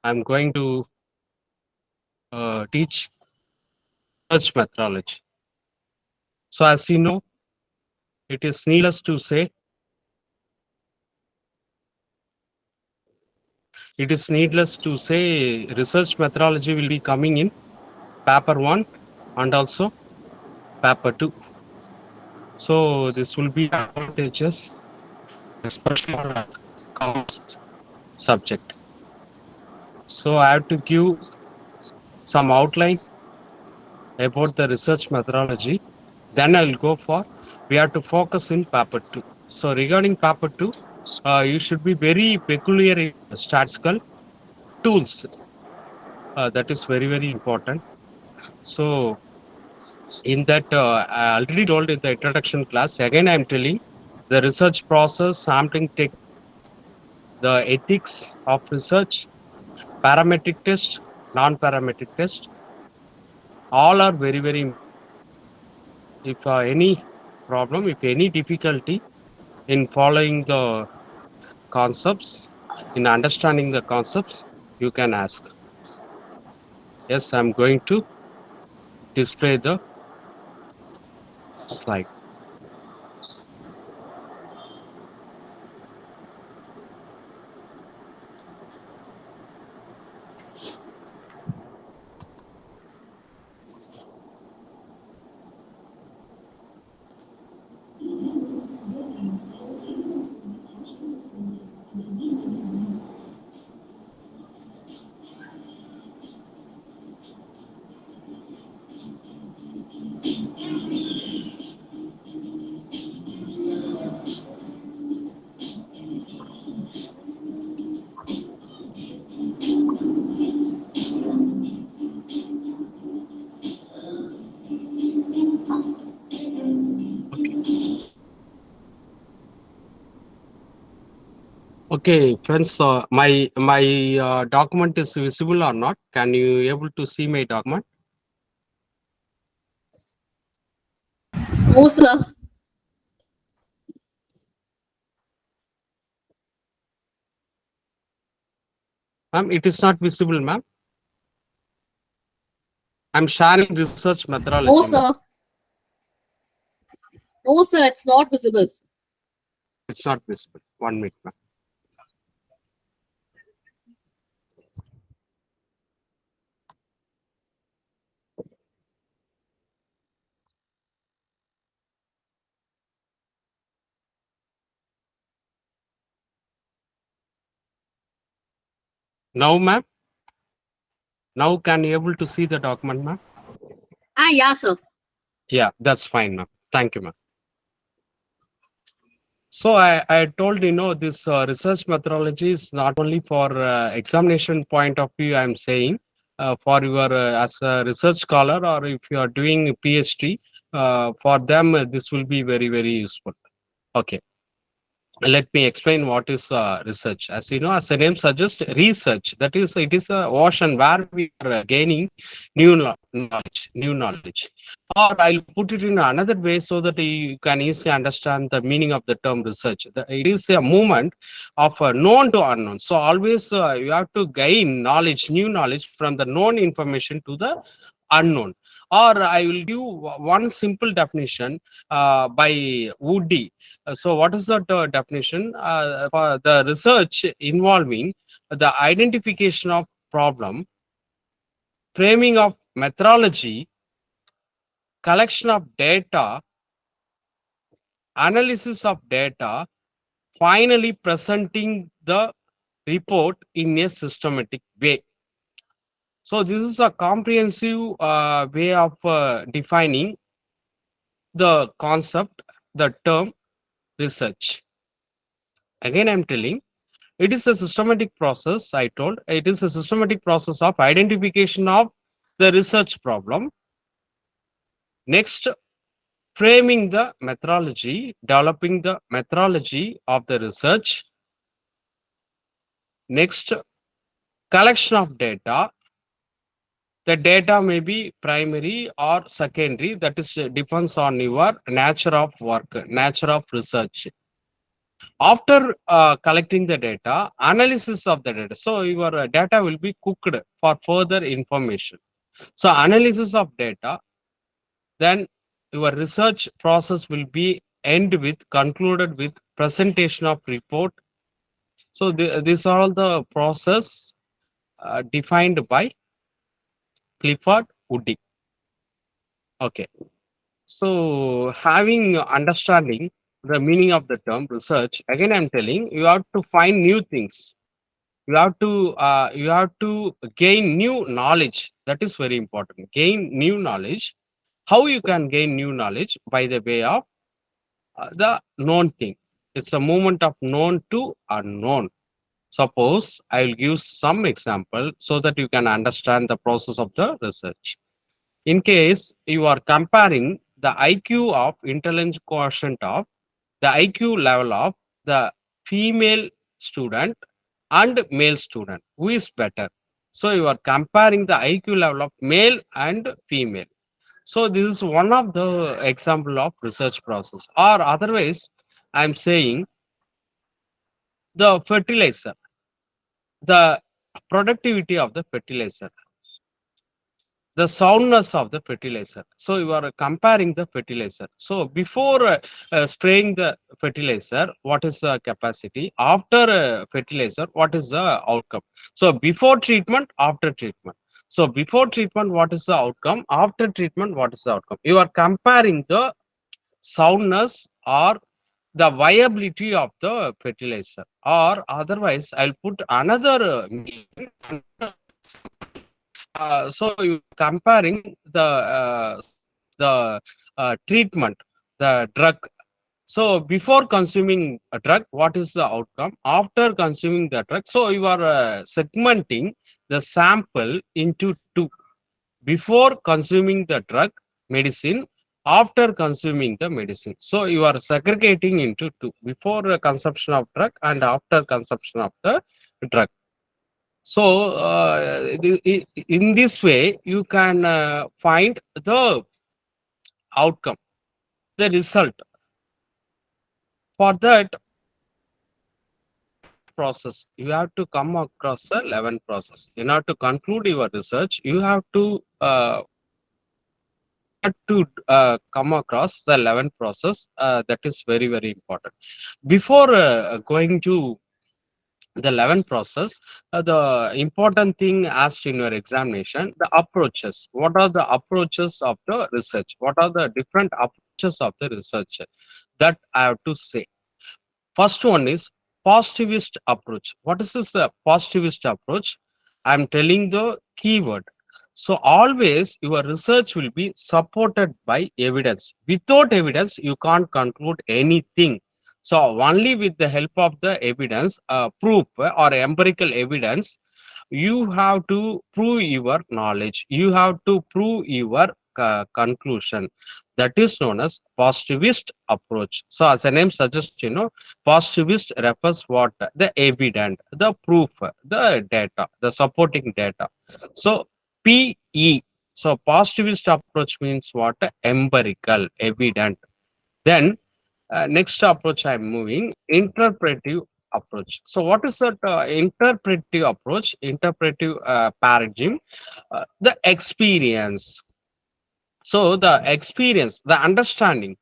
I'm going to teach research methodology. So as you know, it is needless to say, research methodology will be coming in paper 1 and also paper 2. So this will be advantageous, especially for a commerce subject. So I have to give some outline about the research methodology. Then I will go for, we have to focus in paper 2. So regarding paper 2, you should be very peculiar in statistical tools. That is very, very important. So in that, I already told in the introduction class, again I'm telling, the research process, sampling technique, the ethics of research, parametric test, non-parametric test, all are very, very important. If any problem, if any difficulty in following the concepts, in understanding the concepts, you can ask. Yes, I'm going to display the slide. Okay. Okay, friends, my document is visible or not? Can you able to see my document? No, sir. Ma'am, it is not visible, ma'am. I'm sharing research No, methodology, ma'am. sir. No, sir. It's not visible. It's not visible. 1 minute, ma'am. Now, ma'am. Now, can you able to see the document, ma'am? Yeah, sir. Yeah, that's fine, ma'am. Thank you, ma'am. So I told, this research methodology is not only for examination point of view, I'm saying, for your as a research scholar, or if you are doing a PhD, for them, this will be very, very useful. Okay. Let me explain what is research. As you know, as the name suggests, research, that is, it is a ocean where we are gaining new knowledge. Or I'll put it in another way so that you can easily understand the meaning of the term research. It is a movement of known to unknown. So always you have to gain knowledge, new knowledge from the known information to the unknown. Or I will give one simple definition by Woody. So what is that definition? For the research involving the identification of problem, framing of methodology, collection of data, analysis of data, finally presenting the report in a systematic way. So this is a comprehensive way of defining the concept, the term research. Again, I'm telling, it is a systematic process. I told it is a systematic process of identification of the research problem. Next, framing the methodology, developing the methodology of the research. Next, collection of data. The data may be primary or secondary. That is depends on your nature of work, nature of research. After collecting the data, analysis of the data. So your data will be cooked for further information. So analysis of data, then your research process will be end with concluded with presentation of report. So these are all the process defined by Clifford Woody. Okay. So having understanding the meaning of the term research, again I'm telling you have to find new things. You have to gain new knowledge. That is very important. Gain new knowledge. How you can gain new knowledge? By the way of the known thing. It's a movement of known to unknown. Suppose I will give some example so that you can understand the process of the research. In case you are comparing the IQ of intelligence quotient of the IQ level of the female student and male student, who is better? So you are comparing the IQ level of male and female. So this is one of the example of research process. Or otherwise, I'm saying the fertilizer, the productivity of the fertilizer, the soundness of the fertilizer. So you are comparing the fertilizer. So before spraying the fertilizer, what is the capacity? After fertilizer, what is the outcome? So before treatment, after treatment. So before treatment, what is the outcome? After treatment, what is the outcome? You are comparing the soundness or the viability of the fertilizer. Or otherwise, I'll put another so you comparing the treatment, the drug. So before consuming a drug, what is the outcome? After consuming the drug, so you are segmenting the sample into two. Before consuming the drug, medicine, after consuming the medicine. So you are segregating into two. Before consumption of drug and after consumption of the drug. So in this way, you can find the outcome, the result. For that process, you have to come across a 11 process. In order to conclude your research, you have to come across the 11 process. That is very very important. Before going to the 11 process, the important thing asked in your examination, the approaches. What are the approaches of the research? What are the different approaches of the research? That I have to say. First one is positivist approach. What is this positivist approach? I'm telling the keyword. So always your research will be supported by evidence. Without evidence, you can't conclude anything. So only with the help of the evidence, proof or empirical evidence, you have to prove your knowledge. You have to prove your conclusion. That is known as positivist approach. So as the name suggests, positivist refers what? The evidence, the proof, the data, the supporting data. So PE. So positivist approach means what? Empirical, evident. Then next approach I'm moving, interpretive approach. So what is that interpretive approach? Interpretive paradigm, the experience. So the experience, the understanding,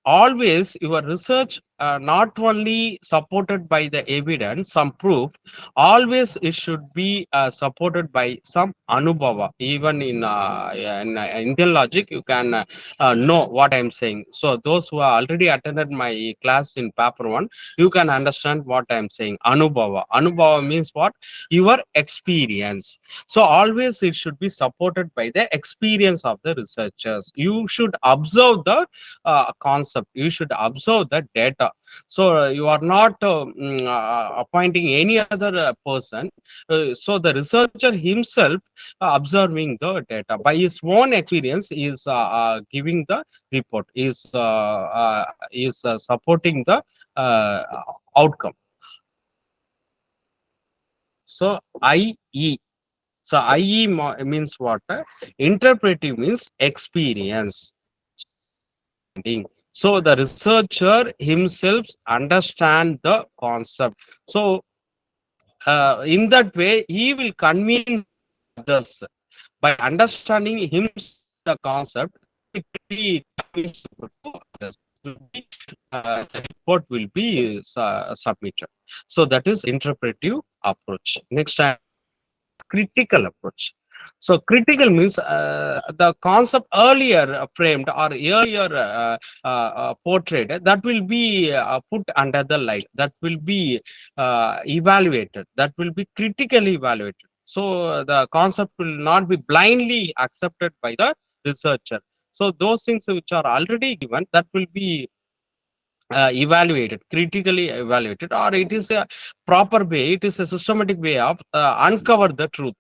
always your research not only supported by the evidence, some proof, always it should be supported by some anubhava. Even in Indian logic, you can know what I'm saying. So those who are already attended my class in paper one, you can understand what I'm saying. Anubhava means what? Your experience. So always it should be supported by the experience of the researchers. You should observe the concept. You should observe the data. So you are not appointing any other person. So the researcher himself observing the data by his own experience is giving the report, is supporting the uh, outcome. So IE. So IE means what? Interpretive means experience. So the researcher himself understand the concept. So in that way, he will convince others by understanding himself the concept. It will be convinced to others. Will be, the report will be submitted. So that is interpretive approach. Next, I critical approach. So critical means the concept earlier framed or earlier portrayed, that will be put under the light, that will be evaluated, that will be critically evaluated. So the concept will not be blindly accepted by the researcher. So those things which are already given, that will be evaluated, critically evaluated, or it is a proper way, it is a systematic way of uncover the truth,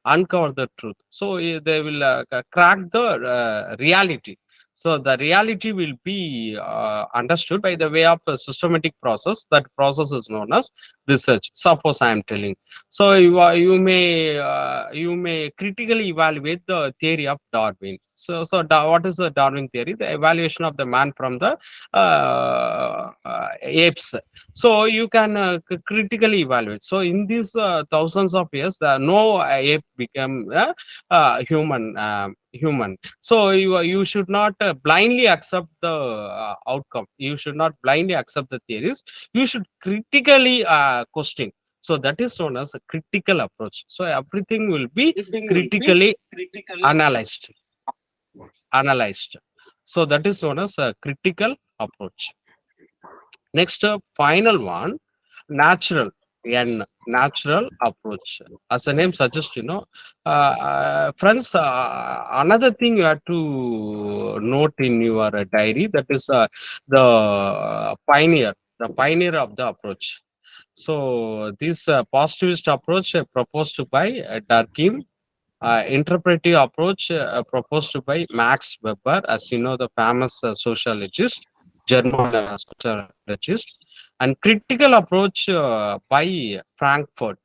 uncover the truth. So they will crack the reality. So the reality will be understood by the way of a systematic process. That process is known as research. Suppose I am telling, so you may critically evaluate the theory of Darwin. What is the Darwin theory? The evaluation of the man from the apes. So you can critically evaluate. So in these thousands of years, no ape became human. So you should not blindly accept the outcome. You should not blindly accept the theories. You should critically question. So that is known as a critical approach. So everything will be critically analyzed. Analyzed. So that is known as a critical approach. Next, final one, natural and natural approach. As the name suggests, friends, another thing you have to note in your diary, that is the pioneer of the approach. So this positivist approach proposed by Durkheim, interpretive approach proposed by Max Weber, as you know, the famous sociologist, German sociologist, and critical approach by Frankfurt.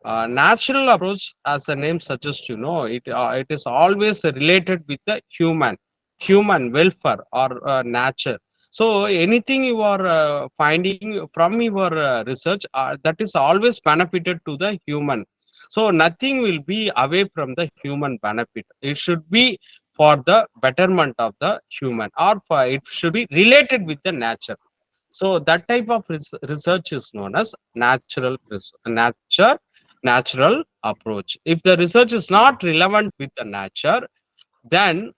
Natural approach, as the name suggests, it is always related with the human welfare or nature. So anything you are finding from your research, that is always benefited to the human. So nothing will be away from the human benefit. It should be for the betterment of the human, or it should be related with the nature. So that type of research is known as natural approach. If the research is not relevant with the nature, then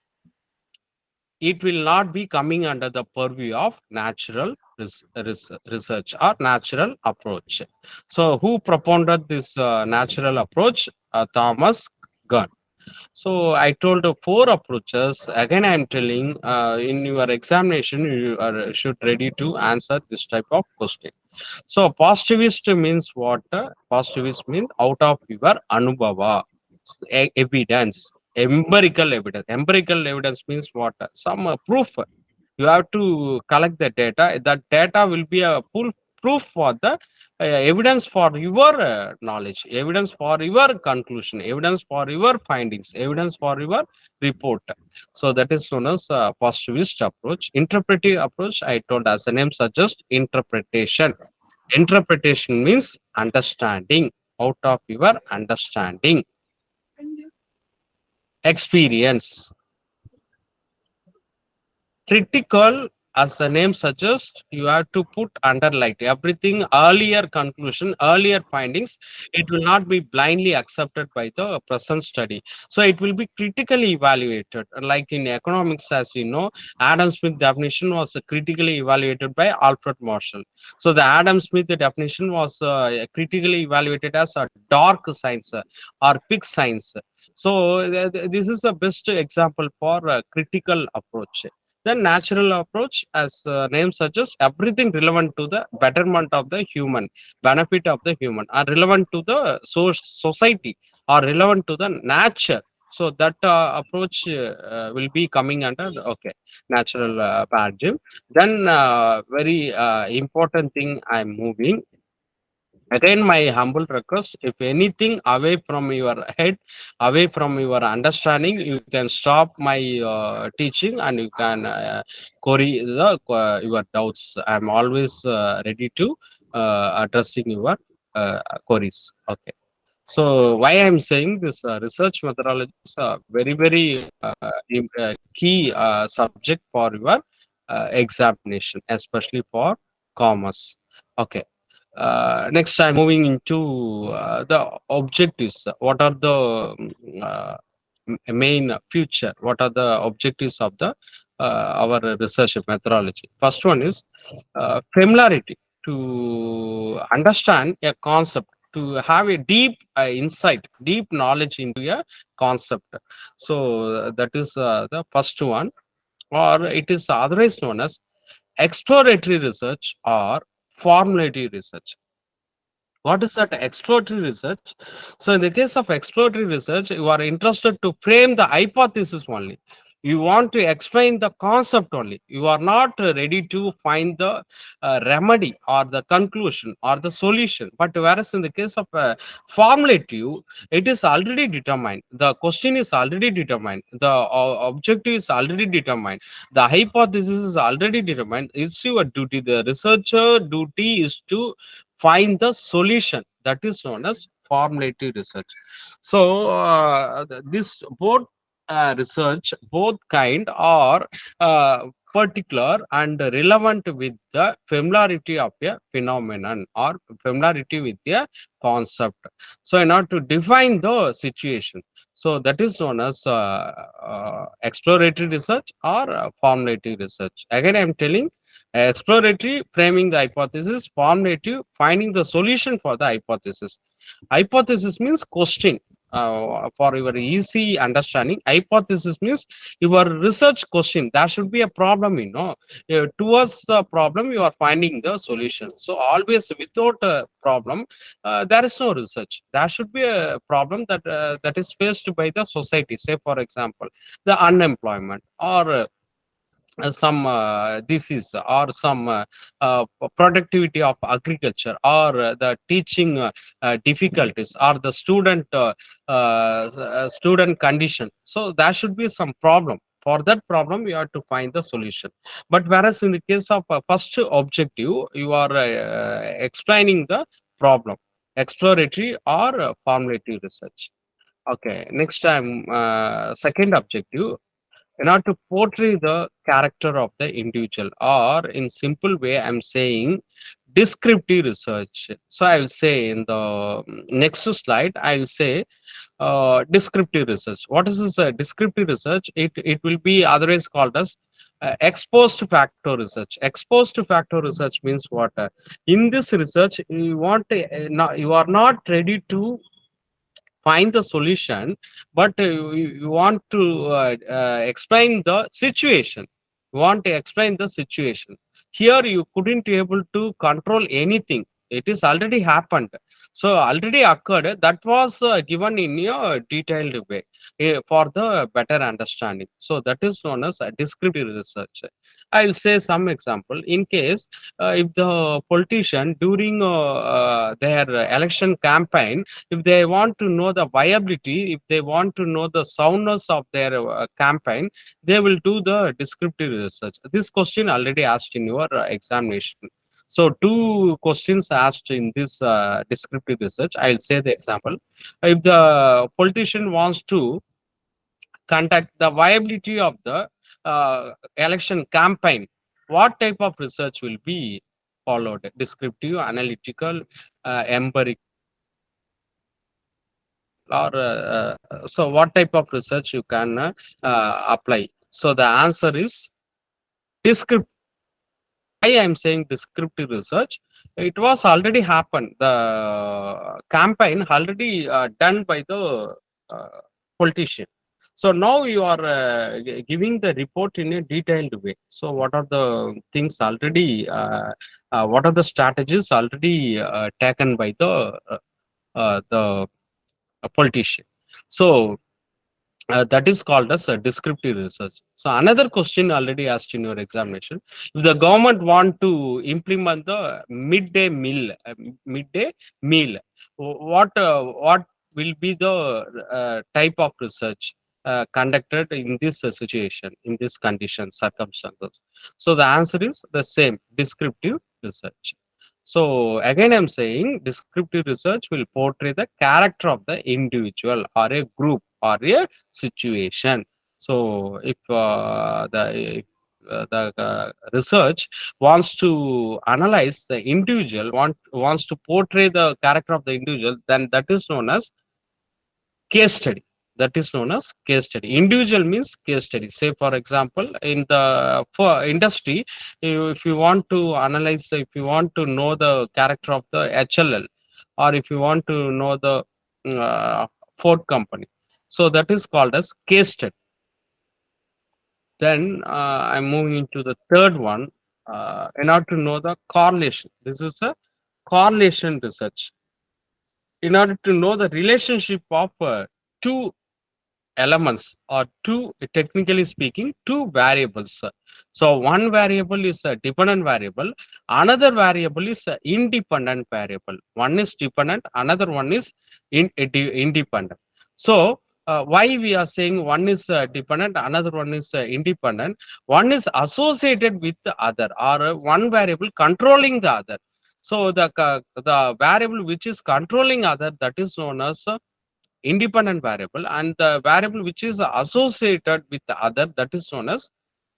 it will not be coming under the purview of natural research or natural approach. So who propounded this natural approach? Thomas Gunn. So I told four approaches. Again, I am telling, in your examination, you should ready to answer this type of question. So positivist means what? Positivist means out of your anubhava, evidence, empirical evidence. Empirical evidence means what? Some proof. You have to collect the data. That data will be a full proof for the evidence for your knowledge, evidence for your conclusion, evidence for your findings, evidence for your report. So that is known as positivist approach. Interpretive approach, I told, as the name suggests, interpretation. Interpretation means understanding, out of your understanding. Experience. Critical, as the name suggests, you have to put under light everything, earlier conclusion, earlier findings. It will not be blindly accepted by the present study. So it will be critically evaluated. Like in economics, as you know, Adam Smith definition was critically evaluated by Alfred Marshall. So the Adam Smith definition was critically evaluated as a dark science or pig science. So this is the best example for critical approach. The natural approach, as name suggests, everything relevant to the betterment of the human, benefit of the human, are relevant to the society, or relevant to the nature. So that approach will be coming under okay, natural paradigm. Then very important thing I'm moving. Again, my humble request, if anything away from your head, away from your understanding, you can stop my teaching and you can query your doubts. I'm always ready to addressing your queries. Okay. So why I'm saying this research methodology is a very, very key subject for your examination, especially for commerce. Okay. Next, I'm moving into the objectives. What are the main future? What are the objectives of the our research methodology? First one is familiarity, to understand a concept, to have a deep insight, deep knowledge into a concept. So that is the first one, or it is otherwise known as exploratory research or formulative research. What is that exploratory research? So in the case of exploratory research, you are interested to frame the hypothesis only. You want to explain the concept only. You are not ready to find the remedy or the conclusion or the solution. But whereas in the case of formative, it is already determined. The question is already determined. The objective is already determined. The hypothesis is already determined. It's your duty. The researcher duty is to find the solution. That is known as formative research. So this both research, both kind are particular and relevant with the familiarity of a phenomenon or familiarity with a concept. So in order to define the situation, so that is known as exploratory research or formative research. Again, I am telling exploratory, framing the hypothesis; formative, finding the solution for the hypothesis. Hypothesis means question. For your easy understanding, hypothesis means your research question. There should be a problem, towards the problem you are finding the solution. So always without a problem, there is no research. There should be a problem that is faced by the society. Say for example, the unemployment, or some disease, or some productivity of agriculture, or the teaching difficulties, or the student condition. So there should be some problem. For that problem you have to find the solution. But whereas in the case of first objective, you are explaining the problem, exploratory or formative research. Okay, next time, second objective, in order to portray the character of the individual, or in simple way I'm saying descriptive research. So I will say in the next slide, I will say descriptive research. What is this descriptive research? It will be otherwise called as ex post facto research. Ex post facto research means what? In this research, you are not ready to find the solution, but you want to explain the situation. You want to explain the situation. Here you couldn't able to control anything. It is already happened. So already occurred. That was given in a detailed way for the better understanding. So that is known as a descriptive research. I will say some example. In case if the politician during their election campaign, if they want to know the viability, if they want to know the soundness of their campaign, they will do the descriptive research. This question already asked in your examination. So two questions asked in this descriptive research. I'll say the example. If the politician wants to conduct the viability of the election campaign, what type of research will be followed? Descriptive, analytical, empirical, or so what type of research you can apply? So the answer is descriptive. Why I am saying descriptive research? It was already happened. The campaign already done by the uh, politician. So now you are giving the report in a detailed way. So what are the things already? What are the strategies already taken by the politician? So that is called as a descriptive research. So another question already asked in your examination: if the government want to implement the midday meal, what will be the type of research conducted in this situation, in this condition, circumstances? So the answer is the same: descriptive research. So again, I'm saying descriptive research will portray the character of the individual or a group or a situation. So if the research wants to analyze the individual, wants to portray the character of the individual, then that is known as case study. That is known as case study. Individual means case study. Say for example, in the for industry, if you want to analyze, if you want to know the character of the HLL, or if you want to know the uh, Ford company, so that is called as case study. Then I'm moving into the third one. In order to know the correlation, this is a correlation research. In order to know the relationship of two elements, or two, technically speaking, two variables. So one variable is a dependent variable, another variable is a independent variable. One is dependent, another one is independent. So why we are saying one is dependent, another one is independent? One is associated with the other, or one variable controlling the other. So the variable which is controlling other, that is known as independent variable, and the variable which is associated with the other, that is known as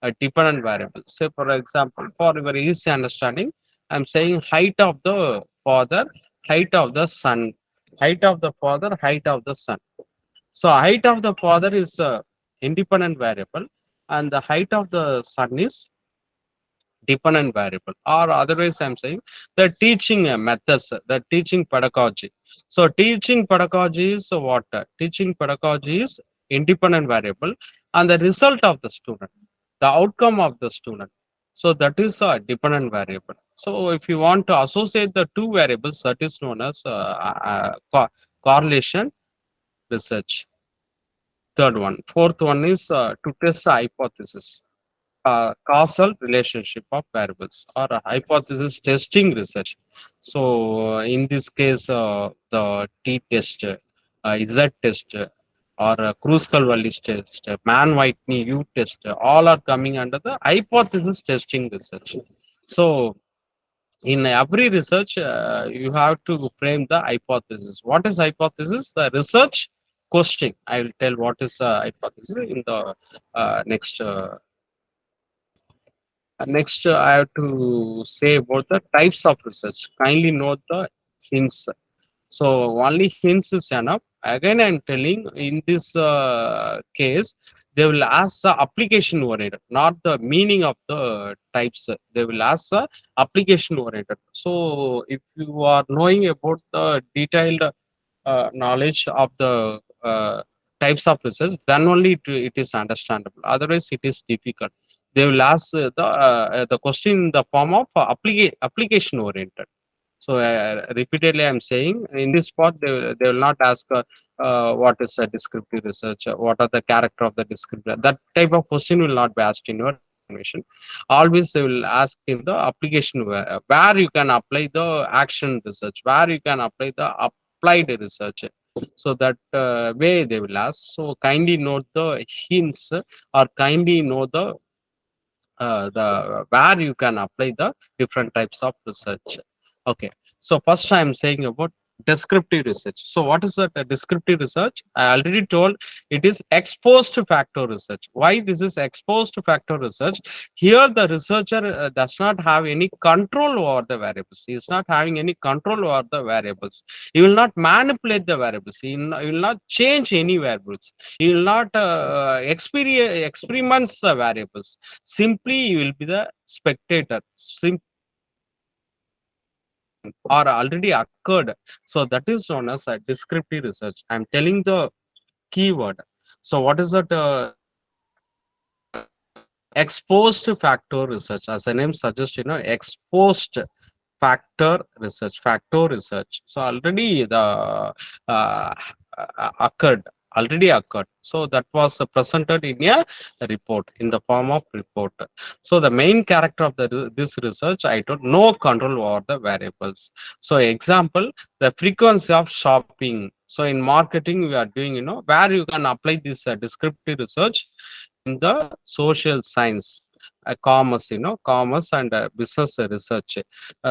a dependent variable. Say for example, for your easy understanding, I'm saying height of the father, height of the son, height of the father, height of the son. So height of the father is a independent variable, and the height of the son is dependent variable. Or otherwise, I'm saying the teaching methods, the teaching pedagogy. So teaching pedagogy is what? Teaching pedagogy is independent variable, and the result of the student, the outcome of the student, so that is a dependent variable. So if you want to associate the two variables, that is known as correlation research. Third one. Fourth one is to test the hypothesis, causal relationship of variables, or a hypothesis testing research. So in this case, the T test, Z test, or Kruskal-Wallis test, Mann-Whitney U test, all are coming under the hypothesis testing research. So in every research, you have to frame the hypothesis. What is hypothesis? The research question. I will tell what is hypothesis in the next. Next, I have to say about the types of research. Kindly note the hints. So only hints is enough. Again, I'm telling, in this case, they will ask the application oriented, not the meaning of the types. They will ask the application oriented. So if you are knowing about the detailed knowledge of the types of research, then only it is understandable. Otherwise, it is difficult. They will ask the question in the form of application oriented. So repeatedly, I'm saying, in this part, they will not ask what is a descriptive research, what are the character of the descriptive. That type of question will not be asked in your examination. Always they will ask in the application, where you can apply the action research, where you can apply the applied research. So that way they will ask. So kindly note the hints, or kindly know the where you can apply the different types of research. Okay, so first I'm saying about descriptive research. So what is that descriptive research? I already told, it is exposed factor research. Why this is exposed factor research? Here the researcher does not have any control over the variables. He is not having any control over the variables. He will not manipulate the variables. He will not change any variables. He will not experiments the variables. Simply you will be the spectator. Or already occurred. So that is known as a descriptive research. I'm telling the keyword. So what is that exposed factor research? As the name suggests, exposed factor research. So already the occurred. already occurred. So that was presented in a report, in the form of report. So the main character of this research, I don't no control over the variables. So example, the frequency of shopping. So in marketing, we are doing, where you can apply this descriptive research in the social science, commerce, commerce and business research.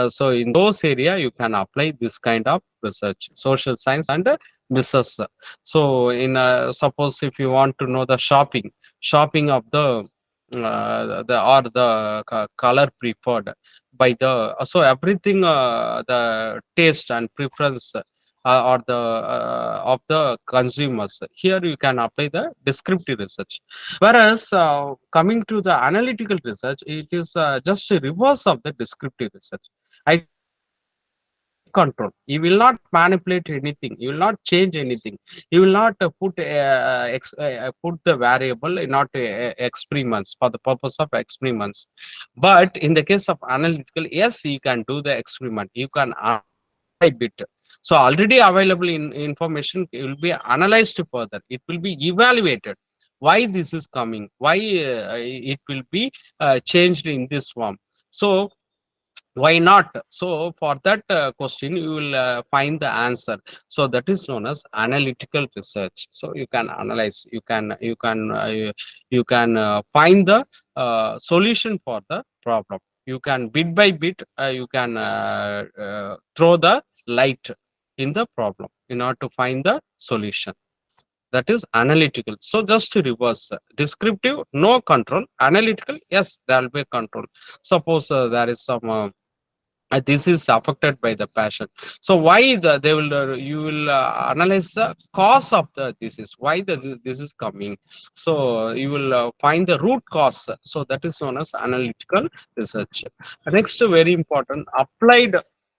So in those area, you can apply this kind of research, social science and business. So in suppose if you want to know the shopping of the or the color preferred by the, so everything, the taste and preference or the of the consumers, here you can apply the descriptive research. Whereas coming to the analytical research, it is just a reverse of the descriptive research. I told you you will take control. You will not manipulate anything. You will not change anything. You will not put the variable in not experiments for the purpose of experiments. But in the case of analytical, yes, you can do the experiment. You can bit by bit. So already available information will be analyzed further. It will be evaluated. Why this is coming? Why it will be changed in this form? So why not? So for that question, you will find the answer. So that is known as analytical research. So you can analyze, you can find the solution for the problem. You can bit by bit, you can throw the light in the problem in order to find the solution. That is analytical. So just to reverse, descriptive, no control. Analytical, yes, there will be control. Suppose there is some this is affected by the passion. So why they will you will analyze the cause of the disease, why this is coming. So you will find the root cause. So that is known as analytical research. Next, very important, applied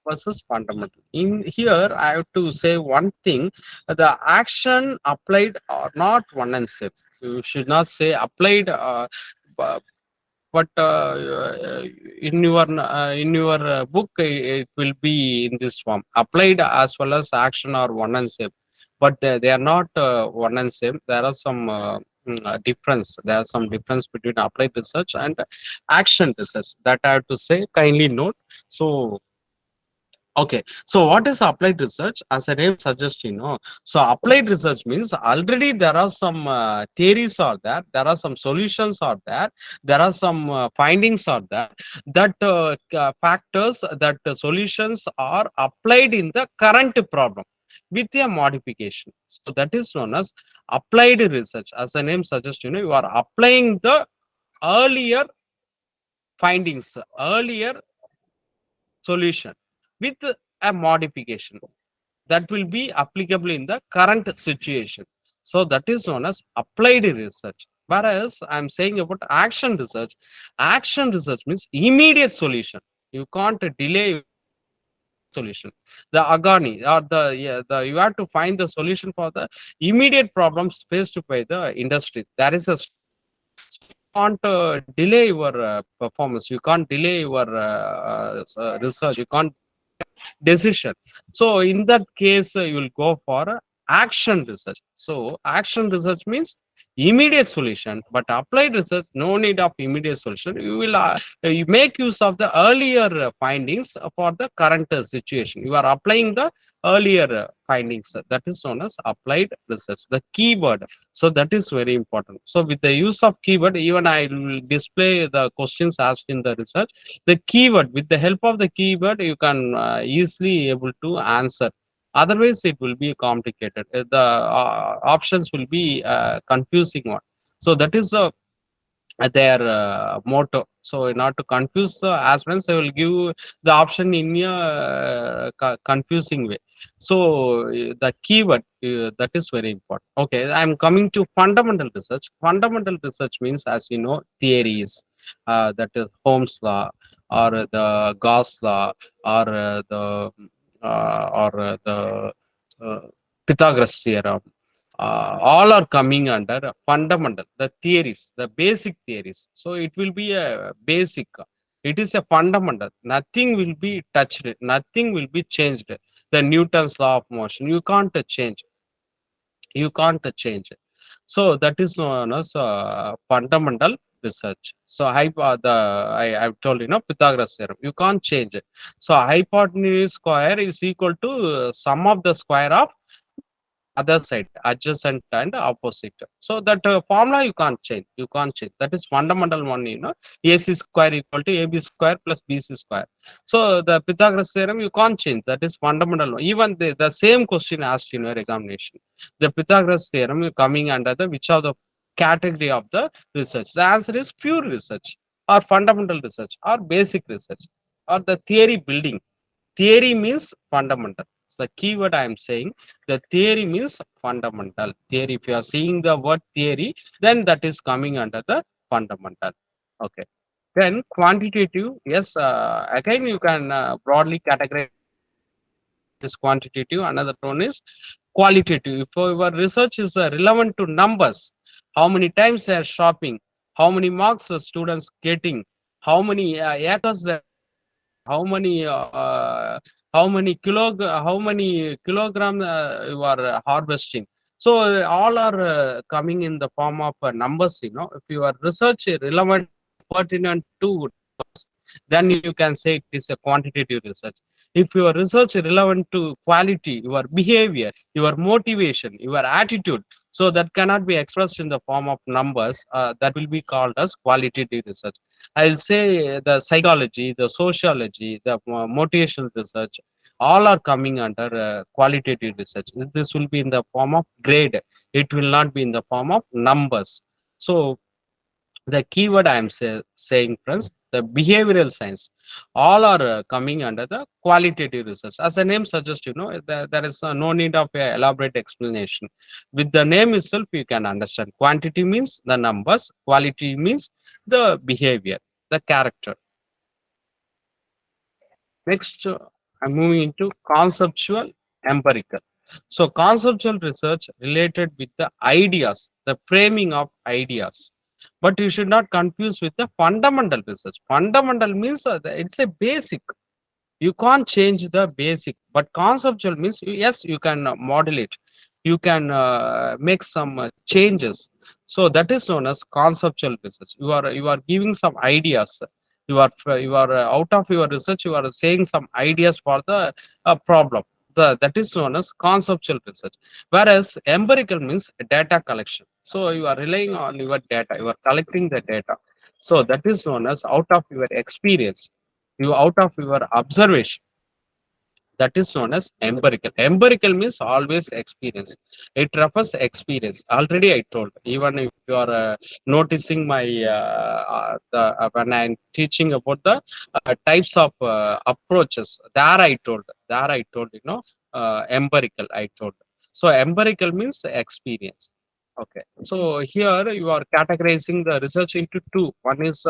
versus fundamental. In here, I have to say one thing: the action applied are not one and same. You should not say applied. But in your book, it will be in this form: applied as well as action are one and same, but they are not one and same. There are some difference. There are some difference between applied research and action research, that I have to say, kindly note. So okay, so what is applied research? As the name suggests, so applied research means already there are some theories are there, there are some solutions are there are some findings are there, that factors, that solutions are applied in the current problem with a modification. So that is known as applied research. As the name suggests, you are applying the earlier findings, earlier solution with a modification that will be applicable in the current situation. So that is known as applied research. Whereas I'm saying about action research means immediate solution. You can't delay your immediate solution. The agony or you have to find the solution for the immediate problems faced by the industry. That is a strategy. So you can't delay your performance. You can't delay your research. You can't delay your decision. So in that case, you will go for action research. So action research means immediate solution, but applied research, no need of immediate solution. You will you make use of the earlier findings for the current situation. You are applying the earlier findings. That is known as applied research. The keyword. So that is very important. So with the use of keyword, even I will display the questions asked in the research. The keyword, with the help of the keyword, you can easily able to answer. Otherwise, it will be complicated. The options will be confusing one. So that is their motto. So in order to confuse aspirants, they will give the option in a confusing way. So the keyword, that is very important. Okay, I'm coming to fundamental research. Fundamental research means, as you know, theories, that is Holmes law, or the Gauss law, or the Pythagoras theorem. All are coming under fundamental, the theories, the basic theories. So it will be a basic. It is a fundamental. Nothing will be touched. Nothing will be changed. The Newton's law of motion, you can't change. You can't change it. So that is known as fundamental research. So I've told Pythagoras theorem, you can't change it. So hypotenuse square is equal to sum of the square of other side, adjacent and opposite. So that formula you can't change. You can't change. That is fundamental one. AC square equal to AB square plus BC square. So the Pythagoras theorem you can't change. That is fundamental one. Even the same question asked in your examination. The Pythagoras theorem coming under the which of the category of the research? The answer is pure research, or fundamental research, or basic research, or the theory building. Theory means fundamental. So the keyword I am saying, the theory means fundamental. Theory, if you are seeing the word theory, then that is coming under the fundamental. Okay. Then quantitative, yes, again you can broadly categorize this quantitative. Another one is qualitative. If your research is relevant to numbers, how many times they are shopping, how many marks the students getting, how many acres how many kilogram you are harvesting. So all are coming in the form of numbers. If your research is relevant, pertinent to, then you can say it is a quantitative research. If your research is relevant to quality, your behavior, your motivation, your attitude, so that cannot be expressed in the form of numbers, that will be called as qualitative research. I'll say the psychology, the sociology, the motivational research, all are coming under qualitative research. This will be in the form of grade. It will not be in the form of numbers. So the keyword I am saying, friends, the behavioral science, all are coming under the qualitative research. As the name suggests, there is no need of a elaborate explanation. With the name itself, you can understand. Quantity means the numbers, quality means the behavior, the character. Next, I'm moving into conceptual empirical. So conceptual research related with the ideas, the framing of ideas. But you should not confuse with the fundamental research. Fundamental means it's a basic. You can't change the basic, but conceptual means yes, you can modulate. You can make some changes. So that is known as conceptual research. You are giving some ideas. You are out of your research, you are saying some ideas for the problem. That is known as conceptual research. Whereas empirical means data collection. So you are relying on your data. You are collecting the data. So that is known as out of your experience, you out of your observation. That is known as empirical. Empirical means always experience. It refers experience. Already I told, even if you are noticing my when I'm teaching about the types of approaches, there I told empirical I told. So empirical means experience. Okay, so here you are categorizing the research into two. One is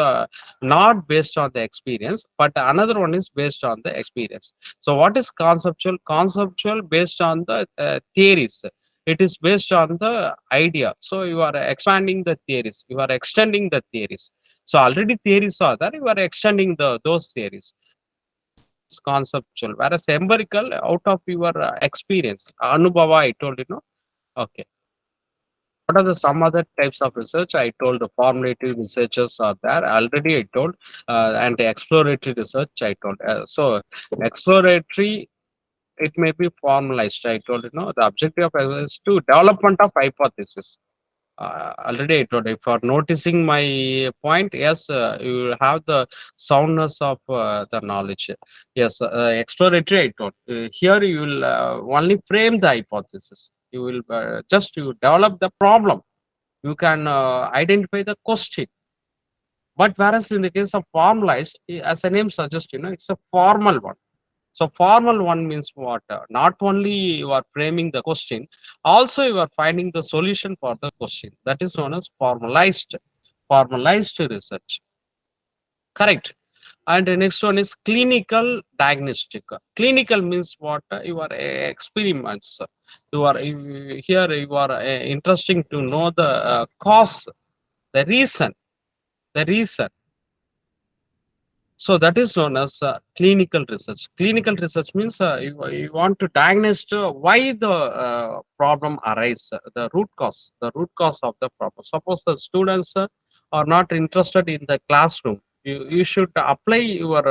not based on the experience, but another one is based on the experience. So what is conceptual? Conceptual based on the theories. It is based on the idea. So you are expanding the theories. You are extending the theories. So already theories are there. You are extending those theories. That is conceptual. Whereas empirical, out of your experience, anubhava, I told Okay. What are the some other types of research? I told the formative researchers are there. Already I told, and the exploratory research I told. So exploratory, it may be formalized. I told the objective of is to development of hypothesis. Already I told, if for noticing my point, yes, you will have the soundness of the knowledge. Yes, exploratory I told. Here you will only frame the hypothesis. You will just you develop the problem. You can identify the question. But whereas in the case of formalized, as the name suggests, it's a formal one. So formal one means what? Not only you are framing the question, also you are finding the solution for the question. That is known as formalized research. Correct. And the next one is clinical diagnostic. Clinical means what? Your experiments. Here you are interesting to know the cause, the reason, the reason. So that is known as clinical research. Clinical research means you want to diagnose why the problem arises, the root cause of the problem. Suppose the students are not interested in the classroom. You should apply your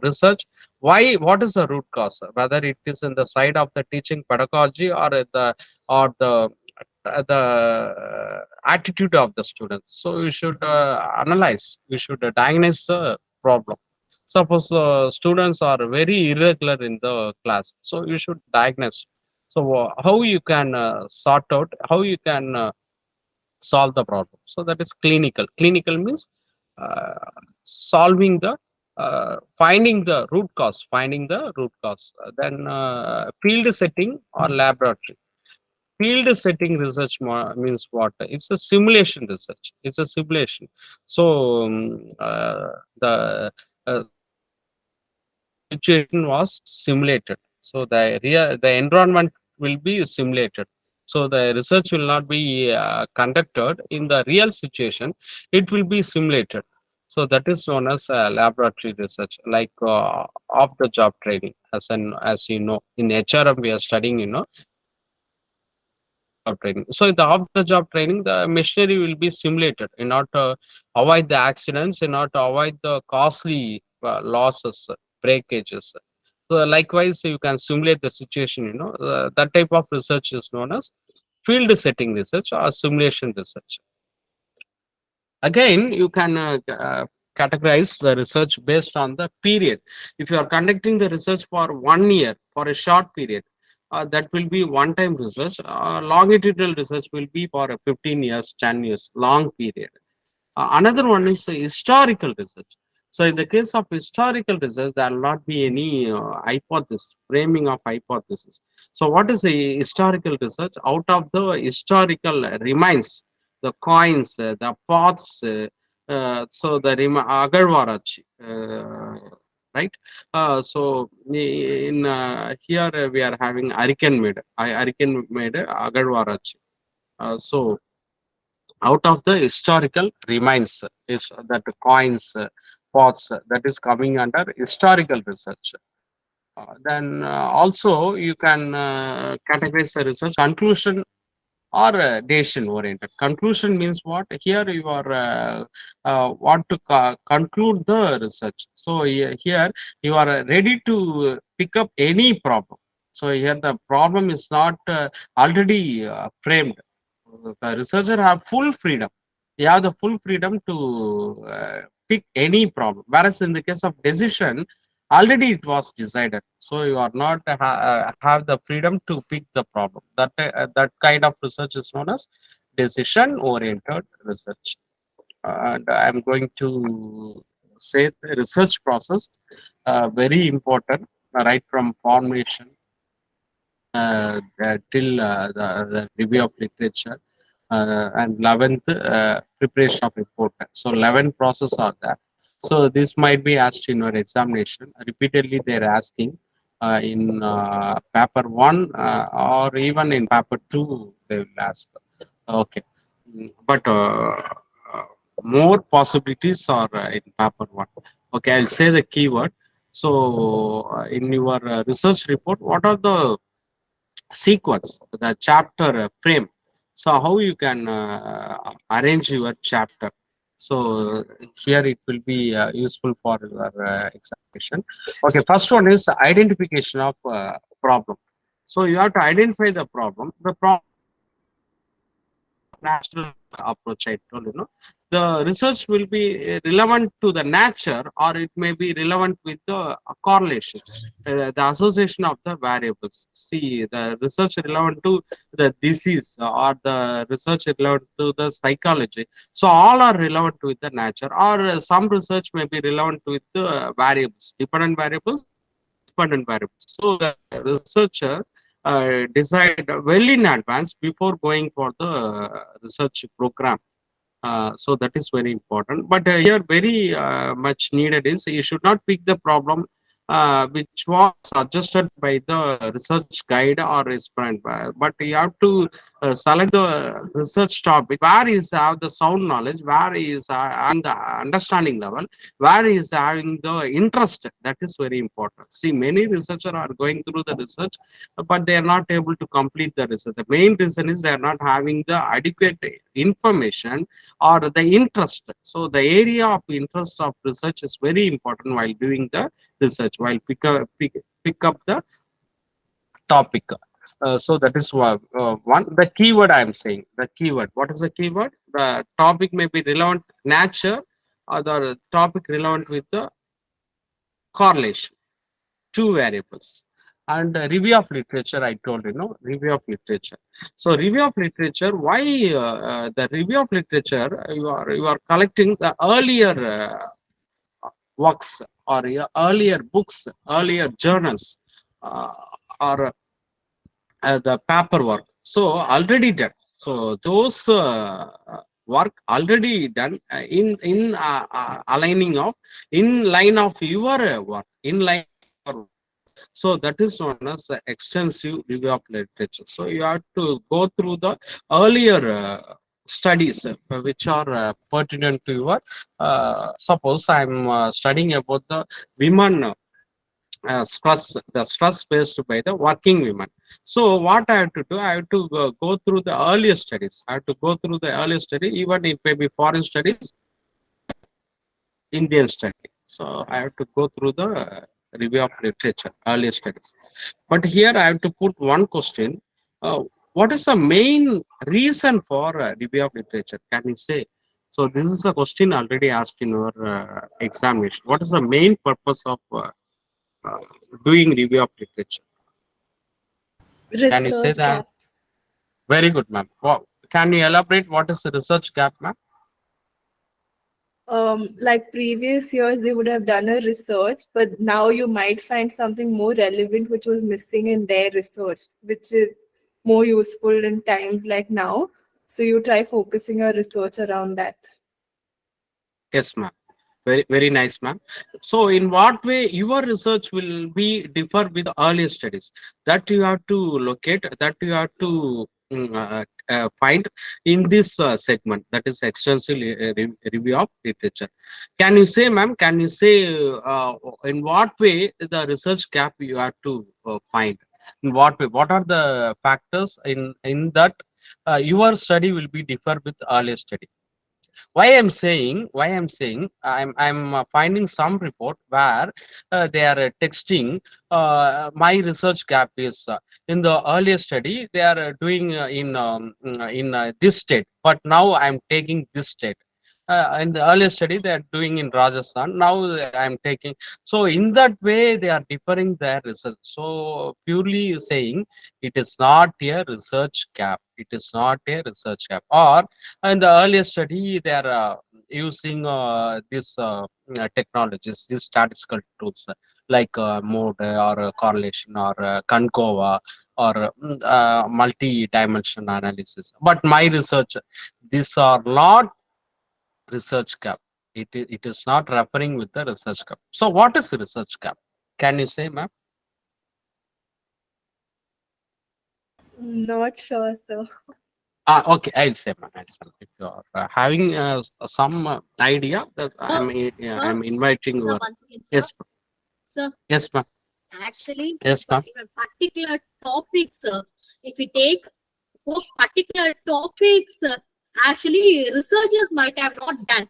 research. Why? What is the root cause? Whether it is in the side of the teaching pedagogy or the attitude of the students. So you should analyze. You should diagnose the problem. Suppose students are very irregular in the class, so you should diagnose. So how you can sort out, how you can solve the problem. So that is clinical. Clinical means uh, solving the finding the root cause, finding the root cause. Then field setting or laboratory. Field setting research means what? It's a simulation research. It's a simulation. So the situation was simulated. So the environment will be simulated. So the research will not be conducted in the real situation. It will be simulated. So that is known as laboratory research, like off-the-job training. As you know, in HRM we are studying, off-the-job training. So in the off-the-job training, the machinery will be simulated in order to avoid the accidents, in order to avoid the costly losses, breakages. So likewise, you can simulate the situation. That type of research is known as field setting research or simulation research. Again, you can categorize the research based on the period. If you are conducting the research for 1 year, for a short period, that will be one-time research. Longitudinal research will be for 15 years, 10 years, long period. Another one is historical research. So in the case of historical research, there will not be any hypothesis, framing of hypothesis. So what is a historical research? Out of the historical remains, the coins, the pots, so the Agarwarachi, right? So in here we are having Hurricane made Agarwarachi. So out of the historical remains is that coins, pots, that is coming under historical research. Then also you can categorize the research conclusion or decision oriented. Conclusion means what? Here you are want to conclude the research. So here you are ready to pick up any problem. So here the problem is not already framed. The researcher have full freedom. You have the full freedom to pick any problem. Whereas in the case of decision, already it was decided. So you are not have the freedom to pick the problem. That kind of research is known as decision oriented research. And I'm going to say the research process very important, right from formation till the review of literature, and 11th preparation of report. So 11 process are there. So this might be asked in your examination. Repeatedly they're asking in paper 1 or even in paper 2 they will ask. Okay. But uh, more possibilities are in paper 1. Okay, I'll say the keyword. So in your research report, what are the sequence, the chapter frame? So how you can arrange your chapter? So here it will be useful for your examination. Okay, first one is identification of problem. So you have to identify the problem. The problem natural approach, I told the research will be relevant to the nature, or it may be relevant with the correlation, the association of the variables. See, the research relevant to the disease or the research relevant to the psychology. So all are relevant with the nature, or some research may be relevant with the variables, dependent variables, dependent variables. So the researcher decide well in advance before going for the research program. So that is very important. But here very much needed is you should not pick the problem which was suggested by the research guide or respondent. But you have to select the research topic where is have the sound knowledge, where is and the understanding level, where is having the interest. That is very important. See, many researchers are going through the research, but they are not able to complete the research. The main reason is they are not having the adequate information or the interest. So the area of interest of research is very important while doing the research, while pick up the topic. So that is one. The keyword I am saying. The keyword. What is the keyword? The topic may be relevant nature, or the topic relevant with the correlation. Two variables. And review of literature. I told you, no, review of literature. So review of literature. Why the review of literature? You are collecting the earlier works or earlier books, earlier journals, uh, or the paperwork. So already done. So those work already done in aligning of in line of your work, in line of your work. So that is known as extensive review of literature. So you have to go through the earlier studies which are pertinent to your. Suppose I'm studying about the women stress, the stress faced by the working women. So what I have to do, I have to go through the earlier studies. I have to go through the earlier study, even it may be foreign studies, Indian study. So I have to go through the review of literature, earlier studies. But here I have to put one question. What is the main reason for review of literature? Can you say? So this is a question already asked in your examination. What is the main purpose of uh, doing review of literature? Can you say Research that? gap. Very good, ma'am. Can you elaborate what is the research gap, ma'am? Like previous years, they would have done a research, but now you might find something more relevant which was missing in their research, which is more useful in times like now. So you try focusing your research around that. Yes, ma'am. Very nice, ma'am. So, in what way your research will be differ with earlier studies? That you have to locate. That you have to find in this segment. That is extensive review of literature. Can you say, ma'am? Can you say in what way the research gap you have to find? In what way? What are the factors in that your study will be differ with earlier study? Why I'm saying I'm finding some report where they are texting my research gap is in the earlier study they are doing in this state, but now I'm taking this state. In the earlier study they are doing in Rajasthan, now I'm taking. So in that way they are differing their research. So purely saying it is not a research gap, it is not a research gap. Or in the earlier study, they are using these technologies, these statistical tools like mode or correlation or Concova or multi-dimension analysis. But my research, these are not research gap. It is not referring with the research gap. So what is research gap? Can you say, ma'am? Not sure, sir. Okay, I'll say, ma'am. I'll say. If you are having some idea, that Sir, I'm inviting sir, your. once again, sir. Yes, Sir, yes, ma'am. actually, Yes, ma'am. in a particular topic, sir, if we take for particular topics, actually, researchers might have not done.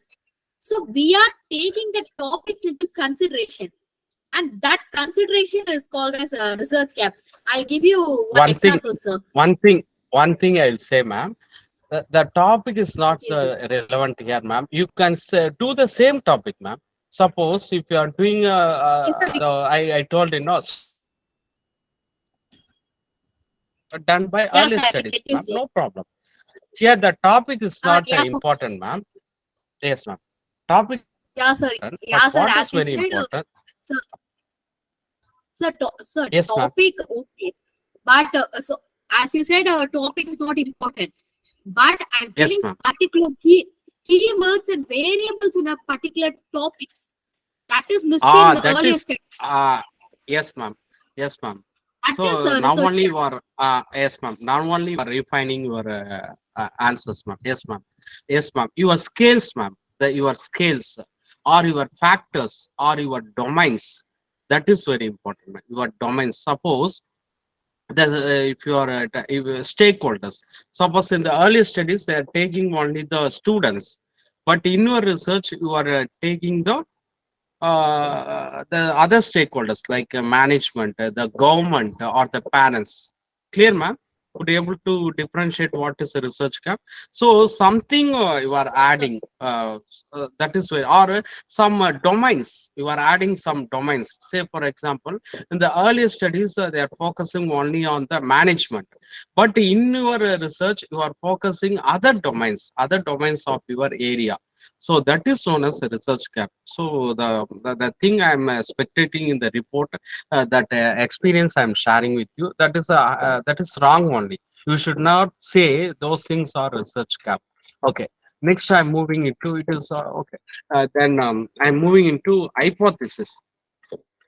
So we are taking the topics into consideration, and that consideration is called as a research gap. I'll give you one One thing, example, sir. one thing I'll say, ma'am. The topic is not Okay, sir. relevant here, ma'am. You can say, do the same topic, ma'am. Suppose if you are doing, Yes, sir. I told you, no, done by Yes, early sir, I can studies, get you, ma'am. sir. No problem. Here, the topic is not Yeah, important, ma'am. Yes, ma'am. Topic, yeah, sir. important, but Yeah, sir. what is As you very said, important? sir, sir, Yes, ma'am. topic okay, but so as you said, topic is not important. But I'm Yes, telling ma'am. particular keywords and variables in a particular topics that is missed in Ah, the that earlier is stage. Yes, ma'am. Yes, ma'am. That is So a now research only gap. you are, yes, ma'am. Now only you are refining your answers, ma'am. Yes, ma'am. Yes, ma'am. Your scales, ma'am. Your scales or your factors or your domains. That is very important, ma'am. Your domains. Suppose that if you are if stakeholders. Suppose in the early studies they are taking only the students, but in your research you are taking the other stakeholders like management, the government, or the parents. Clear, ma'am? Would you able to differentiate what is a research gap? So something you are Yes, sir. adding, that is where, or some domains. You are adding some domains. Say, for example, in the earlier studies, they are focusing only on the management, but in your research, you are focusing other domains of your area. So that is known as a research gap. So the thing I'm spectating in the report, that experience I'm sharing with you, that is wrong only. You should not say those things are research gap. Okay. Next, I'm moving into it is okay. Then I'm moving into hypothesis.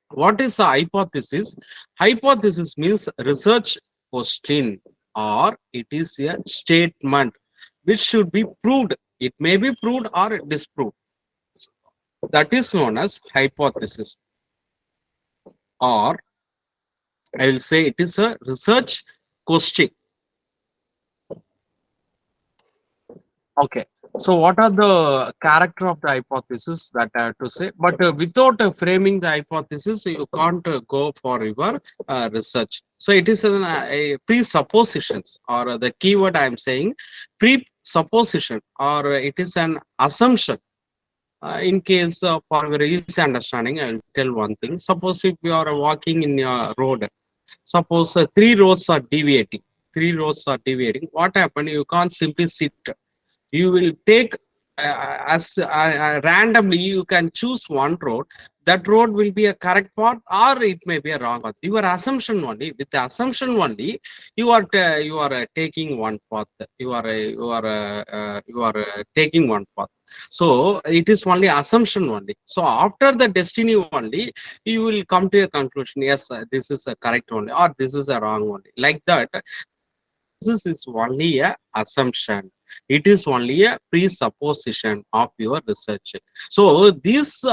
What is a hypothesis? Hypothesis means research question, or it is a statement which should be proved. It may be proved or disproved. That is known as hypothesis, or I will say it is a research question. Okay. So what are the character of the hypothesis that I have to say? But without framing the hypothesis, you can't go for your research. So it is a presuppositions, or the keyword I am saying presupposition, or it is an assumption. In case for your easy understanding, I will tell one thing. Suppose if you are walking in your road, suppose three roads are deviating. Three roads are deviating. What happened? You can't simply sit. You will take as randomly. You can choose one road. That road will be a correct path, or it may be a wrong path. Your assumption only. With the assumption only, you are taking one path. You are taking one path. So it is only assumption only. So after the destiny only, you will come to a conclusion. Yes, this is a correct only, or this is a wrong only. Like that, hypothesis is only a assumption. It is only a presupposition of your research. So these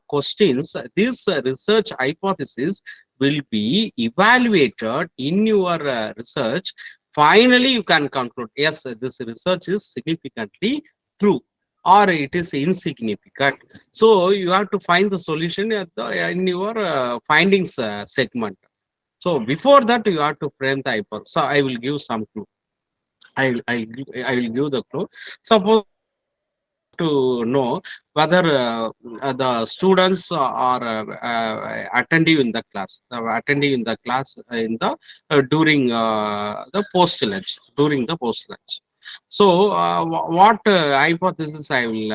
questions, this research hypothesis will be evaluated in your research. Finally, you can conclude, yes, this research is significantly true, or it is insignificant. So you have to find the solution in your findings segment. So before that, you have to frame the hypothesis. So I will give some clue. I will give the clue. Suppose to know whether the students are attentive in the class, attentive in the class in the during the post lunch, during the post lunch. So what hypothesis I will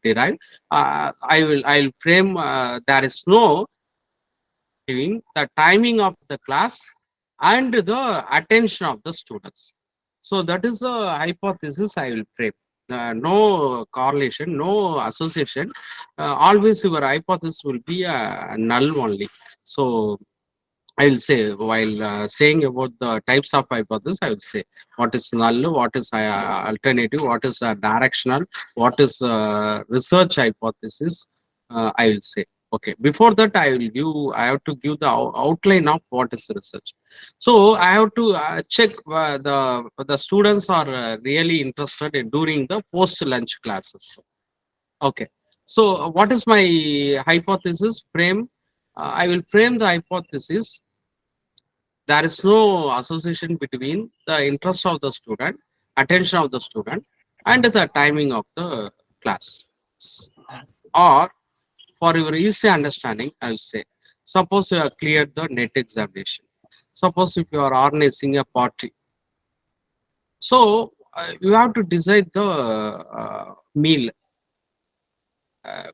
derive? I will frame. There is no between the timing of the class and the attention of the students. So that is a hypothesis I will frame. No correlation, no association. Always your hypothesis will be null only. So I will say, while saying about the types of hypothesis, I will say what is null, what is alternative, what is directional, what is research hypothesis. I will say. Okay. Before that, I have to give the outline of what is research. So I have to check the students are really interested in during the post lunch classes. Okay. So what is my hypothesis frame? I will frame the hypothesis. There is no association between the interest of the student, attention of the student, and the timing of the class. Or for your easy understanding, I will say, suppose you have cleared the net examination. Suppose if you are organizing a party, so you have to decide the meal,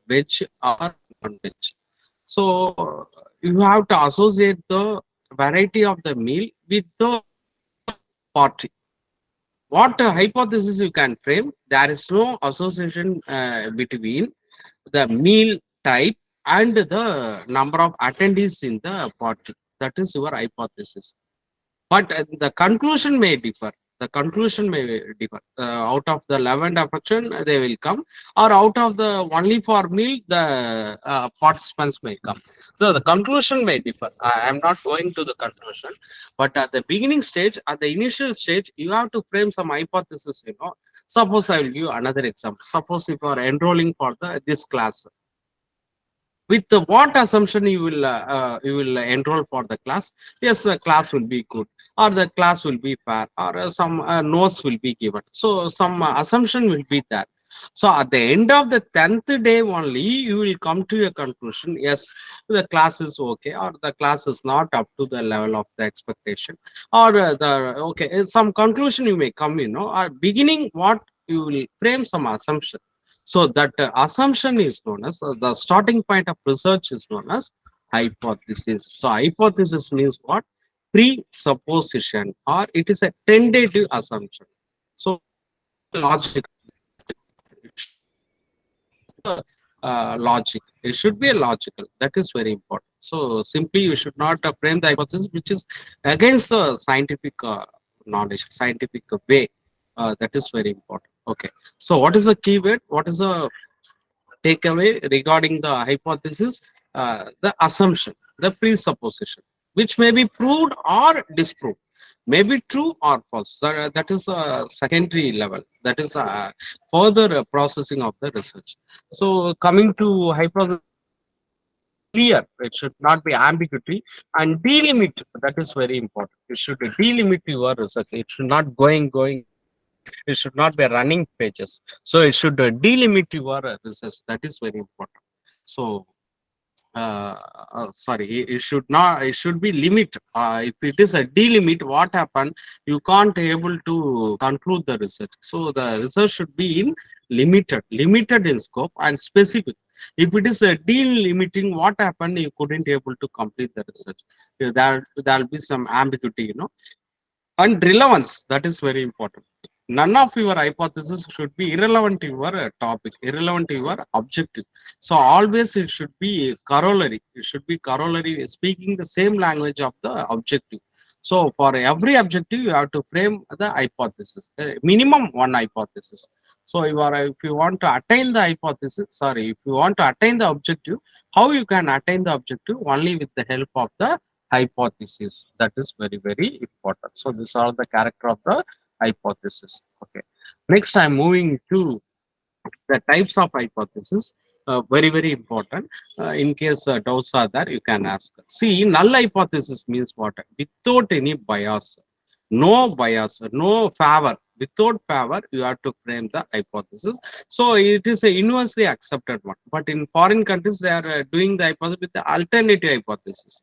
veg or non-veg. So you have to associate the variety of the meal with the party. What hypothesis you can frame? There is no association between the meal type and the number of attendees in the party. That is your hypothesis. But the conclusion may differ. The conclusion may differ. Out of the 11 affection, they will come, or out of the only for meal, the participants may come. So the conclusion may differ. I am not going to the conclusion, but at the beginning stage, at the initial stage, you have to frame some hypothesis. Suppose I will give another example. Suppose if you are enrolling for this class, with what assumption you will enroll for the class? Yes, the class will be good, or the class will be fair, or some notes will be given. So some assumption will be there. So at the end of the 10th day only, you will come to a conclusion. Yes, the class is okay, or the class is not up to the level of the expectation, or the okay, some conclusion you may come. Or beginning, what you will frame some assumption. So that assumption is known as the starting point of research is known as hypothesis. So hypothesis means what? Presupposition, or it is a tentative assumption. So logic, logic. It should be a logical. That is very important. So simply you should not frame the hypothesis which is against the scientific knowledge, scientific way. That is very important. Okay. So what is the keyword? What is the takeaway regarding the hypothesis? The assumption, the presupposition, which may be proved or disproved, may be true or false. That is a secondary level. That is further processing of the research. So coming to hypothesis, clear. It should not be ambiguity, and delimit. That is very important. You should delimit your research. It should not going. It should not be running pages. So it should delimit your research. That is very important. So sorry, it should not, it should be limit. If it is a delimit, what happened? You can't able to conclude the research. So the research should be in limited in scope and specific. If it is a delimiting, what happened? You couldn't able to complete the research. There'll be some ambiguity, and relevance. That is very important. None of your hypothesis should be irrelevant to your topic, irrelevant to your objective. So always it should be corollary. It should be corollary, speaking the same language of the objective. So for every objective, you have to frame the hypothesis, minimum one hypothesis. So if you want to attain the hypothesis, sorry, if you want to attain the objective, how you can attain the objective? Only with the help of the hypothesis. That is very important. So these are the character of the hypothesis. Okay. Next, I'm moving to the types of hypothesis. Very important. In case doubts are there, you can ask. See, null hypothesis means what? Without any bias, no bias, no favor. Without favor, you have to frame the hypothesis. So it is a universally accepted one. But in foreign countries, they are doing the hypothesis with the alternative hypothesis.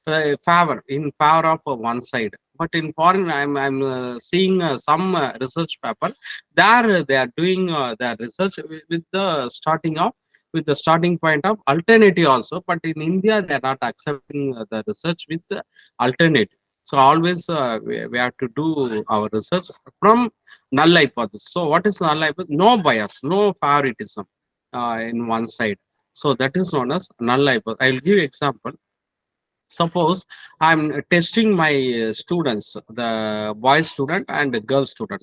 Favor in favor of one side. But in foreign, I'm seeing some research paper there. They are doing their research with the starting point of alternative also. But in India, they are not accepting the research with the alternative. So always we have to do our research from null hypothesis. So what is null hypothesis? No bias, no favoritism in one side. So that is known as null hypothesis. I will give example. Suppose I'm testing my students, the boy student and the girl student.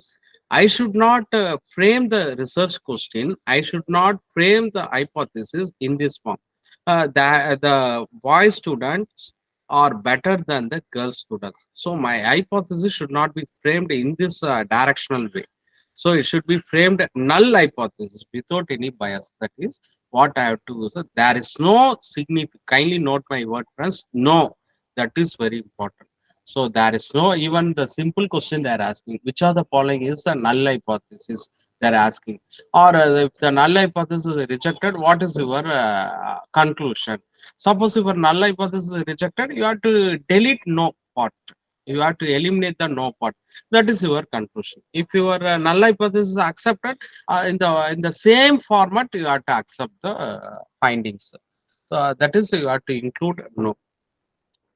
I should not frame the research question. I should not frame the hypothesis in this form. The boy students are better than the girl students. So my hypothesis should not be framed in this directional way. So it should be framed null hypothesis without any bias. That is what I have to do. So there is no significant, kindly note my word, friends. No, that is very important. So there is no, even the simple question they are asking, which are the following is a null hypothesis they are asking. Or if the null hypothesis is rejected, what is your conclusion? Suppose if your null hypothesis is rejected, you have to delete no part. You have to eliminate the no part. That is your conclusion. If your null hypothesis is accepted, in the same format, you have to accept the findings. So that is, you have to include no.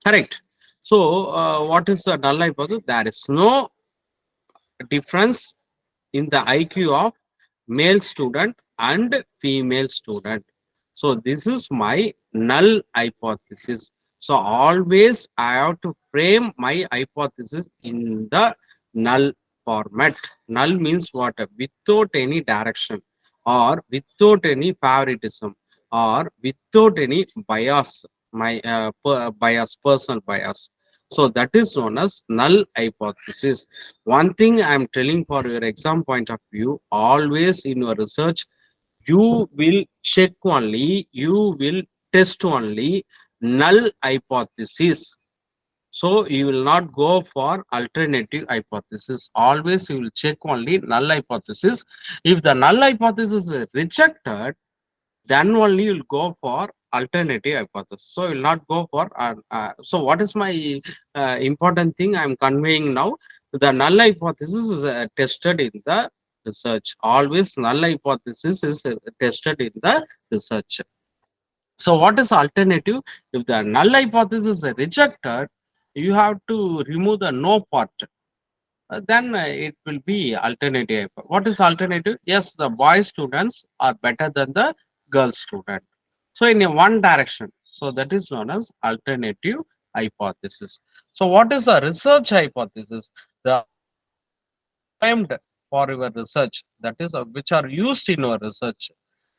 Correct. So what is the null hypothesis? There is no difference in the IQ of male student and female student. So this is my null hypothesis. So always I have to frame my hypothesis in the null format. Null means what? Without any direction, or without any favoritism, or without any bias, my bias, personal bias. So that is known as null hypothesis. One thing I'm telling for your exam point of view, always in your research, you will check only, you will test only null hypothesis. So you will not go for alternative hypothesis. Always you will check only null hypothesis. If the null hypothesis is rejected, then only you'll go for alternative hypothesis. So you'll not go for so what is my important thing I'm conveying now? The null hypothesis is tested in the research. Always null hypothesis is tested in the research. So what is alternative? If the null hypothesis is rejected, you have to remove the no part. Then it will be alternative. What is alternative? Yes, the boy students are better than the girl student. So in a one direction. So that is known as alternative hypothesis. So what is a research hypothesis? The framed for your research, that is which are used in your research.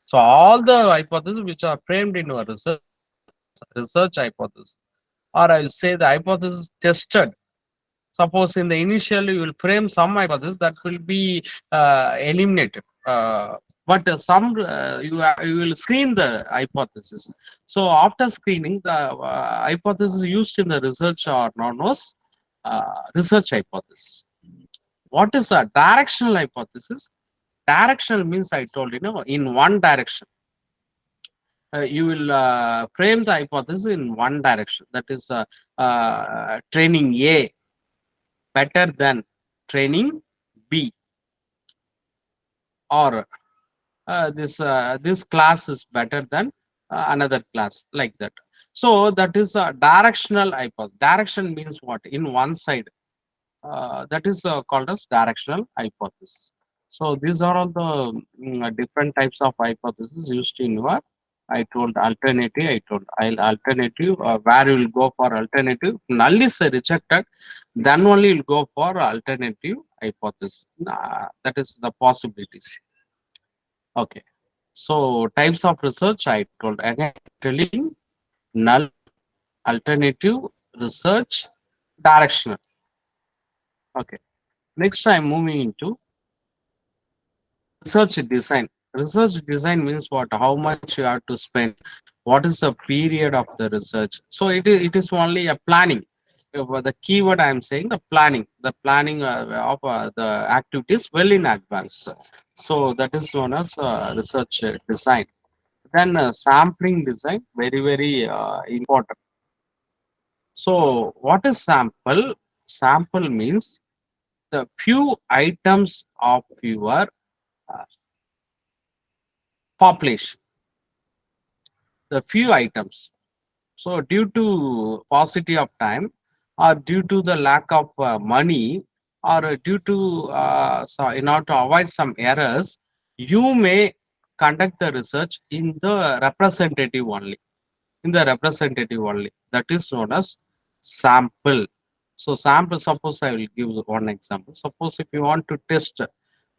So all the hypotheses which are framed in your research is known as research hypothesis. Or I'll say the hypothesis tested. Suppose in the initial you will frame some hypothesis that will be eliminated. But you will screen the hypothesis. So after screening, the hypothesis used in the research are known as research hypothesis. What is a directional hypothesis? Directional means I told you, know, in one direction. You will frame the hypothesis in one direction. That is training A better than training B, or this class is better than another class, like that. So that is a directional hypothesis. Direction means what? In one side. That is called as directional hypothesis. So these are all the different types of hypothesis used in your. I told alternative. I told I'll alternative. Where you will go for alternative? Null is rejected, then only you'll go for alternative hypothesis. That is the possibilities. Okay. So types of research I told again, telling null, alternative, research, directional. Okay. Next I'm moving into research design. Research design means what? How much you have to spend? What is the period of the research? So it is only a planning. The keyword I am saying, the planning of the activities well in advance. So that is known as research design. Then sampling design, very important. So what is sample? Sample means the few items of your uh, population, the few items. So due to paucity of time, or due to the lack of money, or due to so in order to avoid some errors, you may conduct the research in the representative only. In the representative only. That is known as sample. So sample, suppose I will give one example. Suppose if you want to test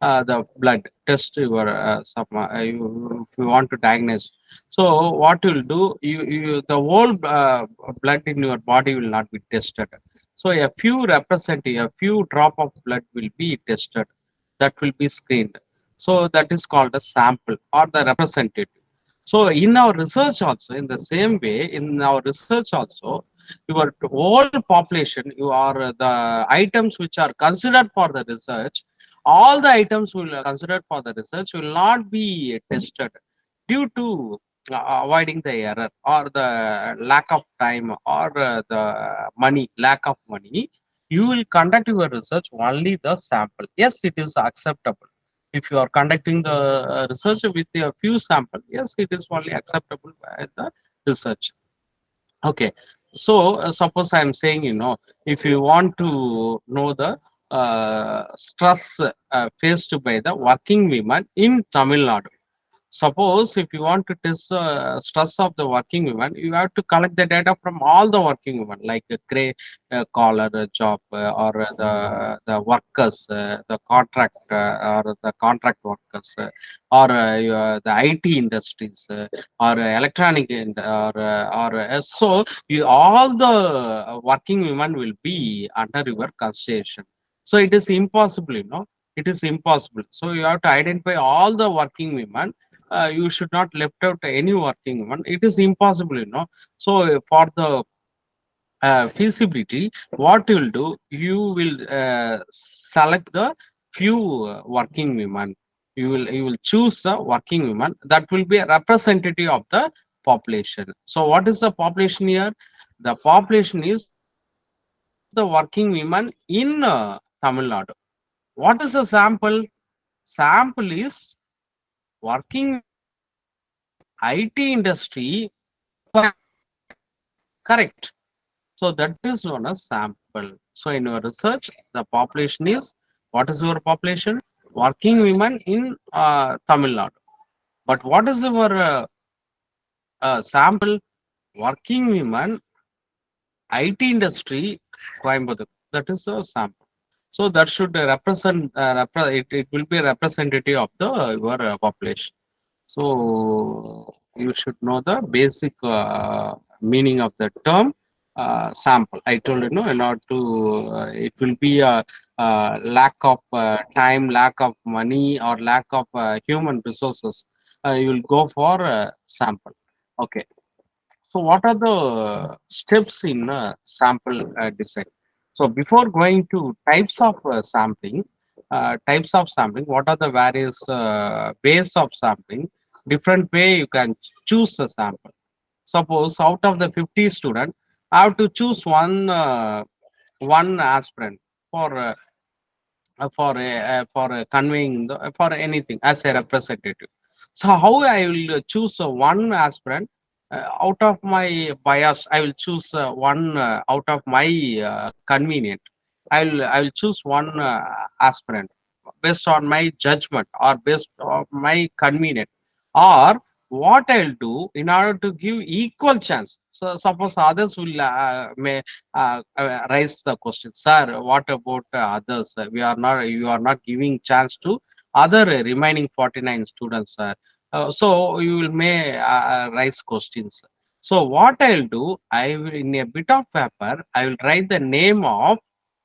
the blood, test your if you want to diagnose. So what you will do, the whole blood in your body will not be tested. So a few representative, a few drop of blood will be tested. That will be screened. So that is called a sample or the representative. So in our research also, in the same way, in our research also, your whole population, you are the items which are considered for the research, all the items will considered for the research will not be tested due to avoiding the error or the lack of time or the money, lack of money. You will conduct your research only the sample. Yes, it is acceptable. If you are conducting the research with a few sample, yes, it is only acceptable by the research. Okay. So suppose I am saying, if you want to know the stress faced by the working women in Tamil Nadu. Suppose if you want to test stress of the working women, you have to collect the data from all the working women, like a gray collar job or the workers, the contract or the contract workers, or the IT industries, or electronic so you, all the working women will be under your consideration. So it is impossible, it is impossible. So you have to identify all the working women. You should not left out any working woman. It is impossible, So for the feasibility, what you will do, you will select the few working women. You will choose a working woman that will be a representative of the population. So what is the population here? The population is the working women in Tamil Nadu. What is the sample? Sample is working IT industry. Correct. So that is known as sample. So in your research, the population is, what is your population? Working women in Tamil Nadu. But what is your sample? Working women, IT industry, Coimbatore. That is a sample. So that should represent, it will be representative of the your population. So you should know the basic meaning of the term sample. I told you, in order to, it will be a lack of time, lack of money, or lack of human resources. You will go for sample. Okay. So what are the steps in sample design? So before going to types of sampling, what are the various ways of sampling? Different way you can choose a sample. Suppose out of the 50 student, I have to choose one aspirant for conveying for anything as a representative. So how I will choose one aspirant out of my bias? I will choose one out of my convenient. I will choose one aspirant based on my judgment or based on my convenient, or what I'll do in order to give equal chance. So suppose others will raise the question, sir, what about others? We are not, you are not giving chance to other remaining 49 students, sir. So you will may raise questions. So what I'll do, I will, in a bit of paper, I will write the name of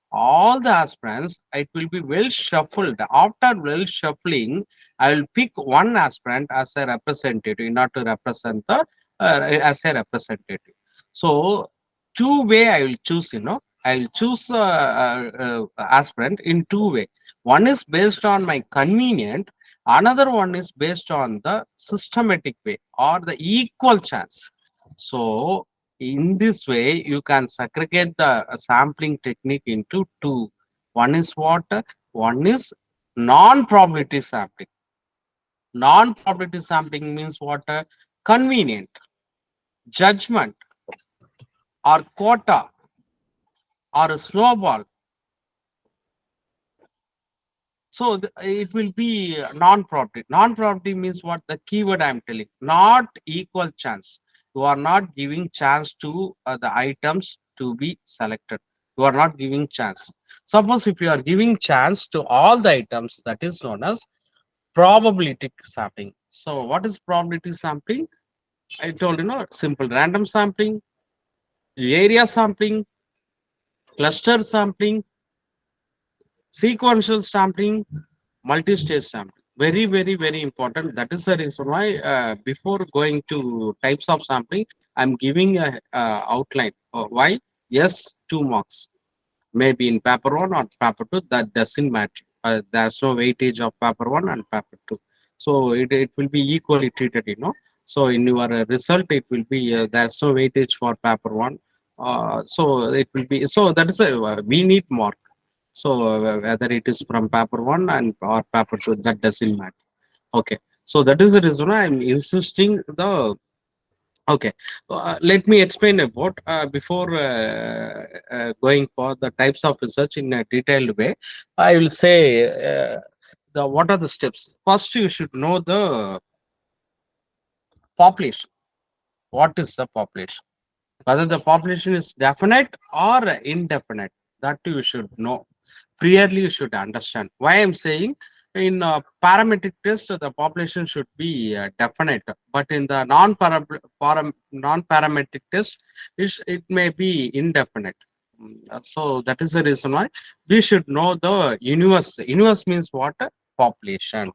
all the aspirants. It will be well shuffled. After well shuffling, I will pick one aspirant as a representative in order to represent the as a representative. So two way I will choose. I will choose aspirant in two way. One is based on my convenient. Another one is based on the systematic way or the equal chance. So in this way, you can segregate the sampling technique into two. One is what? One is non-probability sampling. Non-probability sampling means what? Convenient, judgment, or quota, or a snowball. So it will be non-probability. Non-probability means what? The keyword I am telling. Not equal chance. You are not giving chance to the items to be selected. You are not giving chance. Suppose if you are giving chance to all the items, that is known as probability sampling. So what is probability sampling? I told simple random sampling, area sampling, cluster sampling, sequential sampling, multi-stage sampling. Very, very, very important. That is the reason why before going to types of sampling, I'm giving a outline. Why? Yes, 2 marks. Maybe in paper one or paper two, that doesn't matter. There's no weightage of paper one and paper two. So it will be equally treated. So in your result, it will be, there's no weightage for paper one. So it will be, so that is we need mark. So whether it is from paper one and or paper two, that doesn't matter. Okay. So that is the reason why I'm insisting the. Okay, let me explain about before going for the types of research in a detailed way. I will say the what are the steps. First, you should know the population. What is the population? Whether the population is definite or indefinite, that you should know. Clearly, you should understand. Why I'm saying in parametric test, the population should be definite, but in the non-parametric test, it may be indefinite. So that is the reason why we should know the universe. Universe means what? Population.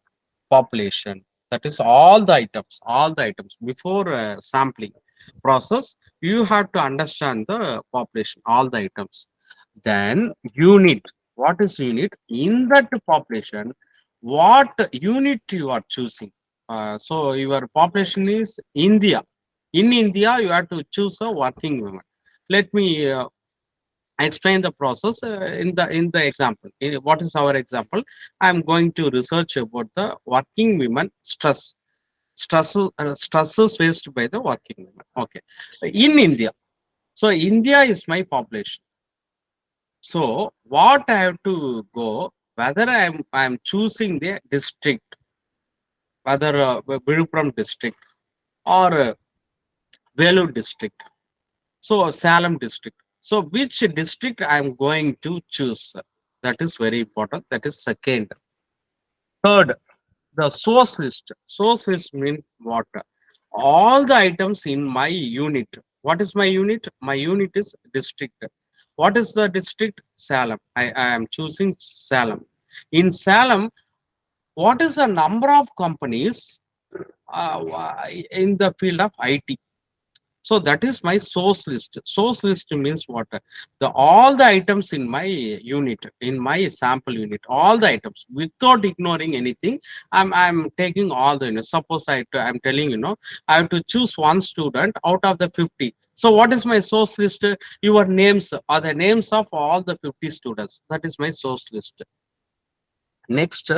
Population. That is all the items. All the items before sampling process. You have to understand the population. All the items. Then unit. What is unit? In that population, what unit you are choosing? So your population is India. In India, you have to choose a working woman. Let me explain the process in the example. What is our example? I am going to research about the working women stresses faced by the working women. Okay, in India. So India is my population. So what I have to go, whether I'm choosing the district, whether Vilupuram district or Vellore district, so Salem district. So which district I'm going to choose? That is very important. That is second. Third, the source list. Source list means what? All the items in my unit. What is my unit? My unit is district. What is the district? Salem. I am choosing Salem. In Salem, what is the number of companies in the field of IT? So that is my source list. Source list means what? The all the items in my unit, in my sample unit, all the items without ignoring anything. I'm taking all the units. Suppose I'm telling I have to choose one student out of the 50. So what is my source list? Your names are the names of all the 50 students. That is my source list. Next,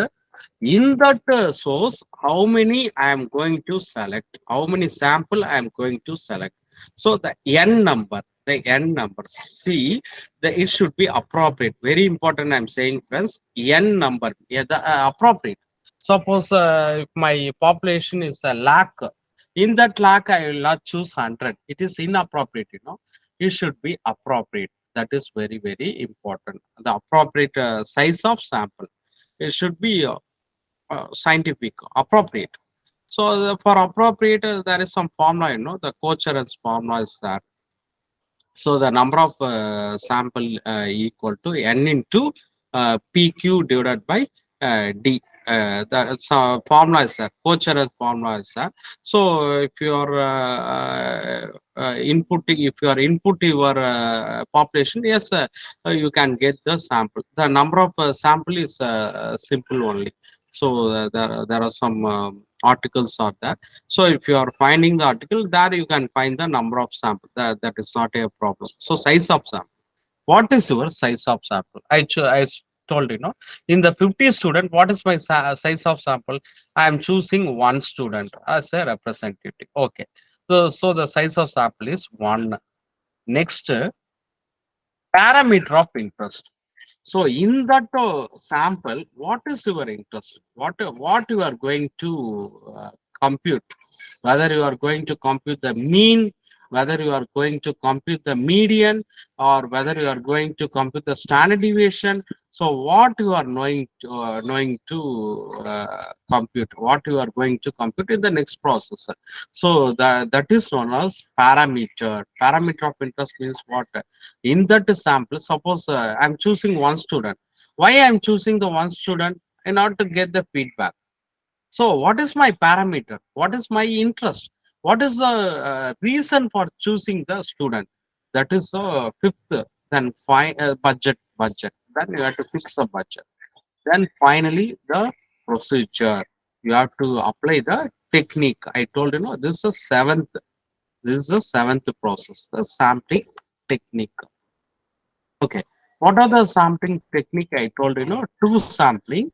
in that source, how many I am going to select, how many sample I am going to select. So the n number, see, it should be appropriate. Very important, I'm saying, friends, n number, yeah, the appropriate. Suppose if my population is a lakh, in that lakh, I will not choose 100. It is inappropriate, It should be appropriate. That is very, very important. The appropriate size of sample. It should be scientific, appropriate. So for appropriate, there is some formula, the Kocher's formula is that. So the number of sample equal to n into PQ divided by D. The formula is that. Kocher's formula is that. So if you are inputting, if you are input your population, yes, you can get the sample. The number of sample is simple only. So there are some articles are there. So if you are finding the article, there you can find the number of sample. That is not a problem. So size of sample. What is your size of sample? I told in the 50 student, what is my size of sample? I am choosing one student as a representative. Okay. So the size of sample is 1. Next, parameter of interest. So in that sample, what is your interest? What you are going to compute? Whether you are going to compute the mean, whether you are going to compute the median, or whether you are going to compute the standard deviation. So what you are knowing to compute, what you are going to compute in the next process. So that is known as parameter. Parameter of interest means what? In that sample, suppose I'm choosing one student. Why I'm choosing the one student? In order to get the feedback. So what is my parameter? What is my interest? What is the reason for choosing the student? That is fifth. Then budget. Then you have to fix a budget. Then finally the procedure. You have to apply the technique. I told this is a seventh. This is the seventh process. The sampling technique. Okay. What are the sampling technique? I told two sampling.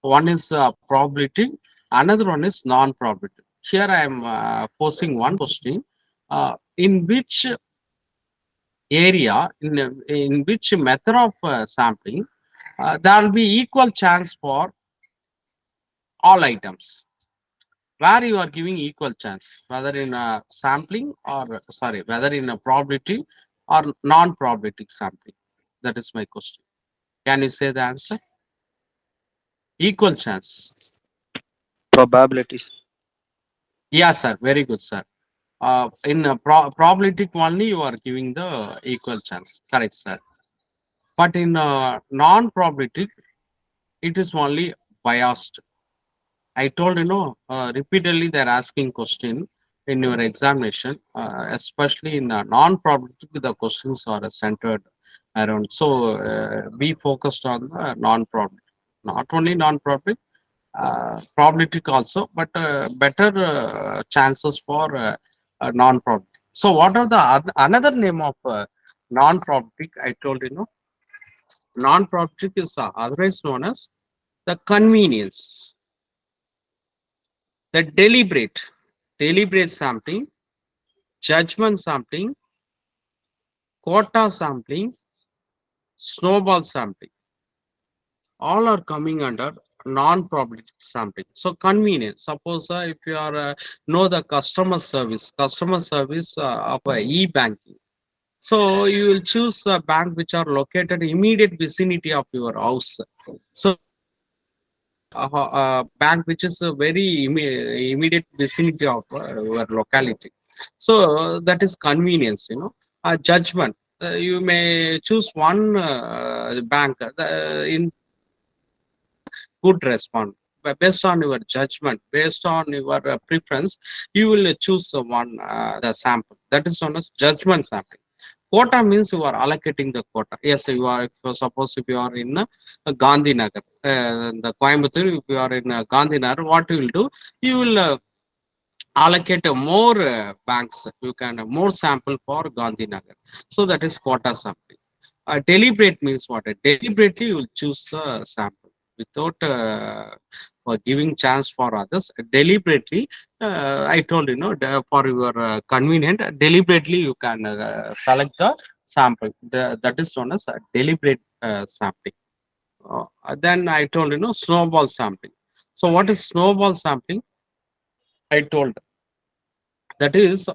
One is probability, another one is non-probability. Here I am posing one question: in which area, in which method of sampling, there will be equal chance for all items. where you are giving equal chance, whether in a sampling or sorry, whether in a probability or non-probability sampling. That is my question. Can you say the answer? Equal chance. Probabilities. Yeah, sir. Very good, sir. In a probability only, you are giving the equal chance. Correct, sir. But in non-probability, it is only biased. I told repeatedly they're asking question in your examination, especially in non-probability, the questions are centered around. So be focused on the non-probability, not only non-probability, probability also, but better chances for non-probability. So what are the another name of non-probability? I told non-probability is otherwise known as the convenience, the deliberate sampling, judgment sampling, quota sampling, snowball sampling. All are coming under non-probability sampling. So convenience. Suppose if you are know the customer service of e-banking. So you will choose a bank which are located immediate vicinity of your house. So a bank which is a very immediate vicinity of your locality. So that is convenience. Judgment. You may choose one bank in good response. But based on your judgment, based on your preference, you will choose one the sample. That is known as judgment sampling. Quota means you are allocating the quota. Yes, you are. Suppose if you are in Gandhi Nagar, the Coimbatore, if you are in Gandhi Nagar, what you will do? You will allocate more banks. You can more sample for Gandhi Nagar. So that is quota sampling. Deliberate means what? Deliberately you will choose a sample without giving chance for others. Deliberately, I told for your convenient, deliberately you can select the sample. That is known as deliberate sampling. Then I told snowball sampling. So what is snowball sampling? I told that is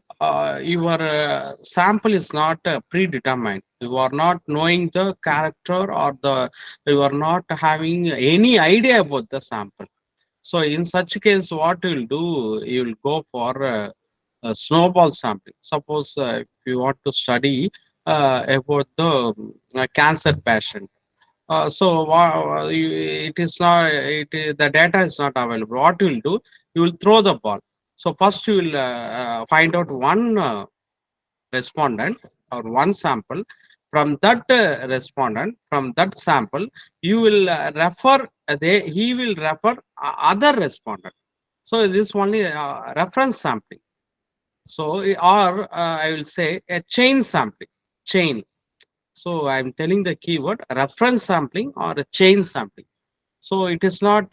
your sample is not predetermined. You are not knowing the character or the you are not having any idea about the sample. So in such case, what you'll do, you'll go for a snowball sampling. Suppose if you want to study about the cancer patient. It is not the data is not available. What you will do, you will throw the ball. So first you will find out one respondent or one sample. From that respondent, from that sample, you will refer. He will refer other respondent. So this only reference sampling. So or I will say a chain sampling. Chain. So I'm telling the keyword reference sampling or a chain sampling. So it is not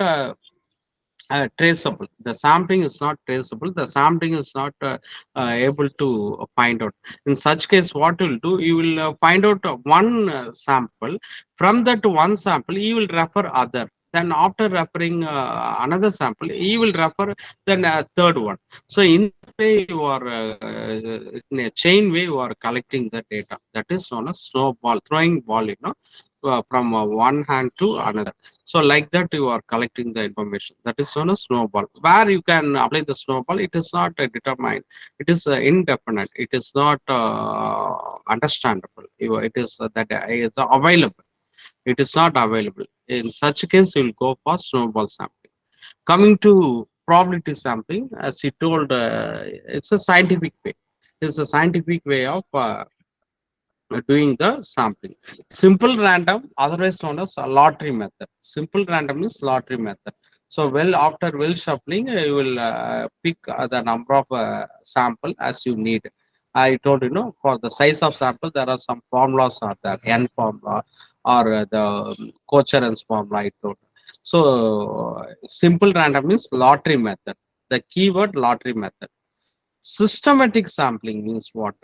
traceable. The sampling is not traceable. The sampling is not able to find out. In such case, what you will do, you will find out one sample. From that one sample, you will refer other. Then after referring another sample, you will refer then a third one. So in that way, you are in a chain way, you are collecting the data. That is known as snowball, throwing ball, from one hand to another. So like that, you are collecting the information. That is known as snowball. Where you can apply the snowball, it is not determined. It is indefinite. It is not understandable. It is that is available. It is not available. In such case, you will go for snowball sampling. Coming to probability sampling, as he told, it's a scientific way. It's a scientific way of doing the sampling. Simple random, otherwise known as a lottery method. Simple random is lottery method. So, well, after well shuffling, you will pick the number of sample as you need. I told for the size of sample, there are some formulas are there, N formula or the covariance formula. I told. So, simple random is lottery method. The keyword lottery method. Systematic sampling means what?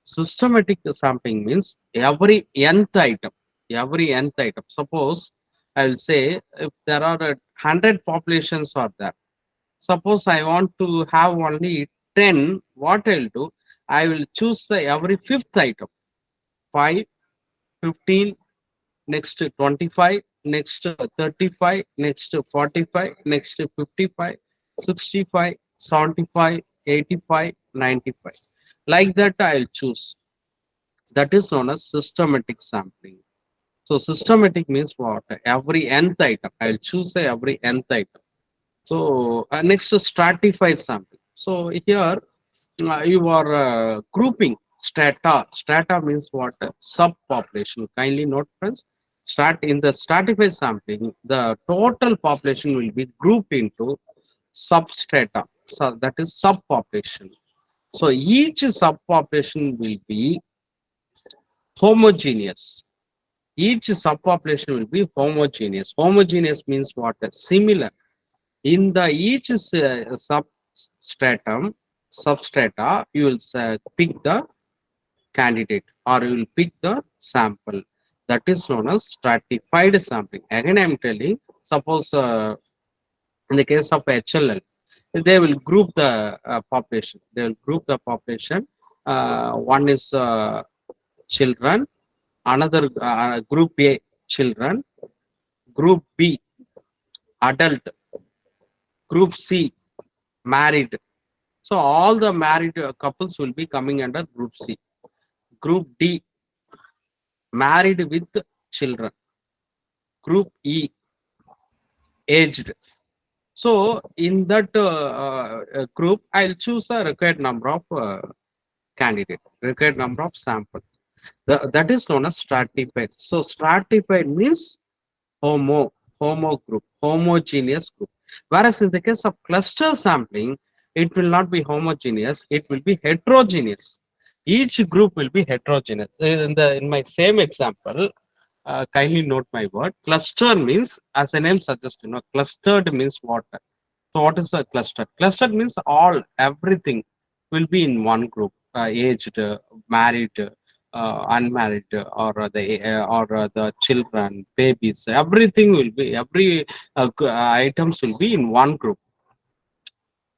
Systematic sampling means every nth item, every nth item. Suppose I will say if there are 100 populations are there, Suppose I want to have only 10, what I'll do, I will choose every fifth item, 5, 15, next 25, next 35, next 45, next 55, 65, 75, 85, 95. Like that I'll choose. That is known as systematic sampling. So systematic means what? Every nth item. I'll choose every nth item. So next to stratify sampling. So here you are grouping strata. Strata means what? Subpopulation. Kindly note, friends. In the stratified sampling, the total population will be grouped into substrata. So that is subpopulation. So each subpopulation will be homogeneous. Each subpopulation will be homogeneous. Homogeneous means what? Similar. In the each substrata, you will pick the candidate or you will pick the sample. That is known as stratified sampling. Again, I am telling, suppose in the case of HLL, they will group the population. They will group the population. One is children, another group A, children, group B, adult, group C, married. So all the married couples will be coming under group C. Group D, married with children. Group E, aged. So in that group, I'll choose a required number of candidate, required number of sample. That is known as stratified. So stratified means homo group, homogeneous group. Whereas in the case of cluster sampling, it will not be homogeneous, it will be heterogeneous. Each group will be heterogeneous. In my same example, kindly note my word. Cluster means, as the name suggests, clustered means what? So what is a cluster? Cluster means everything will be in one group. Aged, married, unmarried, or the children, babies. Everything will be items will be in one group.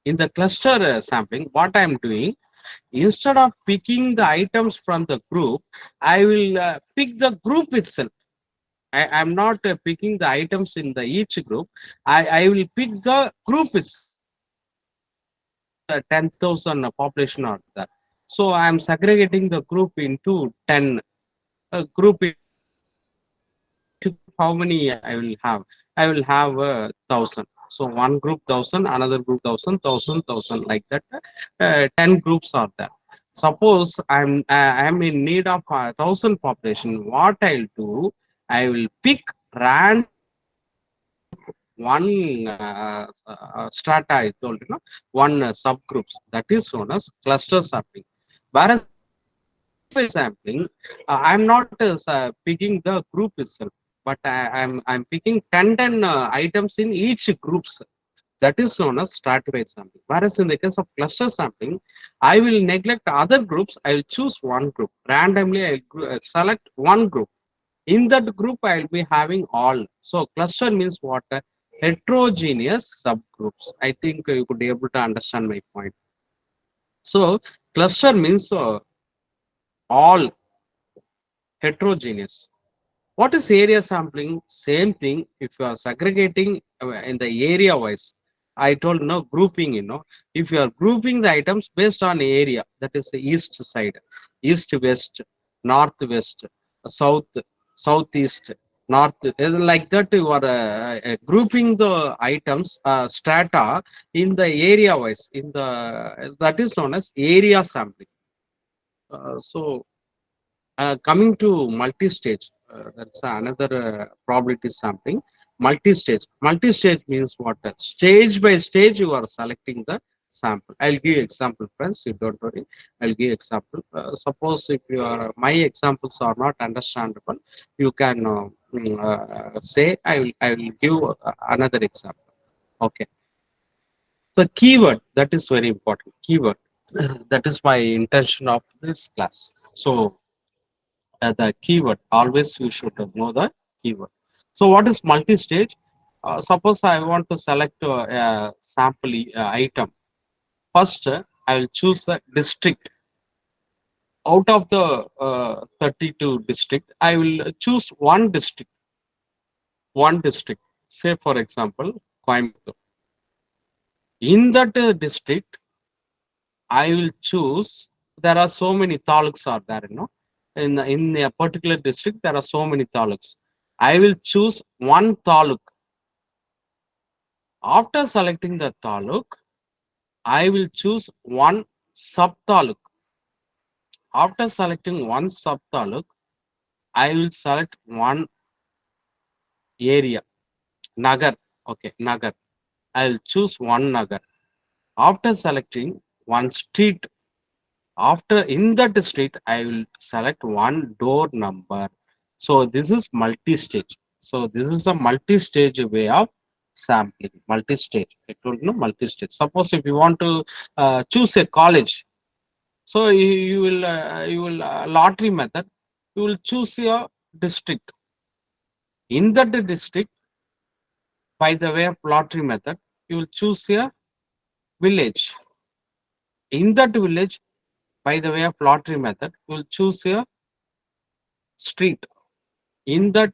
In the cluster sampling, what I am doing, instead of picking the items from the group, I will pick the group itself. I am not picking the items in the each group. I will pick the group itself. Suppose 10,000 population are there. So I am segregating the group into 10. Group how many I will have? I will have 1,000. So one group 1,000, another group 1,000, 1,000, 1,000 like that. 10 groups are there. Suppose I'm in need of 1,000 population. What I'll do? I will pick random one strata. I told one subgroups. That is known as cluster sampling. Whereas stratified sampling, I'm not picking the group itself, but I'm picking 10 items in each groups. That is known as stratified sampling. Whereas in the case of cluster sampling, I will neglect other groups. I will choose one group randomly. I will select one group. In that group, I will be having all. So cluster means what? Heterogeneous subgroups. I think you could be able to understand my point. So cluster means all heterogeneous. What is area sampling? Same thing. If you are segregating in the area wise, I told no grouping. If you are grouping the items based on area, that is the east side, east west, north west, south southeast, north. Like that, you are grouping the items strata in the area wise. That is known as area sampling. So coming to multi-stage, that's another probability sampling. Multi-stage. Multi-stage means what? Stage by stage, you are selecting the sample. I'll give you example, friends. You don't worry. I'll give example. Suppose if my examples are not understandable, you can say I will give another example. Okay. The keyword, that is very important. Keyword. That is my intention of this class. So the keyword, always you should know the keyword. So what is multi-stage? suppose I want to select a sample item. First, I will choose a district. Out of the 32 district, I will choose one district. One district. Say, for example, Coimbatore. In that district, I will choose. There are so many taluks are there, In a particular district, there are so many taluks. I will choose one taluk. After selecting the taluk, I will choose one sub taluk. After selecting one sub taluk, I will select one area, nagar. Okay, nagar. I will choose one nagar. After selecting one street, after in that street, I will select one door number. So this is multi-stage. So this is a multi-stage way of sampling. Multi-stage. I told you multi-stage. Suppose if you want to choose a college, so you will lottery method. You will choose your district. In that district, by the way of lottery method, you will choose a village. In that village, by the way of lottery method, you will choose a street. In that,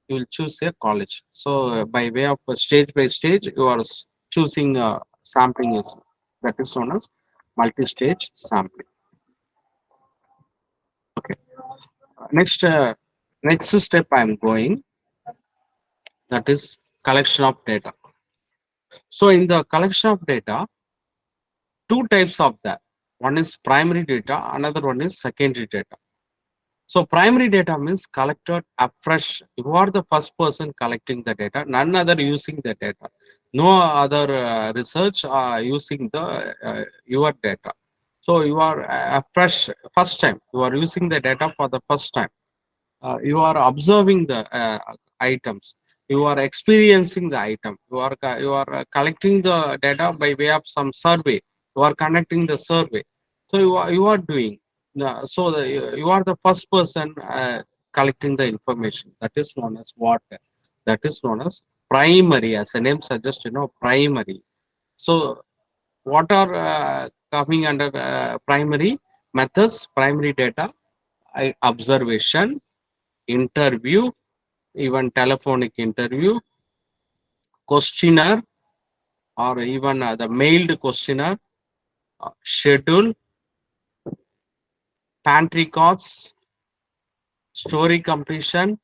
you will choose a college. So by way of stage by stage, you are choosing sampling. That is known as multi-stage sampling. Okay. Next, next step I am going. That is collection of data. So in the collection of data, two types of that. One is primary data, another one is secondary data. So primary data means collected afresh. You are the first person collecting the data, none other using the data. No other research using the your data. So you are afresh first time. You are using the data for the first time. You are observing the items. You are experiencing the item. You are collecting the data by way of some survey. You are conducting the survey. So you are doing. So you are the first person collecting the information. That is known as what? That is known as primary. As the name suggests, primary. So what are coming under primary methods? Primary data, observation, interview, even telephonic interview, questionnaire, or even the mailed questionnaire, schedule, pantry cards, story completion,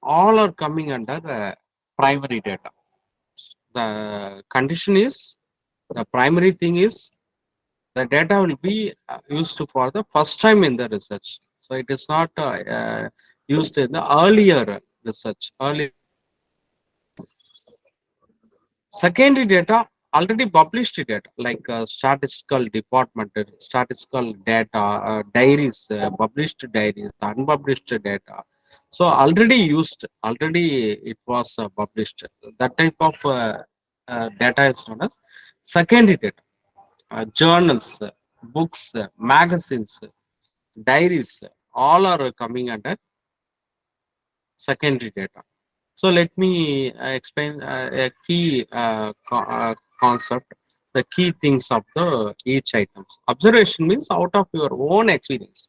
all are coming under primary data. The condition is, the primary thing is, the data will be used for the first time in the research. So it is not used in the earlier research. Secondary data, already published data, like statistical department, statistical data, published diaries, unpublished data. So already used, already it was published. That type of data is known as secondary data. Journals, books, magazines, diaries, all are coming under secondary data. So let me explain a key concept, the key things of the each items. Observation means out of your own experience.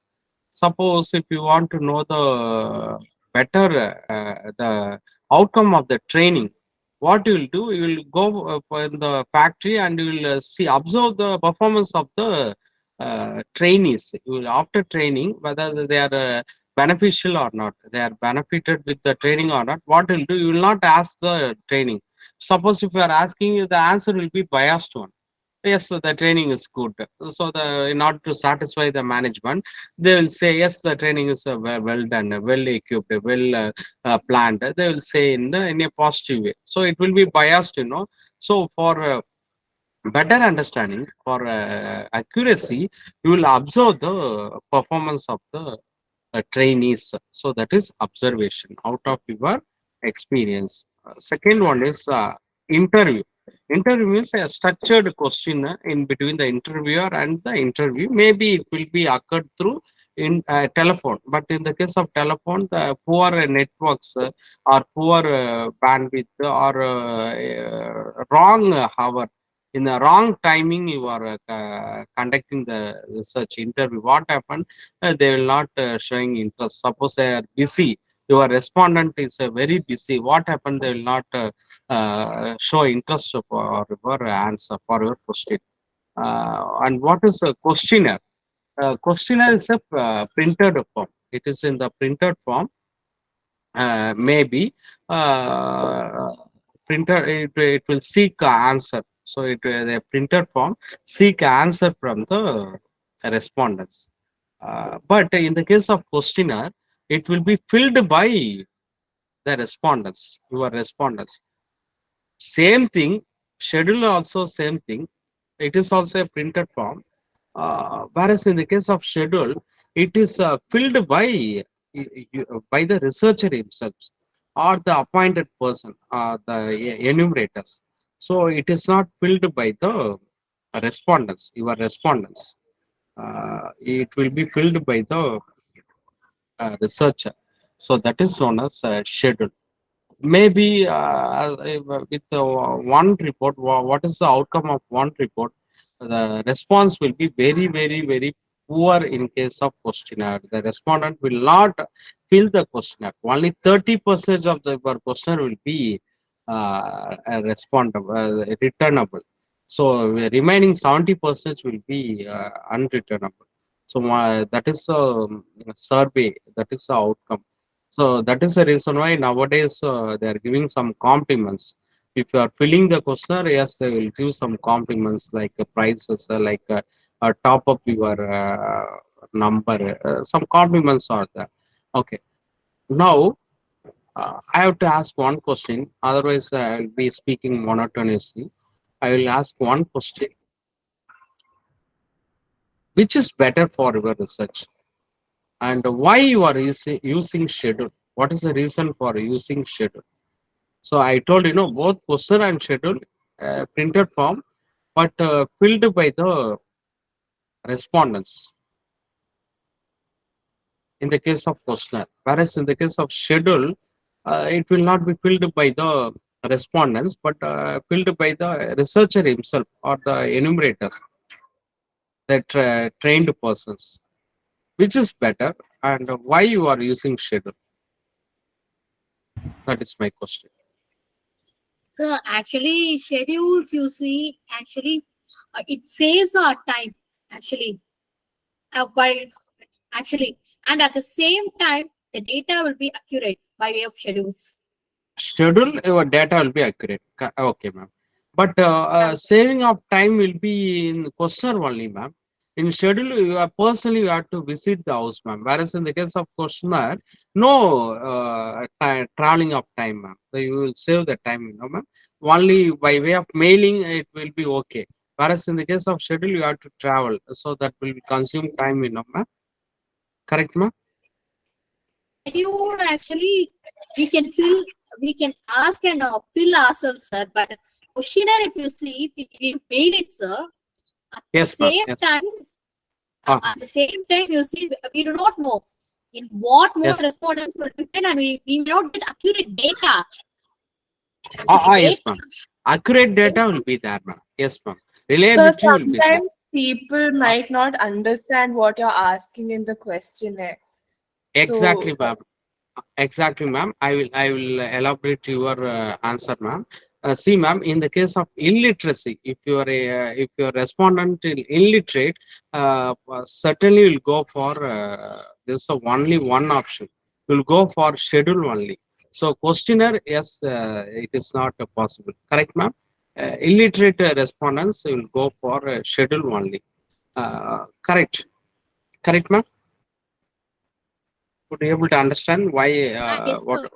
Suppose if you want to know the better the outcome of the training, what you will do, you will go in the factory and you will observe the performance of the trainees. You will, after training, whether they are beneficial or not, they are benefited with the training or not. What you will do, you will not ask the training. Suppose if you are asking, the answer will be biased one. Yes, so the training is good. So in order to satisfy the management, they will say yes, the training is well done, well equipped, well planned. They will say in a positive way. So it will be biased. So for better understanding, for accuracy, you will observe the performance of the trainees. So that is observation out of your experience. Second one is interview. Interview means a structured question in between the interviewer and the interview. Maybe it will be occurred through in telephone. But in the case of telephone, the poor networks or poor bandwidth or wrong hour, in the wrong timing you are conducting the research interview. What happened? They will not showing interest. Suppose they are busy. Your respondent is very busy. What happened? They will not show interest for your answer for your question. And what is a questionnaire? Questionnaire is a printed form. It is in the printed form. Maybe printer it will seek a answer. So the printed form seek answer from the respondents. But in the case of questionnaire, it will be filled by the respondents, your respondents. Same thing, schedule also same thing. It is also a printed form. Whereas in the case of schedule, it is filled by the researcher himself or the appointed person, the enumerators. So it is not filled by the respondents, your respondents. It will be filled by the researcher. So that is known as schedule. Maybe with one report, what is the outcome of one report? The response will be very, very, very poor in case of questionnaire. The respondent will not fill the questionnaire. Only 30% of the questionnaire will be returnable. So remaining 70% will be unreturnable. So that is a survey. That is the outcome. So that is the reason why nowadays they are giving some compliments. If you are filling the questionnaire, yes, they will give some compliments like prices, top up your number. Some compliments are there. Okay. Now I have to ask one question. Otherwise, I will be speaking monotonously. I will ask one question. Which is better for your research? And why you are using schedule? What is the reason for using schedule? So I told both question and schedule printed form, but filled by the respondents in the case of questionnaire. Whereas in the case of schedule, it will not be filled by the respondents, but filled by the researcher himself or the enumerators, the trained persons. Which is better, and why you are using schedule? That is my question. So actually, schedules you see, actually, it saves our time. Actually, while actually, and at the same time, the data will be accurate by way of schedules. Schedule your data will be accurate. Okay, ma'am. But That's saving of time will be in questionnaire only, ma'am. In schedule, you are personally you have to visit the house, ma'am. Whereas in the case of questionnaire, no traveling of time, ma'am. So you will save the time, ma'am. Only by way of mailing, it will be okay. Whereas in the case of schedule, you have to travel, so that will consume time, ma'am. Correct, ma'am? schedule actually we can ask and fill ourselves, sir. But questionnaire, if you see, if we mail it, sir, at the Yes, ma'am. same Yes. time, at the same time, you see, we do not know in what mode Yes. respondents will depend, and we may not get accurate data. Yes, ma'am. Accurate data will be there, ma'am. Yes, ma'am. So Reliability will be there. sometimes people might not understand what you're asking in the questionnaire. Exactly, So ma'am. Exactly, ma'am. I will elaborate your answer, ma'am. See, ma'am, in the case of illiteracy, if your respondent is illiterate, certainly will go for this only one option. Will go for schedule only. So questionnaire, yes, it is not possible. Correct, ma'am. Illiterate respondents will go for schedule only. Correct. Correct, ma'am. Would you able to understand why Yes, what? sir.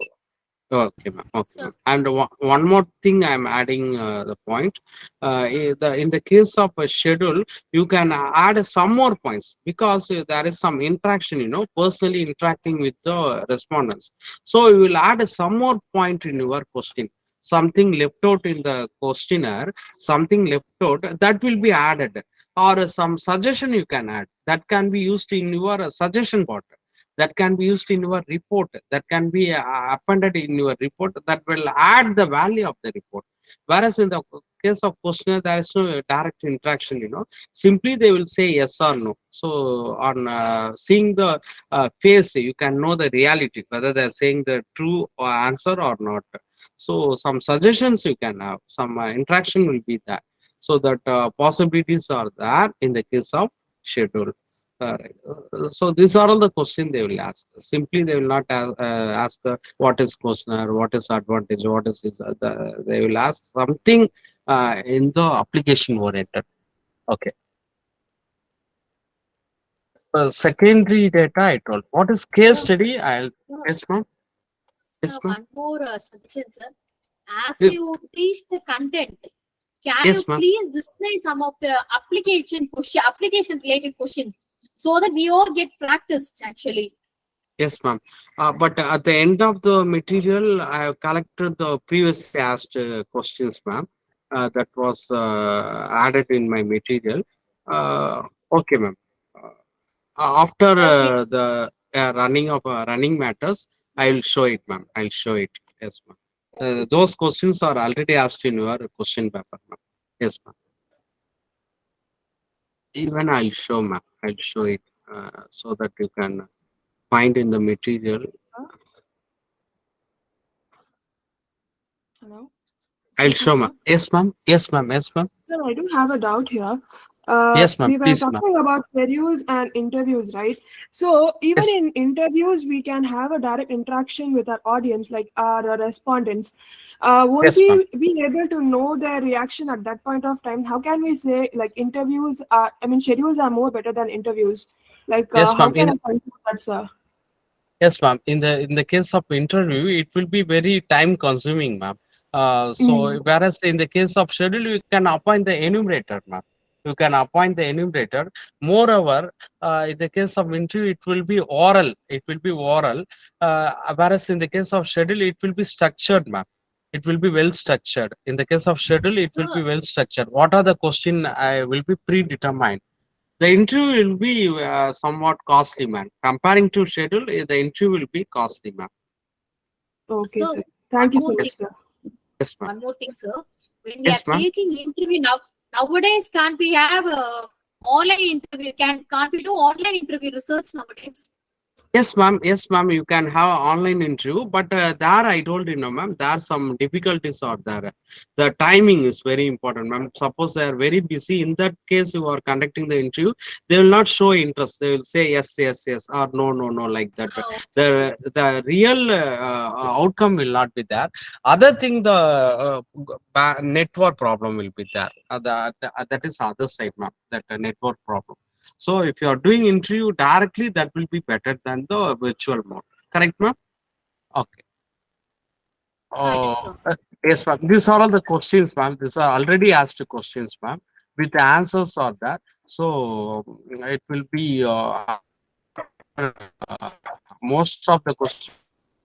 Okay, ma'am. Okay, So ma'am. And one more thing, I'm adding the point. In the case of a schedule, you can add some more points because there is some interaction, personally interacting with the respondents. So you will add some more point in your question. Something left out in the questionnaire, something left out that will be added. or some suggestion you can add that can be used in your suggestion board, that can be used in your report, that can be appended in your report, that will add the value of the report. Whereas in the case of questionnaire, there is no direct interaction, simply they will say yes or no. So on seeing the face, you can know the reality, whether they're saying the true answer or not. So some suggestions you can have, some interaction will be there. So that possibilities are there in the case of schedule. So these are all the questions they will ask. Simply, they will not ask what is questionnaire, what is advantage, what is this. They will ask something in the application oriented. Okay. Secondary data, I told. What is case study? Yes, ma'am. Yes, Sir, ma'am. one more suggestion, sir. As Yes, you teach the content, can you yes, ma'am. please display some of the application related questions, so that we all get practiced actually? Yes, ma'am. But at the end of the material, I have collected the previously asked questions, ma'am. That was added in my material. Okay, ma'am. After Okay. the running matters, I will show it, ma'am. I'll show it. Yes, ma'am. Okay, sir. Those questions are already asked in your question paper, ma'am. Yes, ma'am. Even I'll show, ma'am. I'll show it so that you can find in the material. Hello. I'll Excuse me, show, ma'am. sir. Yes, ma'am. Yes, ma'am. Yes, ma'am. Sir, I do have a doubt here. Yes, ma'am. We were Please, ma'am. talking about schedules and interviews, right? So even Yes, in interviews, we can have a direct interaction with our audience, like our respondents. Won't yes, ma'am. we be able to know their reaction at that point of time? How can we say like interviews are? I mean, schedules are more better than interviews. Like, Yes, how ma'am. can I conclude that, sir? Yes, ma'am. In the case of interview, it will be very time consuming, ma'am. So Mm. whereas in the case of schedule, you can appoint the enumerator, ma'am. You can appoint the enumerator. Moreover, in the case of interview, it will be oral. It will be oral. Whereas in the case of schedule, it will be structured, ma'am. It will be well structured. In the case of schedule, it will Sir, be well structured. What are the question will be predetermined. The interview will be somewhat costly, man. Comparing to schedule, the interview will be costly, ma'am. Okay, sir, sir. one Thank you more so thing. much, sir. Yes, ma'am. One more thing, sir. When we are Yes, ma'am. taking interview nowadays, can't we have a online interview? Can't we do online interview research nowadays? Yes, ma'am. Yes, ma'am. You can have an online interview, but there I told you, no, ma'am. There are some difficulties out there. The timing is very important, ma'am. Suppose they are very busy. In that case, you are conducting the interview. They will not show interest. They will say yes, yes, yes, or no, no, no, like that. Oh, The real outcome will not be there. Other thing, the network problem will be there. That is other side, ma'am. That network problem. So if you are doing interview directly, that will be better than the virtual mode. Correct, ma'am? Okay. yes, Oh, sir. yes, ma'am. These are all the questions, ma'am. These are already asked questions, ma'am. With the answers are there. So it will be most of the questions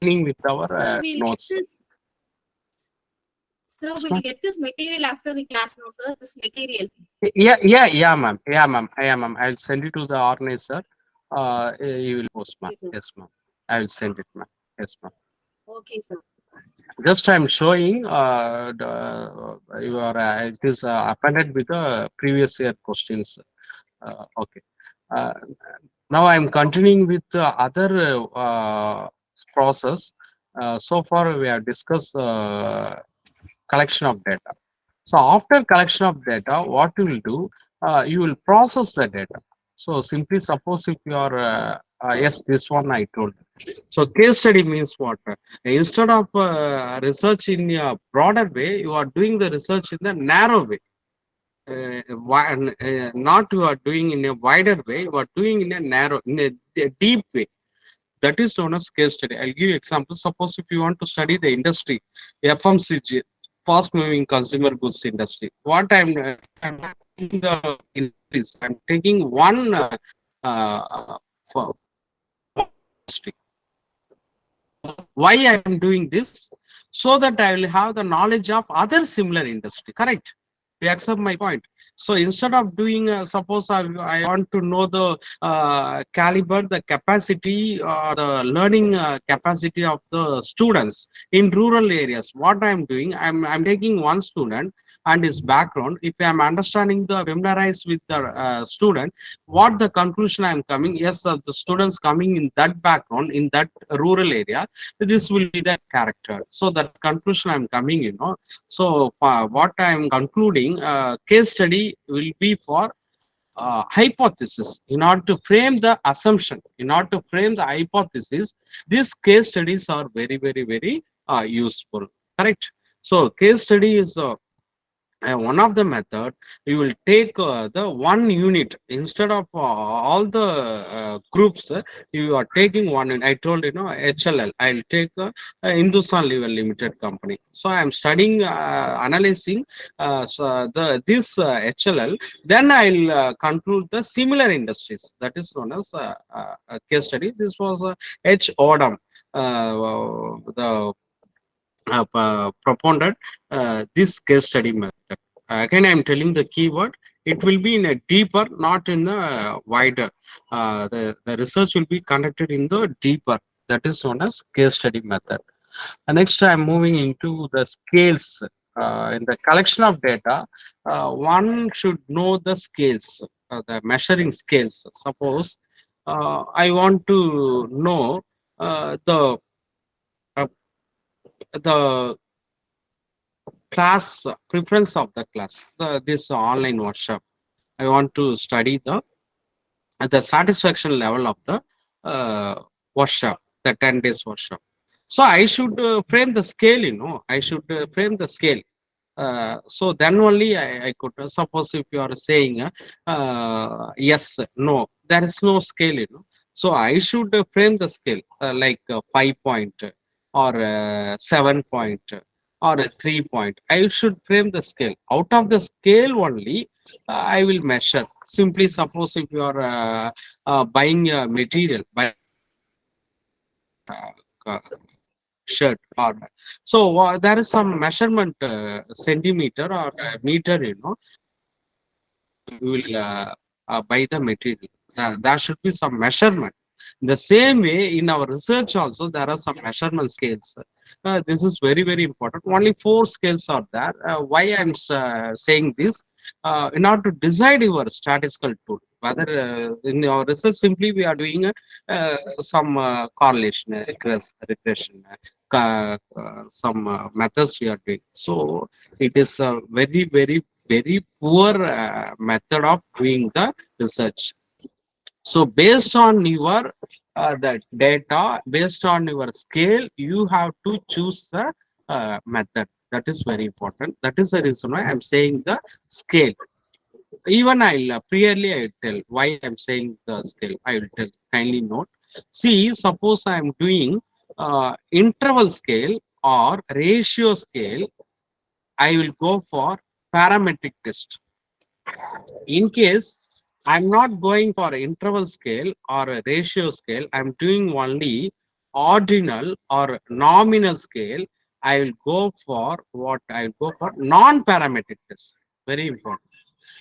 with our Sir, we'll get notes. this. Sir, Yes, we'll ma'am. get this material after the class, no, sir. This material. Yeah, ma'am. Yeah, ma'am. Yeah, ma'am. I'll send it to the organizer. You will post, ma'am. Okay, sir. Yes, ma'am. I will send it, ma'am. Yes, ma'am. Okay, sir. Just I'm showing it is appended with the previous year questions. Okay. Uh, Now I'm continuing with the other process. So far we have discussed collection of data. So after collection of data, what you will do, you will process the data. So simply suppose if you are, yes, this one I told. So case study means what? Instead of research in a broader way, you are doing the research in the narrow way. Not you are doing in a wider way, you are doing in a narrow, in a deep way. That is known as case study. I'll give you example. Suppose if you want to study the industry, FMCG, fast moving consumer goods industry. What I'm taking the industries, I'm taking one for industry. Why I am doing this? So that I will have the knowledge of other similar industry. Correct? You accept my point. So instead of doing, suppose I want to know the caliber, the capacity, or the learning capacity of the students in rural areas, what I'm doing, I'm taking one student and his background. If I'm understanding the familiarized with the student, what the conclusion I'm coming, yes, the students coming in that background, in that rural area, this will be the character. So that conclusion I'm coming, So what I'm concluding, case study will be for hypothesis. In order to frame the assumption, in order to frame the hypothesis, these case studies are very, very, very useful. Correct. So case study is one of the method. You will take the one unit instead of all the groups. You are taking one unit. I told HLL. I'll take Hindustan Lever Limited company. So I am studying, analyzing this HLL. Then I'll conclude the similar industries. That is known as a case study. This was H. Odom, the propounded this case study method. Again, I'm telling the keyword. It will be in a deeper, not in the wider. The research will be conducted in the deeper. That is known as case study method. Next, I'm moving into the scales. In the collection of data, one should know the scales, the measuring scales. Suppose I want to know uh, the class preference of the class, this online workshop. I want to study the satisfaction level of the workshop, the 10 days workshop. So I should frame the scale, I should frame the scale. So then only I could suppose if you are saying yes, no, there is no scale, So I should frame the scale like 5 point or 7 point or a 3 point. I should frame the scale. Out of the scale only, I will measure. Simply suppose if you are buying a material, buy uh, shirt or so there is some measurement centimeter or meter, you will buy the material. There should be some measurement. The same way, in our research also, there are some measurement scales. This is very, very important. Only 4 scales are there. Why I'm saying this? In order to decide your statistical tool, whether in our research simply we are doing some correlation, regression, some methods we are doing. So it is a very, very, very poor method of doing the research. So based on your the data, based on your scale, you have to choose the method. That is very important. That is the reason why I'm saying the scale. Even I'll clearly I will tell why I'm saying the scale. I will tell. Kindly note. See, suppose I'm doing interval scale or ratio scale, I will go for parametric test. In case I'm not going for interval scale or a ratio scale, I'm doing only ordinal or nominal scale, I will go for what? I will go for non-parametric test. Very important.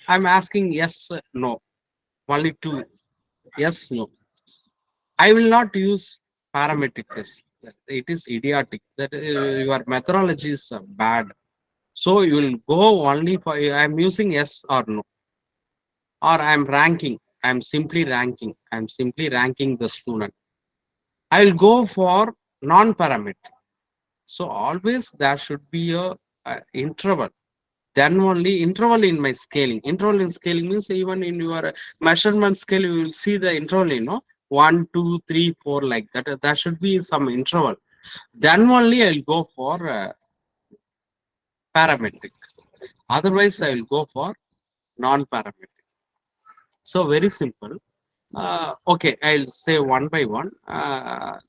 I'm asking yes, no. Only 2. Yes, no. I will not use parametric test. It is idiotic. That your methodology is bad. So you will go only for, I'm using yes or no, or I'm ranking. I'm simply ranking. I'm simply ranking the student. I will go for non-parametric. So always there should be a interval. Then only interval in my scaling. Interval in scaling means even in your measurement scale, you will see the interval, 1, 2, 3, 4 like that. There should be some interval. Then only I'll go for parametric. Otherwise, I will go for non-parametric. So very simple. Okay, I'll say one by one.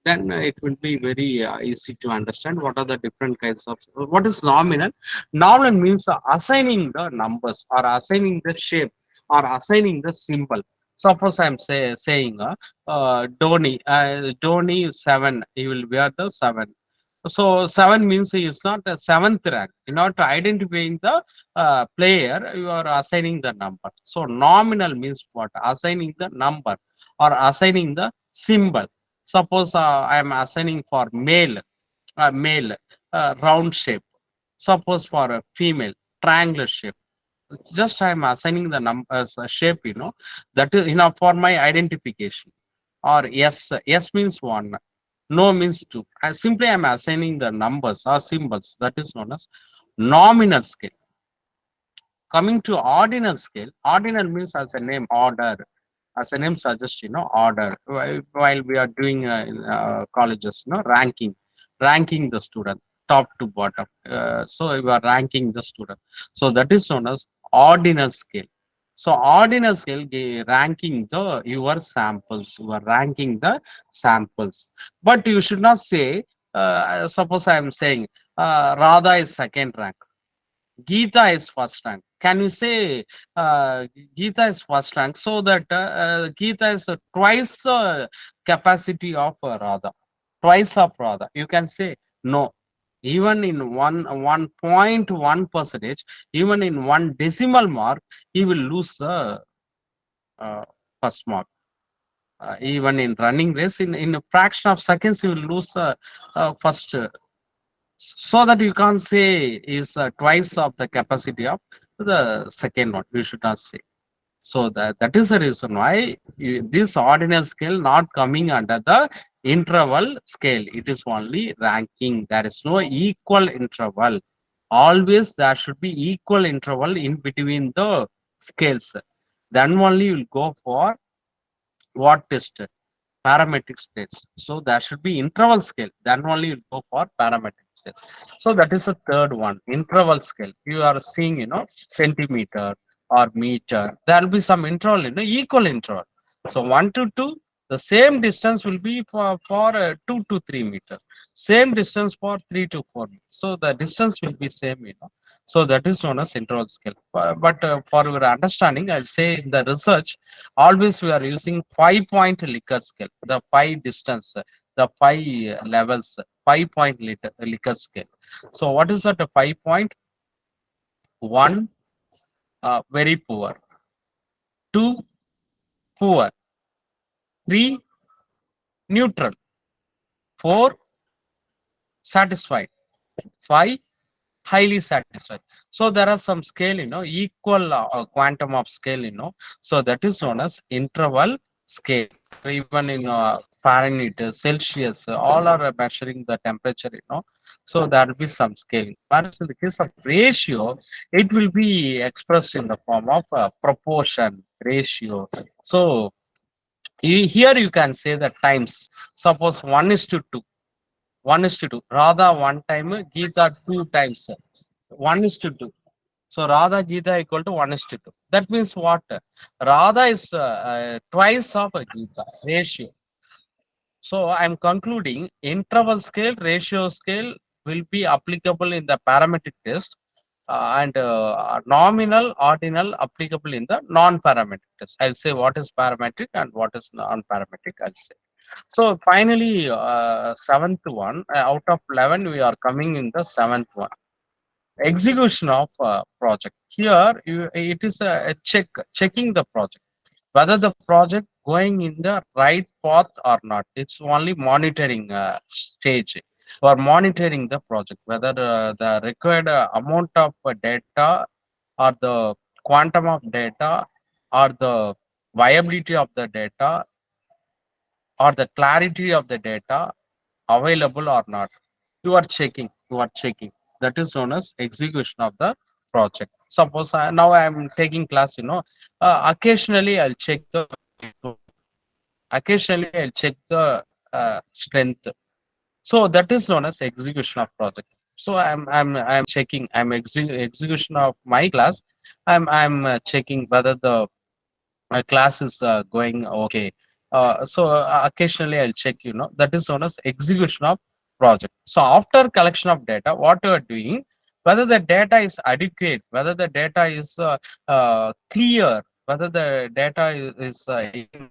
Then it will be very easy to understand what are the different kinds of. What is nominal? Nominal means assigning the numbers or assigning the shape or assigning the symbol. Suppose I'm saying Dhoni. Dhoni is 7. He will wear the 7. So 7 means he is not a seventh rank. In order to identifying the player, you are assigning the number. So nominal means what? Assigning the number or assigning the symbol. Suppose I am assigning for male round shape. Suppose for a female triangular shape. Just I am assigning the numbers shape. That is enough for my identification. Or yes means one, no means two. I simply am assigning the numbers or symbols. That is known as nominal scale. Coming to ordinal scale, ordinal means as a name order. As a name suggests, order. While we are doing in, colleges, ranking the student top to bottom. So you are ranking the student. So that is known as ordinal scale. So ordinal scale ranking the your samples. You are ranking the samples, but you should not say. Suppose I am saying Radha is second rank. Gita is first rank. Can you say Gita is first rank so that Gita is twice capacity of Radha, twice of Radha? You can say no. Even in 1.1 percentage, even in one decimal mark, he will lose uh, first mark. Even in running race, in a fraction of seconds, he will lose first. So that you can't say is twice of the capacity of the second one. You should not say. So that is the reason why this ordinal scale not coming under the interval scale. It is only ranking. There is no equal interval. Always there should be equal interval in between the scales. Then only you will go for what test? Parametric scales. So there should be interval scale. Then only you go for parametric scale. So that is the third one, interval scale. You are seeing, centimeter or meter. There will be some interval, equal interval. So 1 to 2, the same distance will be for 2 to 3 meter. Same distance for 3 to 4 meters. So the distance will be same. So that is known as interval scale. But for your understanding, I'll say in the research, always we are using 5-point Likert scale, the 5 distance, the 5 levels, 5-point Likert scale. So what is that? A 5 point? 1, very poor. 2, poor. 3, neutral. 4, satisfied. 5, highly satisfied. So there are some scale, equal quantum of scale, so that is known as interval scale. Even in Fahrenheit, Celsius, all are measuring the temperature. So there will be some scaling. Whereas in the case of ratio, it will be expressed in the form of proportion ratio. So here you can say the times. Suppose 1:2. 1:2. Radha one time, Geeta 2 times. 1:2. So Radha Geeta equal to 1:2. That means what? Radha is twice of a Geeta ratio. So I'm concluding interval scale, ratio scale will be applicable in the parametric test and nominal, ordinal applicable in the non-parametric test. I'll say what is parametric and what is non-parametric. I'll say. So finally, seventh one out of 11, we are coming in the seventh one. Execution of project. Here it is a checking the project whether the project going in the right path or not. It's only monitoring stage or monitoring the project whether the required amount of data or the quantum of data or the viability of the data or the clarity of the data available or not. You are checking. That is known as execution of the project. Suppose now I am taking class, occasionally I'll check the occasionally I'll check the strength. So that is known as execution of project. So I'm checking, execution of my class. I'm checking whether the class is going okay. So occasionally I'll check, that is known as execution of project. So after collection of data, what you are doing, whether the data is adequate, whether the data is clear, whether the data is in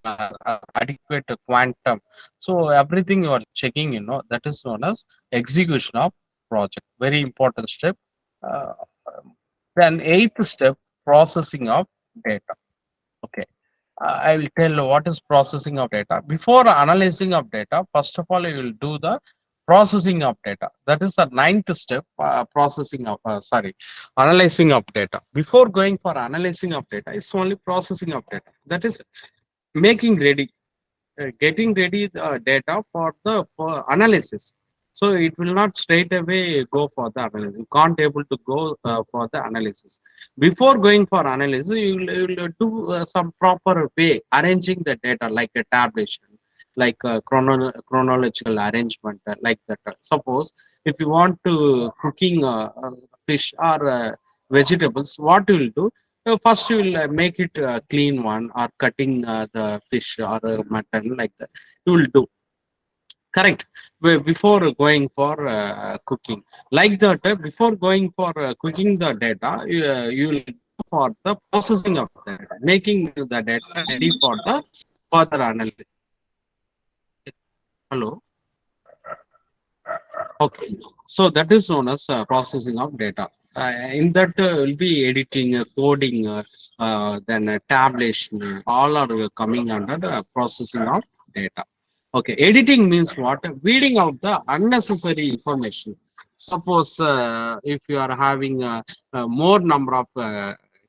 adequate quantum. So everything you are checking, that is known as execution of project. Very important step. Uh, then eighth step, processing of data. Okay. I will tell what is processing of data. Before analyzing of data, first of all, I will do the processing of data. That is the ninth step, analyzing of data. Before going for analyzing of data, it's only processing of data. That is making ready, getting ready the data for analysis. So it will not straight away go for the analysis. You can't able to go for the analysis. Before going for analysis, you will do some proper way arranging the data like a tabulation, like a chronological arrangement, like that. Suppose if you want to cooking fish or vegetables, what you will do? First, you will make it a clean one, or cutting the fish or mutton like that. You will do correct before going for cooking like that. Before going for cooking the data, you will go for the processing of the data, making the data ready for the further analysis. Hello. Okay, so that is known as processing of data. In that will be editing, coding, then tabulation, all are coming under the processing of data. Okay, editing means what? Weeding out the unnecessary information. Suppose if you are having more number of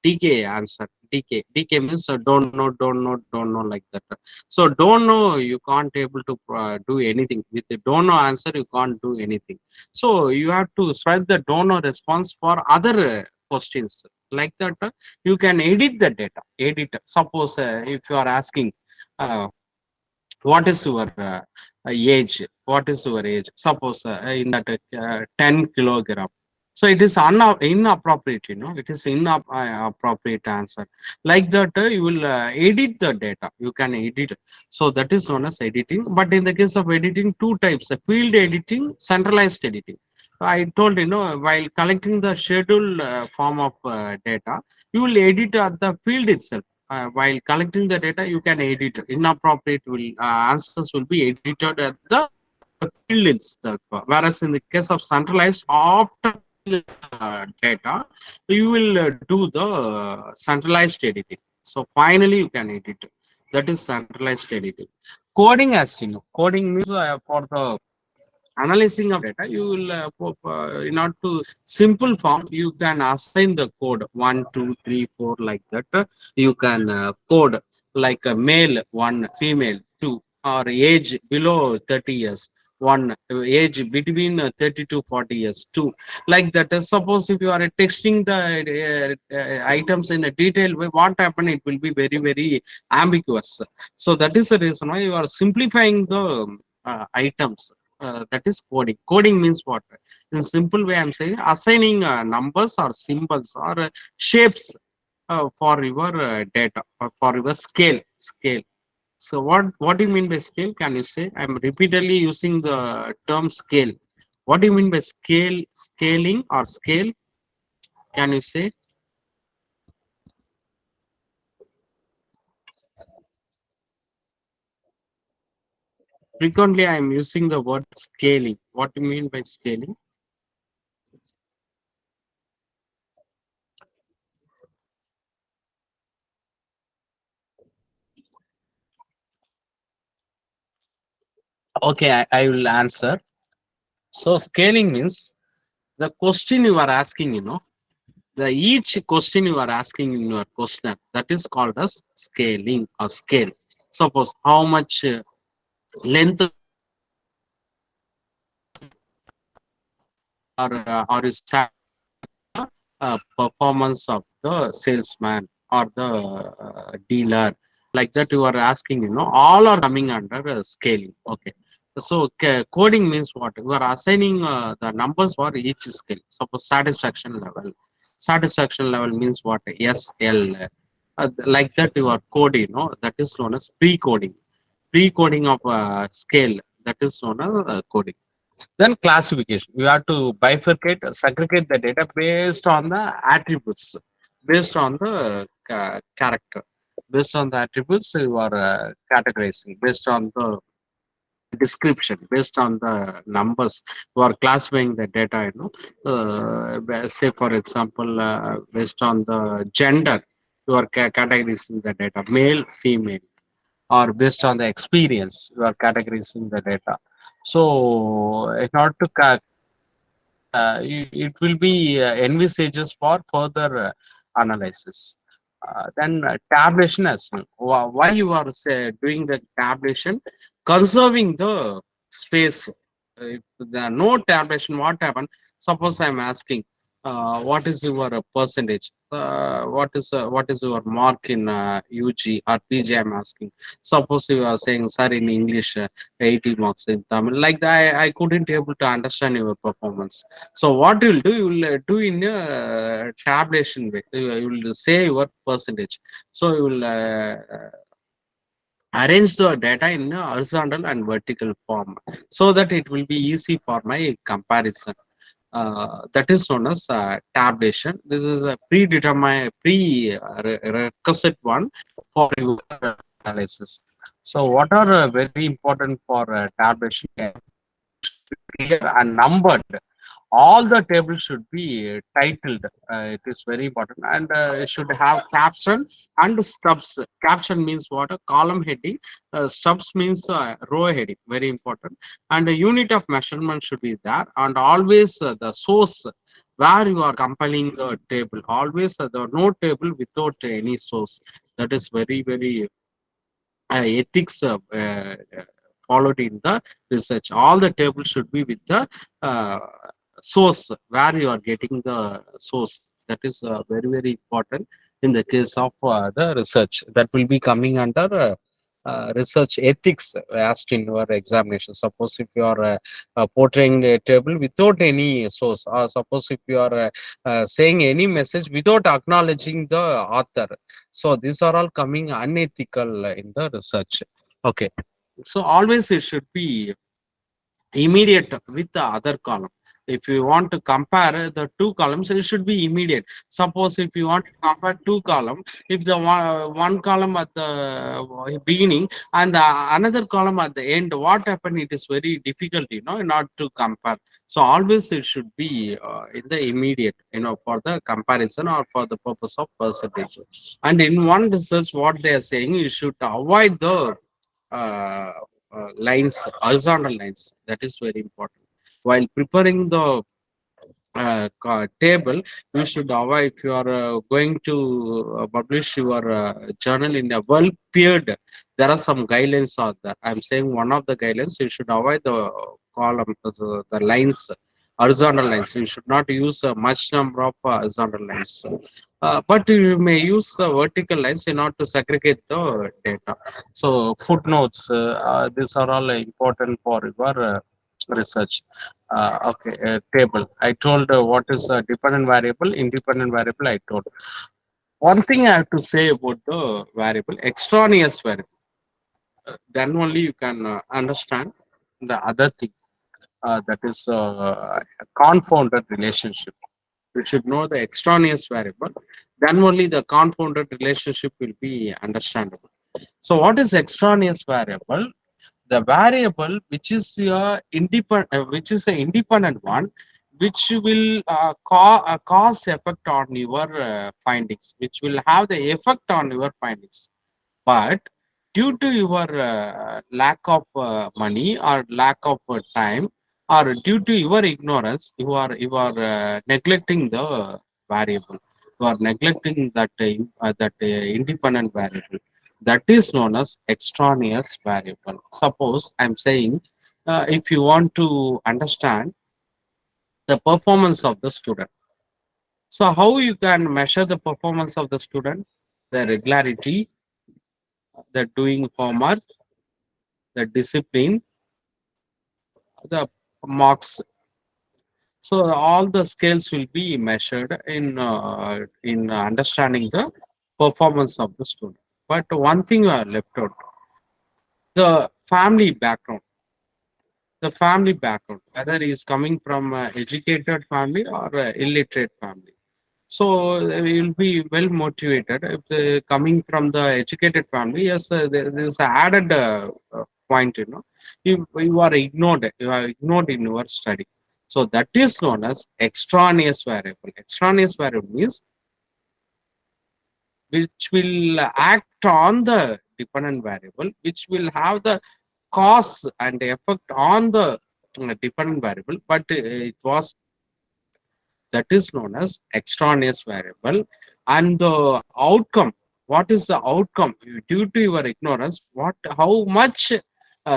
DK answer, DK means don't know like that. So don't know, you can't able to do anything with the don't know answer. You can't do anything. So you have to swipe the don't know response for other questions like that. You can edit the data. Edit. Suppose if you are asking. What is your age? What is your age? Suppose in that 10 kilogram. So it is inappropriate, it is inappropriate answer. Like that, you will edit the data. You can edit. So that is known as editing. But in the case of editing, two types: field editing, centralized editing. I told, while collecting the schedule form of data, you will edit at the field itself. While collecting the data, you can edit. Inappropriate will answers will be edited at the field itself. Whereas in the case of centralized, after data, you will do the centralized editing. So finally, you can edit. That is centralized editing. Coding, as you know, coding means for the analyzing of data, you will in order to simple form, you can assign the code 1 2 3 4 like that. You can code like a male 1, female 2, or age below 30 years 1, age between 30 to 40 years 2, like that. Suppose if you are texting the items in a detailed way, what happen, it will be very very ambiguous. So that is the reason why you are simplifying the items. That is coding. Coding means what? In simple way, I'm saying assigning numbers or symbols or shapes for your data, or for your scale. So what do you mean by scale? Can you say? I'm repeatedly using the term scale. What do you mean by scale, scaling, or scale? Can you say? Frequently, I'm using the word scaling. What do you mean by scaling? Okay, I will answer. So scaling means the question you are asking, the each question you are asking in your question, that is called as scaling or scale. Suppose how much length or is performance of the salesman or the dealer, like that you are asking, all are coming under scaling. Okay, so coding means what? You are assigning the numbers for each scale. Suppose satisfaction level means what? SL, like that you are coding, that is known as pre-coding of scale, that is known as coding. Then classification. You have to bifurcate, segregate the data based on the attributes, based on the character. Based on the attributes, you are categorizing. Based on the description, based on the numbers, you are classifying the data. Say for example, based on the gender, you are categorizing the data, male, female, or based on the experience, you are categorizing the data. So in order to it will be envisages for further analysis. Then tabulation as well. Why you are doing the tabulation? Conserving the space. If there are no tabulation, what happen? Suppose I am asking, what is your percentage? What is your mark in UG or PG? I am asking. Suppose you are saying, sir, in English, 80 marks, in Tamil. Like that, I couldn't able to understand your performance. So what you will do, you will do in a tabulation way. You will say your percentage. So you will arrange the data in a horizontal and vertical form, so that it will be easy for my comparison. That is known as tabulation. This is a predetermined, prerequisite one for your analysis. So what are very important for tabulation? Clear and numbered. All the tables should be titled. It is very important, and it should have caption and stubs. Caption means what? A column heading. Stubs means row heading. Very important. And the unit of measurement should be there, and always the source where you are compiling the table. Always the no table without any source. That is very ethics followed in the research. All the tables should be with the uh, source, where you are getting the source. That is very important in the case of the research. That will be coming under research ethics asked in your examination. Suppose if you are portraying a table without any source, or suppose if you are saying any message without acknowledging the author, so these are all coming unethical in the research. Okay. So always it should be immediate with the other column. If you want to compare the two columns, it should be immediate. Suppose if you want to compare two columns, if the one column at the beginning and the another column at the end, what happened? It is very difficult, not to compare. So always it should be in the immediate, for the comparison or for the purpose of percentage. And in one research, what they are saying, you should avoid the uh, lines, horizontal lines. That is very important. While preparing the table, you should avoid. If you are going to publish your journal in a well period, there are some guidelines out there. I'm saying one of the guidelines, you should avoid the column, the lines, horizontal lines. You should not use a much number of horizontal lines. But you may use vertical lines in order to segregate the data. So footnotes, these are all important for your research. Okay, table. I told what is a dependent variable, independent variable. I told. One thing I have to say about the variable, extraneous variable. Then only you can understand the other thing. That is confounded relationship. You should know the extraneous variable. Then only the confounded relationship will be understandable. So, what is extraneous variable? The variable which is an independent one, which will cause effect on your findings, which will have the effect on your findings. But due to your lack of money or lack of time, or due to your ignorance, you are neglecting the variable. You are neglecting that independent variable. That is known as extraneous variable. Suppose I'm saying, if you want to understand the performance of the student, so how you can measure the performance of the student? The regularity, the doing homework, the discipline, the marks. So all the scales will be measured in understanding the performance of the student. But one thing are left out: the family background. The family background, whether he is coming from educated family or illiterate family. So you will be well motivated. If coming from the educated family, yes, there is a added point. You are ignored. You are ignored in your study. So that is known as extraneous variable. Extraneous variable means which will act on the dependent variable, which will have the cause and effect on the dependent variable, but it was that is known as extraneous variable. And the outcome, what is the outcome due to your ignorance? What, how much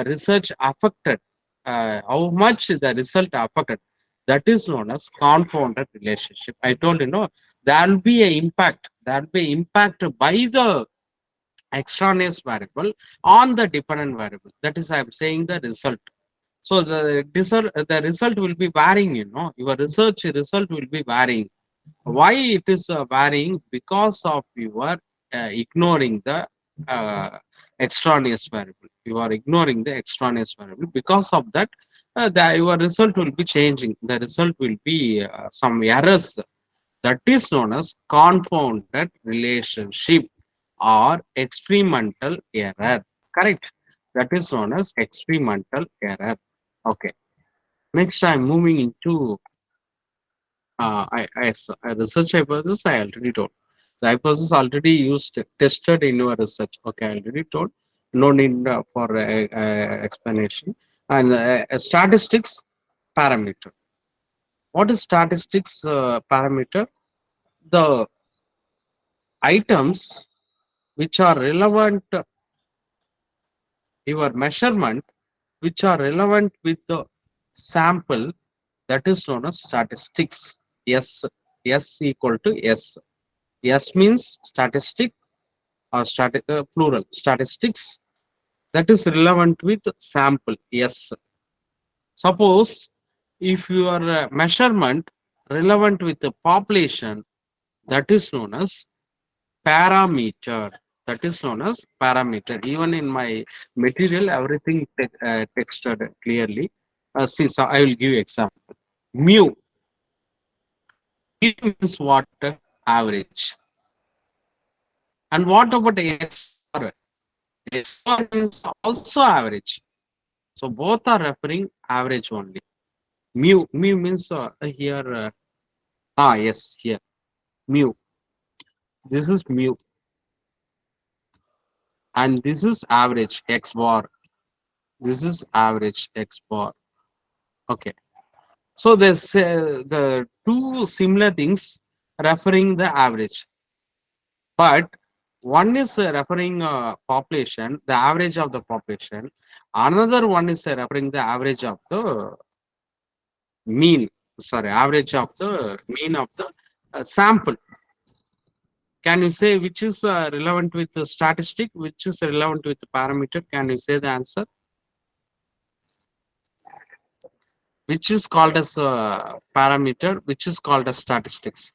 research affected, how much the result affected? That is known as confounded relationship. I told there will be an impact. There will be impact by the extraneous variable on the dependent variable. That is, I am saying the result. So the result will be varying. Your research result will be varying. Why it is varying? Because of your ignoring the uh, extraneous variable. You are ignoring the extraneous variable. Because of that, your result will be changing. The result will be some errors. That is known as confounded relationship or experimental error. Correct? That is known as experimental error. Okay. Next, I'm moving into research hypothesis. I already told. The hypothesis already used, tested in your research. Okay, I already told. No need for explanation. And statistics parameter. What is statistics parameter? The items which are relevant, your measurement, which are relevant with the sample, that is known as statistics. S, S equal to S. S means statistic or plural statistics that is relevant with sample. Yes. Suppose if your measurement relevant with the population, that is known as parameter. That is known as parameter. Even in my material, everything texted clearly. See, so I will give you example. Mu. Mu means what? Average. And what about X bar? X bar means also average. So both are referring average only. Mu means here. Yes, here. Mu. This is mu. And this is average X bar. This is average X bar. Okay. So there's the two similar things referring the average. But one is referring population, the average of the population. Another one is referring the average of the mean. Sorry, average of the mean of the sample. Can you say which is relevant with the statistic, which is relevant with the parameter? Can you say the answer? Which is called as parameter, which is called as statistics?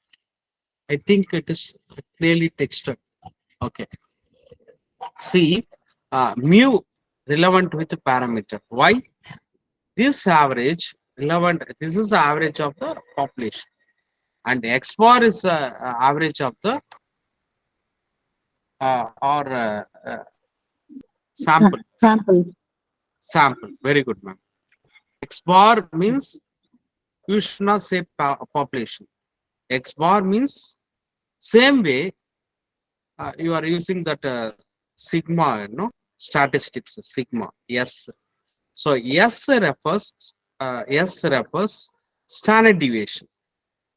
I think it is clearly texted. Okay. See, mu relevant with the parameter. Why? This average relevant, this is the average of the population. And X bar is average of the or sample. Sample. Sample. Very good, ma'am. X bar means you should not say population. X bar means same way you are using that sigma, statistics sigma. Yes. So S refers standard deviation.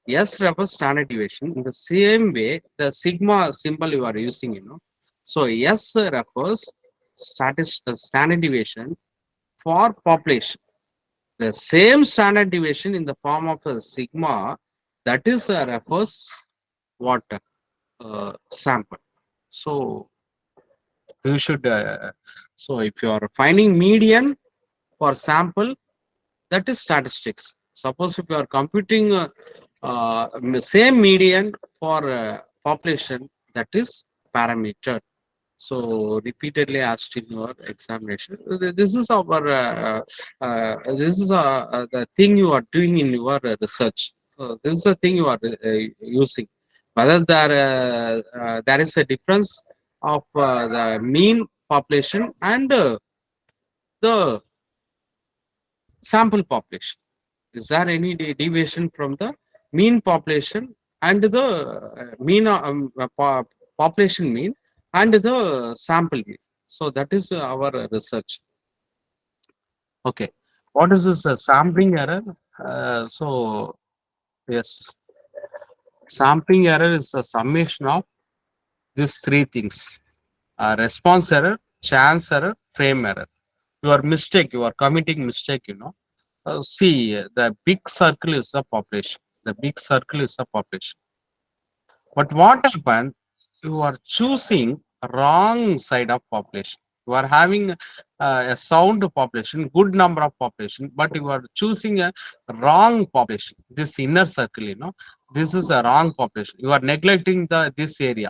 S refers standard deviation. In the same way, the sigma symbol you are using, So S refers standard deviation for population. The same standard deviation in the form of a sigma, that is refers what sample. So you should. So if you are finding median for sample, that is statistics. Suppose if you are computing same median for population, that is parameter. So repeatedly asked in your examination. This is our the thing you are doing in your research. This is the thing you are using. whether there is a difference of the mean population and the sample population. Is there any deviation from the mean population and the population mean and the sample mean? So that is our research. Okay, what is this sampling error? So yes, sampling error is a summation of these three things: response error, chance error, frame error. Your mistake, you are committing mistake. See, the big circle is the population. The big circle is the population. But what happened? You are choosing wrong side of population. You are having a sound population, good number of population, but you are choosing a wrong population. This inner circle, this is a wrong population. You are neglecting this area,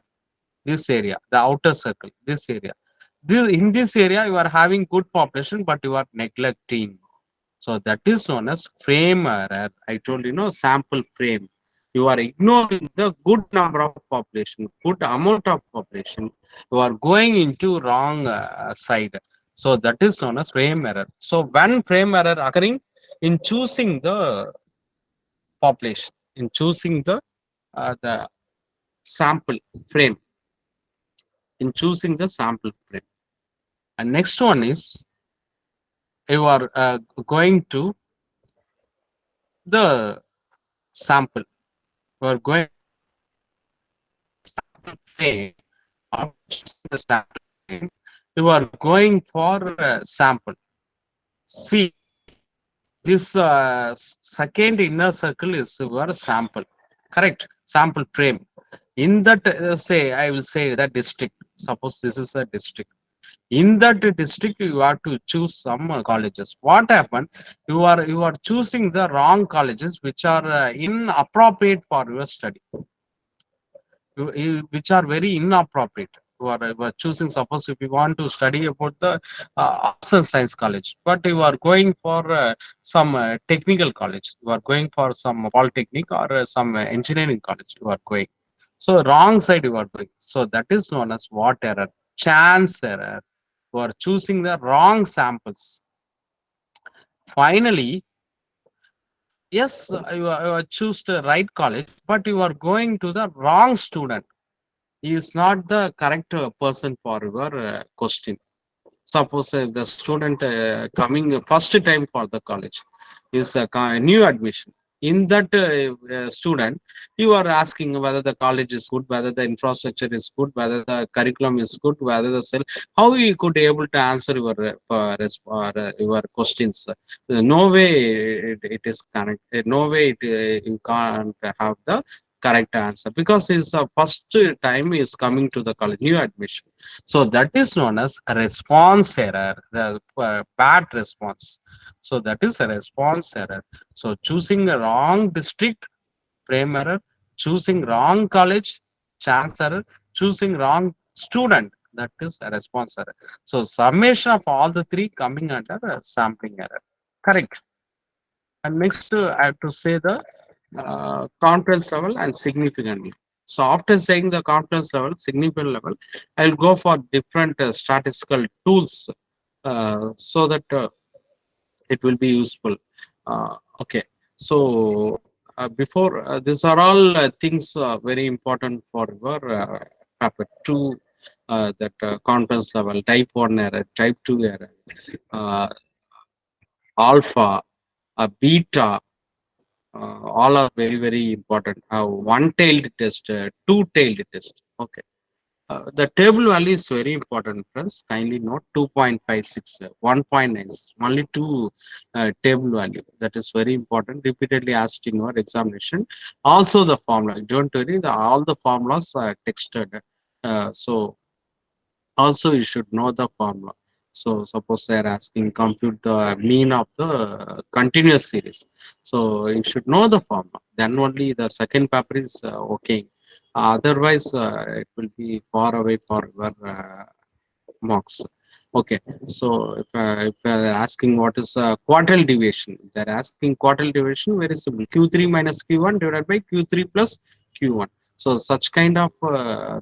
the outer circle, this area. In this area, you are having good population, but you are neglecting. So that is known as frame error. I told sample frame. You are ignoring the good number of population, good amount of population. You are going into wrong side. So that is known as frame error. So when frame error occurring in choosing the population, in choosing the sample frame, in choosing the sample frame. And next one is you are going to the sample. You are going frame after choosing the sample frame, you are going for sample. See, this second inner circle is your sample, correct? Sample frame. In that, I will say that district. Suppose this is a district. In that district, you have to choose some colleges. What happened? You are choosing the wrong colleges, which are inappropriate for your study. Which are very inappropriate. You are choosing, suppose if you want to study about the arts and science college, but you are going for some technical college, you are going for some polytechnic or some engineering college, you are going. So wrong side you are going. So that is known as what error? Chance error. You are choosing the wrong samples. Finally, yes, you choose the right college, but you are going to the wrong student. He is not the correct person for your question. Suppose the student coming first time for the college is a new admission. In that student, you are asking whether the college is good, whether the infrastructure is good, whether the curriculum is good, whether the cell. How you could able to answer your your questions? No way it is correct. No way you can't have the correct answer because his first time is coming to the college, new admission. So that is known as a response error, the bad response. So that is a response error. So choosing a wrong district, frame error; choosing wrong college, chance error; choosing wrong student, that is a response error. So summation of all the three coming under a sampling error. Correct. And next, I have to say the confidence level and significantly. So after saying the confidence level, significant level, I'll go for different statistical tools so that it will be useful. Okay, so before these are all things very important for your paper two. That confidence level, type 1 error, type 2 error, uh, alpha, beta, all are very, very important. One-tailed test, two-tailed test. Okay. The table value is very important, friends. Kindly note 2.56, 1.9, only two table value. That is very important. Repeatedly asked in your examination. Also the formula. Don't worry, all the formulas are texted. So also you should know the formula. So suppose they are asking compute the mean of the continuous series. So you should know the formula. Then only the second paper is okay. Otherwise, it will be far away for your marks. Okay, so if they're asking what is quartile deviation, they're asking quartile deviation very simple: Q3 minus Q1 divided by Q3 plus Q1. So such kind of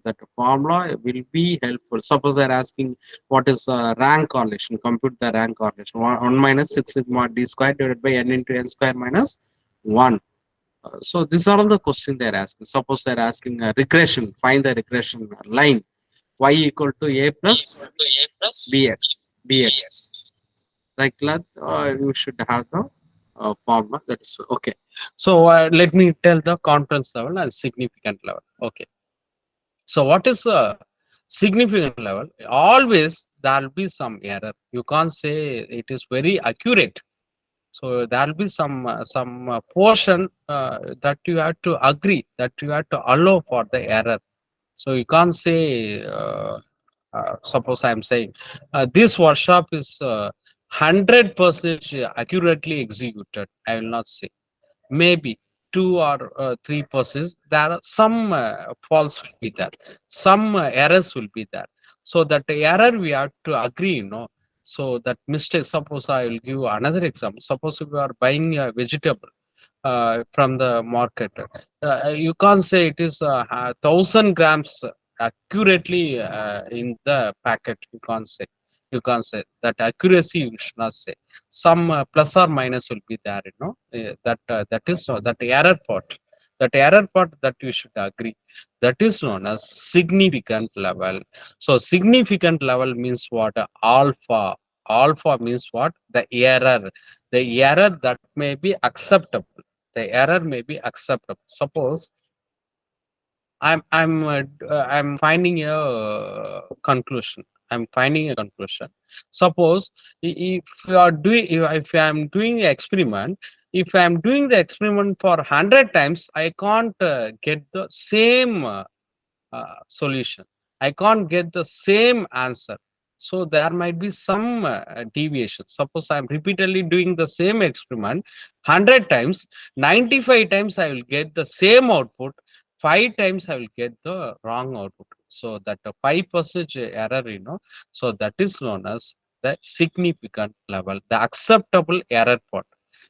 that formula will be helpful. Suppose they're asking what is rank correlation, compute the rank correlation. 1 minus 6 sigma d square divided by n into n square minus 1. So these are all the questions they're asking. Suppose they're asking regression, find the regression line y equal to a plus bx. Like that, you should have the formula. That's okay. So let me tell the confidence level and significant level. Okay. So what is a significant level? Always there will be some error. You can't say it is very accurate. So there will be some portion that you have to agree, that you have to allow for the error. So you can't say, suppose I am saying, this workshop is 100% accurately executed. I will not say. Maybe 2 or 3%. There are some faults will be there. Some errors will be there. So that error we have to agree, So that mistake, suppose I will give another example. Suppose if you are buying a vegetable from the market. You can't say it is 1,000 grams accurately in the packet. You can't say. You can't say that accuracy. You should not say. Some plus or minus will be there. That is that error part. That error part that you should agree. That is known as significant level. So significant level means what? Alpha. Alpha means what? The error. The error that may be acceptable. The error may be acceptable. Suppose I'm finding a conclusion. I'm finding a conclusion. Suppose if you are doing, if I'm doing an experiment, if I'm doing the experiment for 100 times, I can't get the same solution. I can't get the same answer. So there might be some deviation. Suppose I'm repeatedly doing the same experiment 100 times, 95 times I will get the same output, 5 times I will get the wrong output. So that 5% error, so that is known as the significant level, the acceptable error part.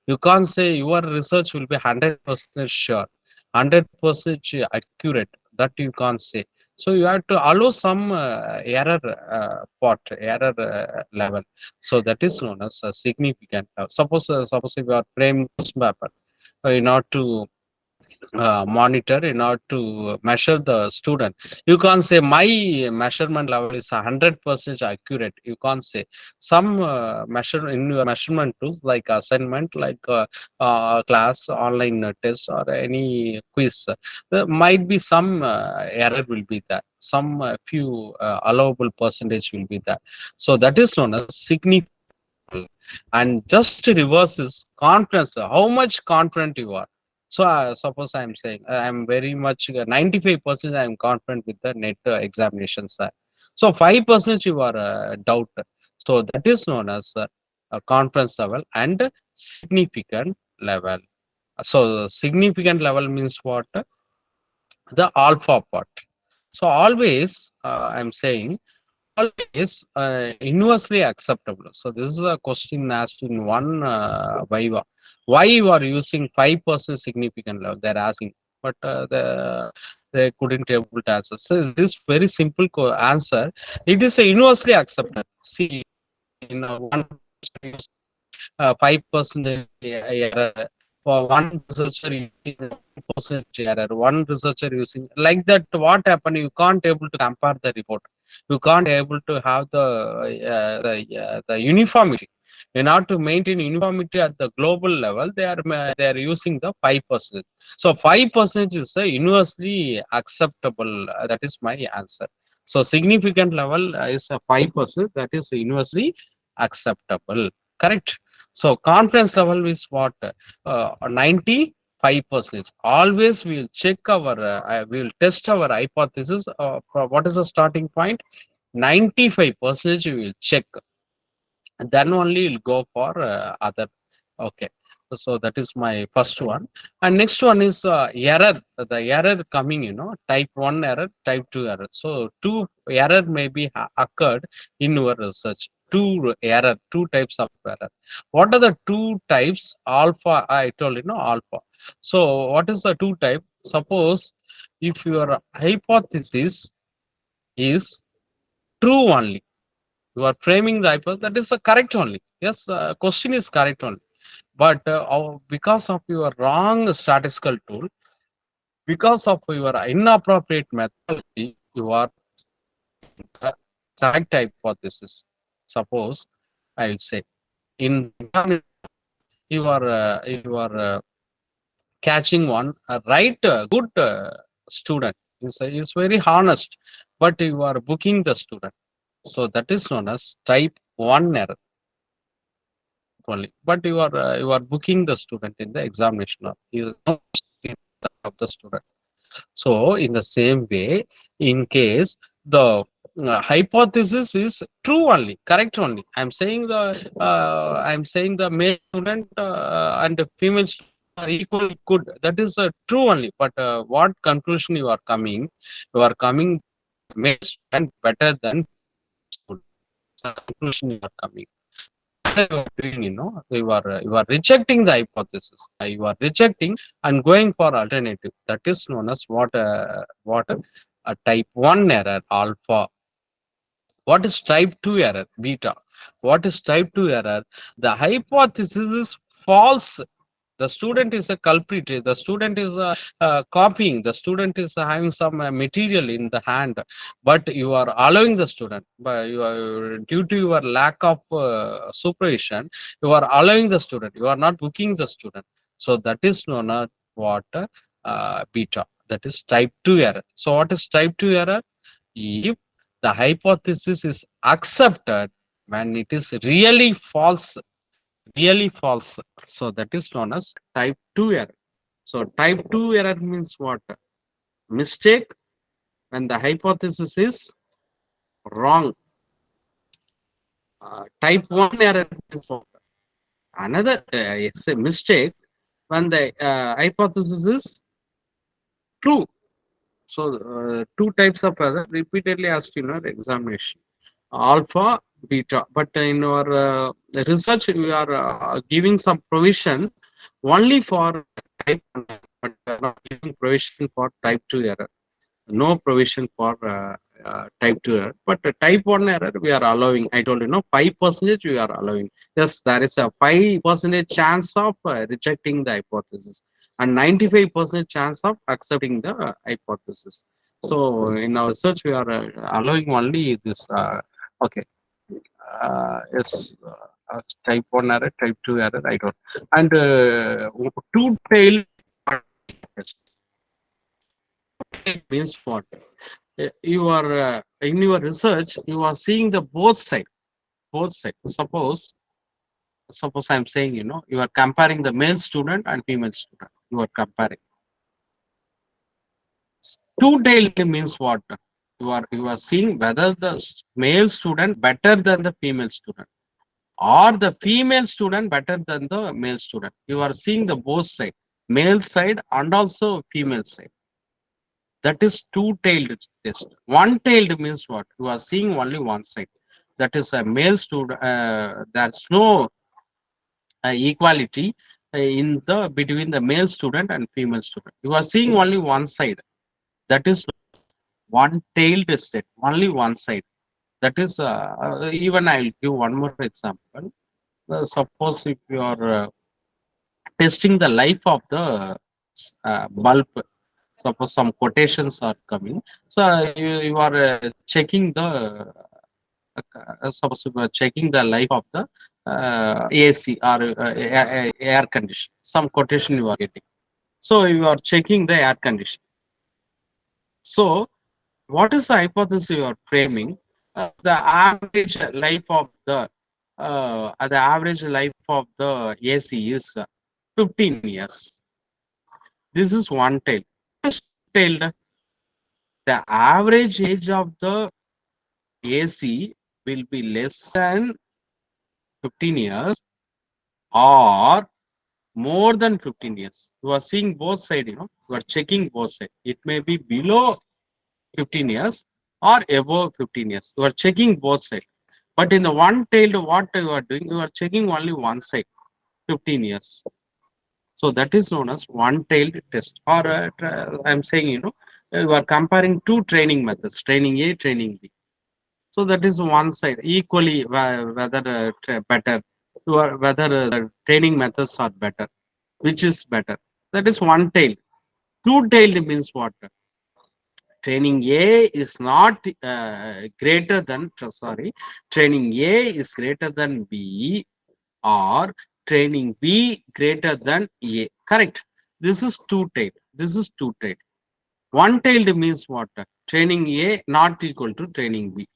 You can't say your research will be 100% sure, 100% accurate. That you can't say. So you have to allow some error error level. So that is known as a significant. Suppose if you are framing question paper in order to monitor, in order to measure the student, you can't say my measurement level is 100% accurate. You can't say. Some measure in your measurement tools like assignment, like class online test or any quiz, there might be some error will be there, some few allowable percentage will be there. So that is known as significant. And just reverse is confidence, how much confident you are. So suppose I'm saying I'm very much 95% I'm confident with the net examinations. So 5% you are doubt. So that is known as a confidence level and significant level. So significant level means what? The alpha part. So always I'm saying always inversely acceptable. So this is a question asked in one Viva. Why you are using 5% significant level? They're asking, but they couldn't able to answer. So this very simple answer. It is a universally accepted. See, in one 5% error for one researcher using 1% error, one researcher using like that. What happened? You can't able to compare the report. You can't able to have the uniformity. In order to maintain uniformity at the global level, they are using the 5%. So 5% is a universally acceptable. That is my answer. So significant level is a 5%. That is universally acceptable. Correct. So confidence level is what? 95%. Always we will check our, we will test our hypothesis. What is the starting point? 95% we will check. Then only you'll go for other. Okay. So that is my first one. And next one is error. The error coming, type 1 error, type 2 error. So two error may be occurred in your research. Two types of error. What are the two types? Alpha, I told alpha. So what is the two type? Suppose if your hypothesis is true only, you are framing the hypothesis, that is the correct only. Yes, question is correct only. But because of your wrong statistical tool, because of your inappropriate methodology, you are the correct hypothesis. Suppose I will say in you are catching one right good student is very honest, but you are booking the student. So that is known as type 1 error only. But you are booking the student in the examination of the student. So in the same way, in case the hypothesis is true only, correct only. I'm saying the male student and the female student are equally good. That is true only. But what conclusion you are coming? You are coming male student better than student. The conclusion you are coming. You are doing, you are rejecting the hypothesis. You are rejecting and going for alternative. That is known as what a type 1 error alpha. What is type 2 error beta? What is type 2 error? The hypothesis is false. The student is a culprit. The student is copying. The student is having some material in the hand, but you are allowing the student. But due to your lack of supervision, you are allowing the student. You are not booking the student. So that is known as what beta. That is type 2 error. So what is type 2 error? If the hypothesis is accepted when it is really false, so that is known as type 2 error. So type 2 error means what? Mistake when the hypothesis is wrong. Type 1 error is what? Another it's a mistake when the hypothesis is true. So two types of error repeatedly asked in our examination, alpha, beta. But in our research, we are giving some provision only for type 1 error, but we are not giving provision for type 2 error. No provision for type 2 error. But type 1 error, we are allowing. I told you, 5% we are allowing. Yes, there is a 5% chance of rejecting the hypothesis and 95% chance of accepting the hypothesis. So in our research, we are allowing only this. Okay. Yes. Type 1 error, type 2 error, I don't. And two-tailed means what? You are in your research, you are seeing the both side. Suppose I'm saying, you are comparing the male student and female student. You are comparing. Two-tailed means what? You are seeing whether the male student better than the female student, or the female student better than the male student. You are seeing the both side, male side and also female side. That is two-tailed test. One-tailed means what? You are seeing only one side. That is a male student. There's no equality in the between the male student and female student. You are seeing only one side. That is one-tailed test. Only one side. That is even I'll give one more example. Suppose if you are testing the life of the bulb. Suppose some quotations are coming. So you are checking the suppose you are checking the life of the AC or air condition. Some quotation you are getting. So you are checking the air condition. So what is the hypothesis you are framing? The average life of the AC is 15 years. This is one tail. Tailed. The average age of the AC will be less than 15 years or more than 15 years. You are seeing both sides, you are checking both sides. It may be below 15 years or above 15 years. You are checking both sides. But in the one tailed, what you are doing, you are checking only one side, 15 years. So that is known as one-tailed test. Or I'm saying, you are comparing two training methods, training A, training B. So that is one side. Equally, whether better, whether training methods are better, which is better. That is one-tailed. Two-tailed means what? Training A is not greater than, sorry, training A is greater than B, or training B greater than A. Correct. This is two-tailed. This is two-tailed. One-tailed means what? Training A not equal to training B.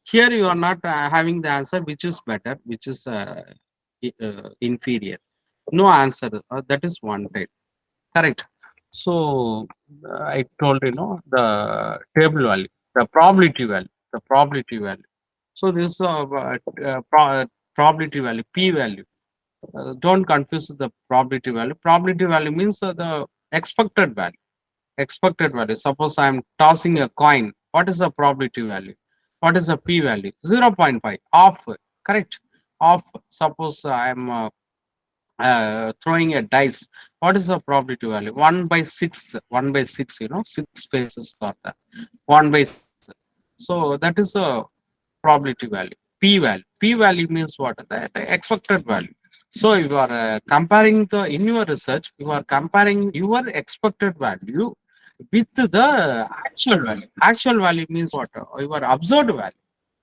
Here you are not having the answer which is better, which is inferior. No answer. That is one-tailed. Correct. So I told the table value, the probability value, the probability value. So this probability value, p value. Don't confuse the probability value. Probability value means the expected value. Expected value. Suppose I am tossing a coin. What is the probability value? What is the p value? 0.5 off. Correct. Off. Suppose I am throwing a dice. What is the probability value? 1 by 6. 1 by 6. 6 spaces are there. 1 by 6. So that is the probability value. P value. P value means what? The expected value. So you are comparing in your research, you are comparing your expected value with the actual value. Actual value means what? Your observed value.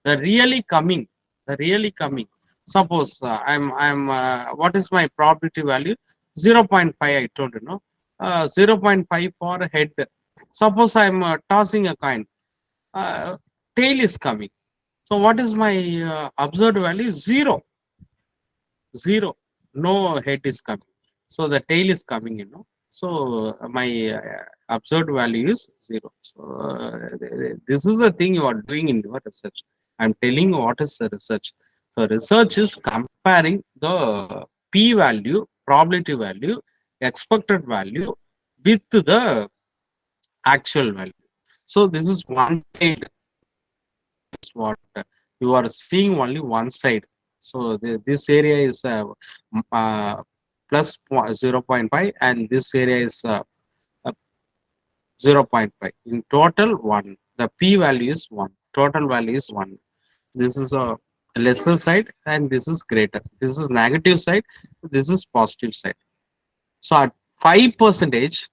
The really coming. The really coming. Suppose what is my probability value? 0.5, I told you, no? 0.5 for head. Suppose I'm tossing a coin. Tail is coming. So what is my observed value? Zero. Zero. No head is coming. So the tail is coming, So my observed value is zero. So this is the thing you are doing in your research. I'm telling you what is the research. So research is comparing the p value, probability value, expected value with the actual value. So this is one tail. What you are seeing only one side. So this area is plus 0.5, and this area is uh, 0.5. In total, 1. The p value is 1. Total value is 1. This is a lesser side, and this is greater. This is negative side. This is positive side. So at 5%,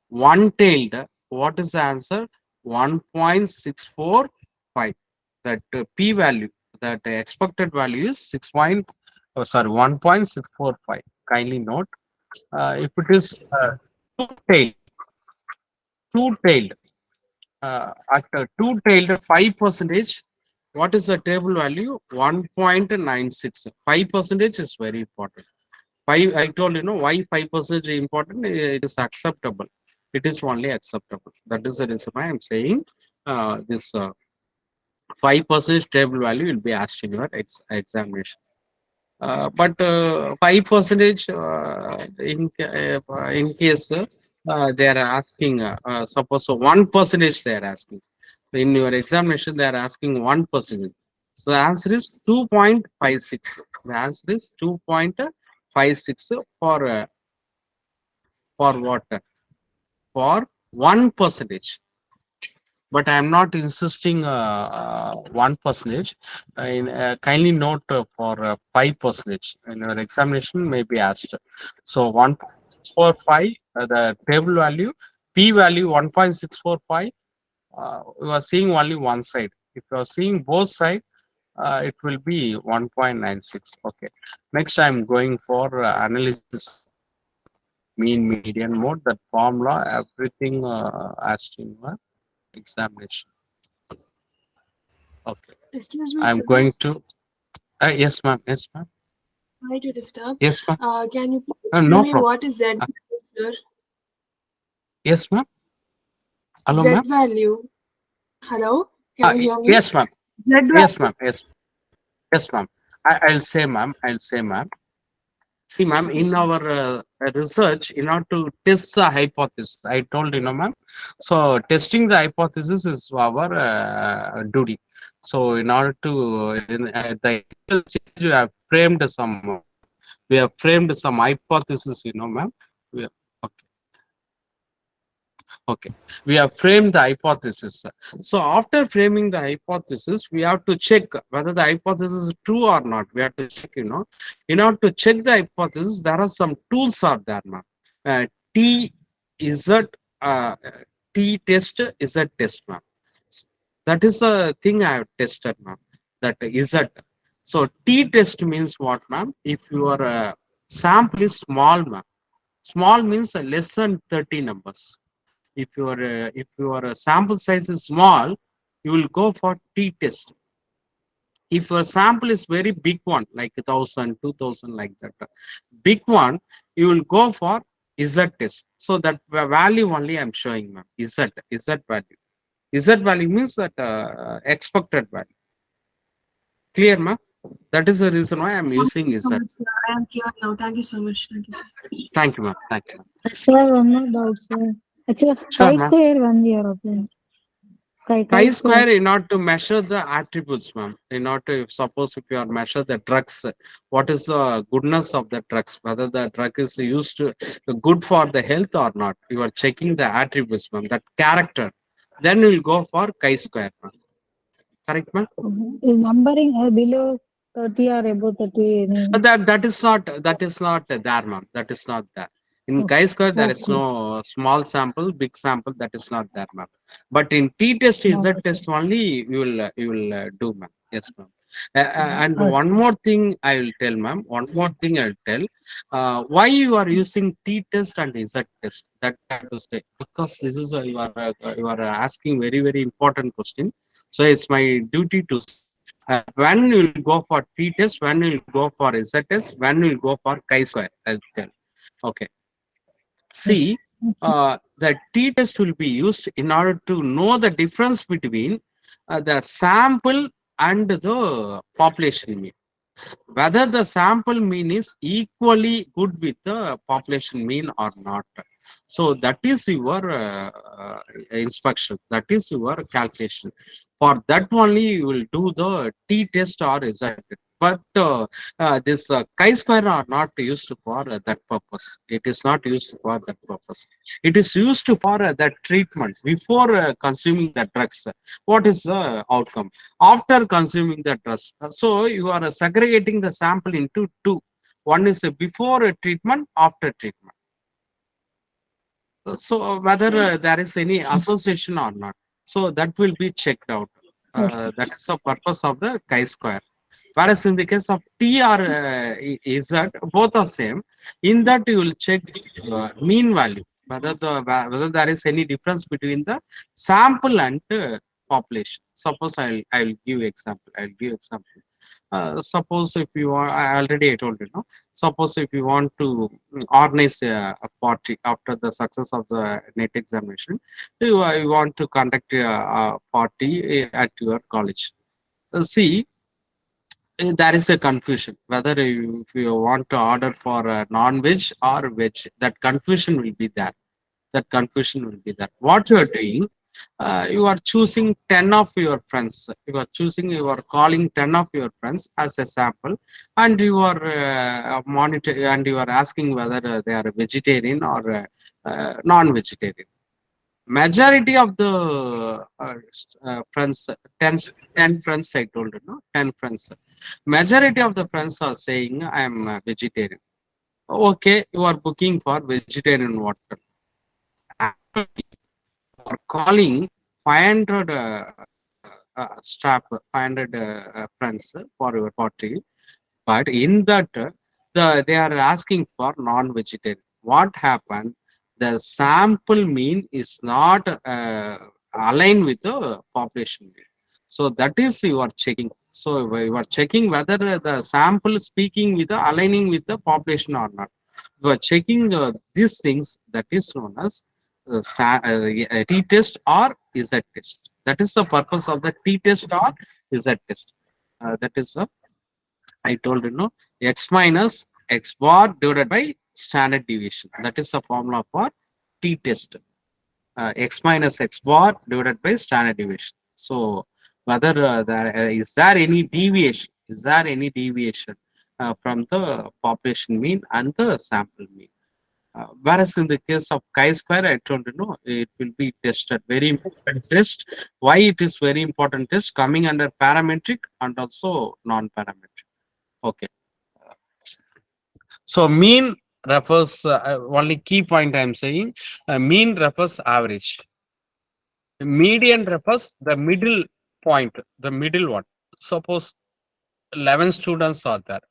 one-tailed, what is the answer? 1.645. That p value, that expected value is 1.645. Kindly note. If it is two-tailed, two-tailed, at two-tailed 5%, what is the table value? 1.96. 5% is very important. 5, I told why 5% is important. It is acceptable. It is only acceptable. That is the reason why I'm saying this 5% table value will be asked in your examination. But 5% in case they are asking, suppose 1% they are asking. So in your examination, they are asking 1%. So the answer is 2.56. The answer is 2.56 for what? For 1%. But I am not insisting 1%. Kindly note for 5%. In your examination may be asked. So 1.645, the table value, p value 1.645. You are seeing only one side. If you are seeing both sides, it will be 1.96. Okay. Next, I am going for analysis mean median mode. That formula, everything asked in your examination. Okay. Excuse me, I'm sir. going to. Yes, ma'am. Yes, ma'am. Sorry to disturb. Yes, ma'am. Can you please No tell me problem. what is Z value, sir? Yes, ma'am. Hello, Z ma'am. value. Hello? Can you hear me? Yes, ma'am. Z value. Yes, ma'am. Yes. Yes, ma'am. I'll say, ma'am. I'll say, ma'am. See, ma'am, Okay, in sir. our research, in order to test the hypothesis, I told ma'am. So, testing the hypothesis is our duty. So, in order to, the initial stage, we have framed some hypothesis, ma'am. Okay, we have framed the hypothesis. So after framing the hypothesis, we have to check whether the hypothesis is true or not. We have to check, in order to check the hypothesis, there are some tools are there, ma'am. T is uh, T test is a test, ma'am. That is a thing I have tested, ma'am. That is it. So T test means what, ma'am? If your sample is small, ma'am. Small means less than 30 numbers. If your sample size is small, you will go for T test. If your sample is very big one, like 1,000, 2,000, like that, big one, you will go for Z test. So that value only I'm showing, ma'am. Z value. Z value means that expected value. Clear, ma'am? That is the reason why I'm Thank using you so Z. much, sir. I am clear now. Thank you so much. Thank you so much. Thank you, ma'am. Thank you, ma'am. Sir, one more doubt, sir. Actually, Sure, ma'am. chi-square one we are applying. Chi-square. Chi-square in order to measure the attributes, ma'am. In order to, suppose if you are measure the drugs, what is the goodness of the drugs, whether the drug is used to good for the health or not. You are checking the attributes, ma'am, that character. Then we will go for chi-square, ma'am. Correct, ma'am? Is numbering below 30 or above 30 any? That is not there, ma'am. That is not there. In Oh, chi-square, there is okay. no small sample, big sample. That is not there, ma'am. But in t-test, Okay, sir. z-test only you will do, ma'am. Yes, ma'am. And Oh, one more thing I will tell, ma'am. One more thing I will tell. Why you are using t-test and z-test? That I have to say, because this is you are asking very important question. So it's my duty to say. When we will go for t-test, when we will go for z-test, when we will go for chi-square. I'll tell. Okay. See, the t-test will be used in order to know the difference between the sample and the population mean. Whether the sample mean is equally good with the population mean or not. So that is your inspection. That is your calculation. For that only you will do the t-test or z-test. But this chi-square are not used for that purpose. It is not used for that purpose. It is used for that treatment before consuming the drugs. What is the outcome after consuming the drugs? So you are segregating the sample into two. One is before treatment, after treatment. So whether there is any association or not. So that will be checked out. okay. That is the purpose of the chi-square. Whereas in the case of T or Z, both are same. In that you will check mean value, whether there is any difference between the sample and population. Suppose I'll give example. Suppose if you want, I already told you, no. Suppose if you want to organize a party after the success of the NET examination, you want to conduct a party at your college. See, there is a confusion whether if you want to order for non-veg or veg. That confusion will be there. What you are doing, you are choosing 10 of your friends. You are calling 10 of your friends as a sample, and you are monitor and you are asking whether they are vegetarian or non-vegetarian. Majority of the friends, 10, 10 friends, I told you, no, 10 friends. Majority of the friends are saying I am vegetarian. Okay, you are booking for vegetarian water. Are calling 500 staff, 500 friends for your party, but in that they are asking for non-vegetarian. What happened? The sample mean is not aligned with the population mean. So that is you are checking. So you are checking whether the sample speaking with aligning with the population or not. You are checking these things. That is known as t-test or z-test. That is the purpose of the t-test or z-test. That is I told you, no, x minus x bar divided by standard deviation. That is the formula for t-test. X minus x bar divided by standard deviation. So whether is there any deviation? Is there any deviation from the population mean and the sample mean? Whereas in the case of chi-square, I told you, no, it will be tested. Very important test. Why it is very important test? Coming under parametric and also non-parametric. Okay. So mean refers, only key point I am saying, mean refers average. Median refers the middle point, the middle one. Suppose 11 students are there.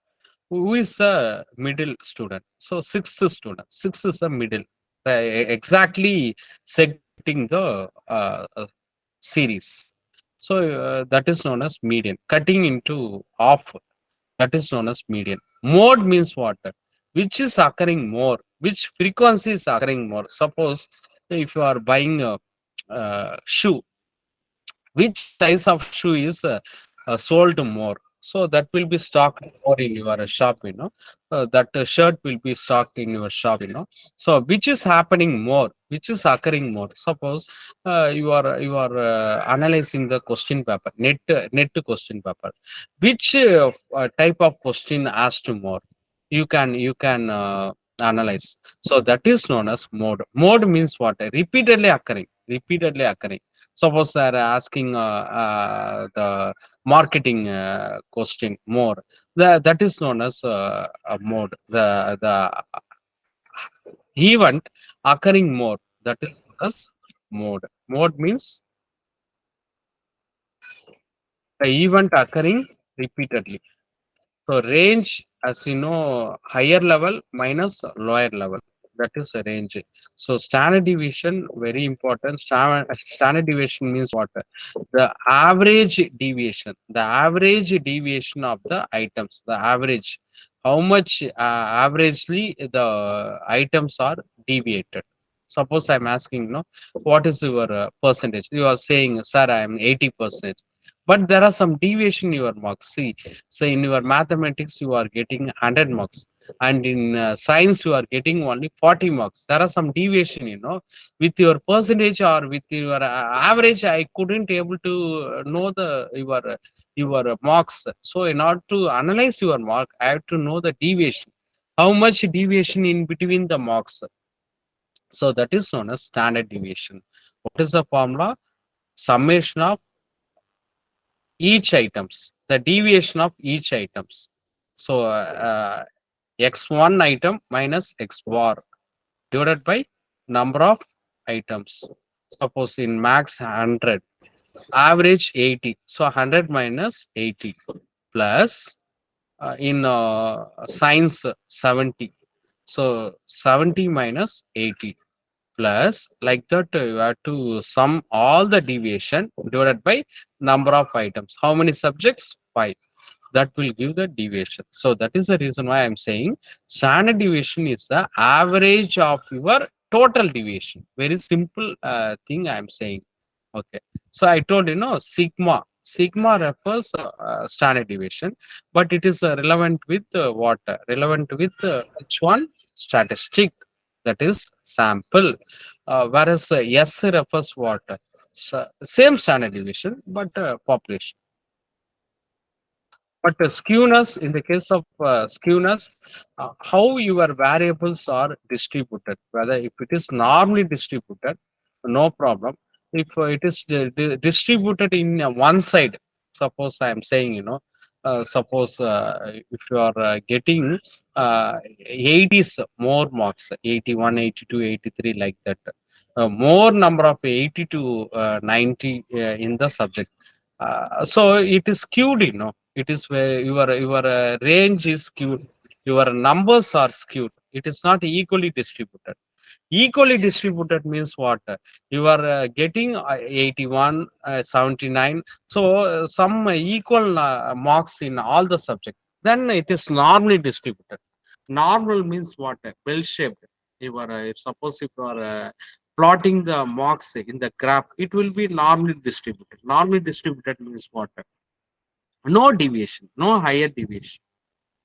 Who is a middle student? So sixth student. Six is a middle. Exactly segmenting the series. So that is known as median. Cutting into half. That is known as median. Mode means what? Which is occurring more? Which frequency is occurring more? Suppose if you are buying a shoe, which size of shoe is sold more, so that will be stocked more in your shop, that shirt will be stocked in your shop, so which is happening more, which is occurring more. Suppose you are analyzing the question paper, net question paper, which type of question asked more, you can analyze. So that is known as mode means what? Repeatedly occurring. Suppose they are asking the marketing question more. That is known as a mode. The event occurring more. That is known as mode. Mode means the event occurring repeatedly. So range, as you know, higher level minus lower level. That is a range. So standard deviation, very important. Standard deviation means what? The average deviation. The average deviation of the items. The average. How much averagely the items are deviated. Suppose I'm asking, no, what is your percentage? You are saying, sir, I am 80%. But there are some deviation in your marks. See, say in your mathematics you are getting 100 marks, and in science you are getting only 40 marks. There are some deviation, with your percentage or with your average. I couldn't able to know the your marks. So in order to analyze your mark, I have to know the deviation. How much deviation in between the marks? So that is known as standard deviation. What is the formula? Summation of each items, the deviation of each items. So x1 item minus x bar divided by number of items. Suppose in max 100, average 80. So 100 minus 80 plus in science 70. So 70 minus 80 plus, like that you have to sum all the deviation divided by number of items. How many subjects? 5. That will give the deviation. So that is the reason why I'm saying standard deviation is the average of your total deviation. Very simple thing I'm saying. Okay. So I told sigma. Sigma refers standard deviation, but it is relevant with what? Relevant with which one? Statistic. That is sample. Whereas S refers what? Same standard deviation, but population. But skewness, in the case of skewness, how your variables are distributed, whether if it is normally distributed, no problem. If it is distributed in one side, suppose I am saying, suppose if you are getting 80s more marks, 81, 82, 83, like that, more number of 80 to 90 in the subject. So it is skewed, it is where your range is skewed, your numbers are skewed. It is not equally distributed. Equally distributed means what? You are getting 81, 79. So some equal marks in all the subjects. Then it is normally distributed. Normal means what? Bell shaped. You are, if suppose if you are plotting the marks in the graph, it will be normally distributed. Normally distributed means what? No deviation, no higher deviation.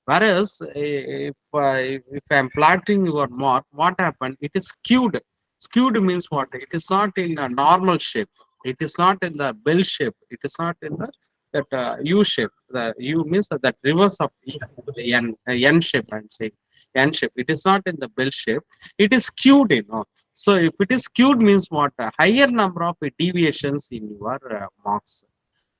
Whereas if I'm plotting your mark, what happened? It is skewed. Skewed means what? It is not in a normal shape. It is not in the bell shape. It is not in the that U shape. The U means that reverse of N shape. I'm saying N shape. It is not in the bell shape. It is skewed, So if it is skewed means what? A higher number of deviations in your marks.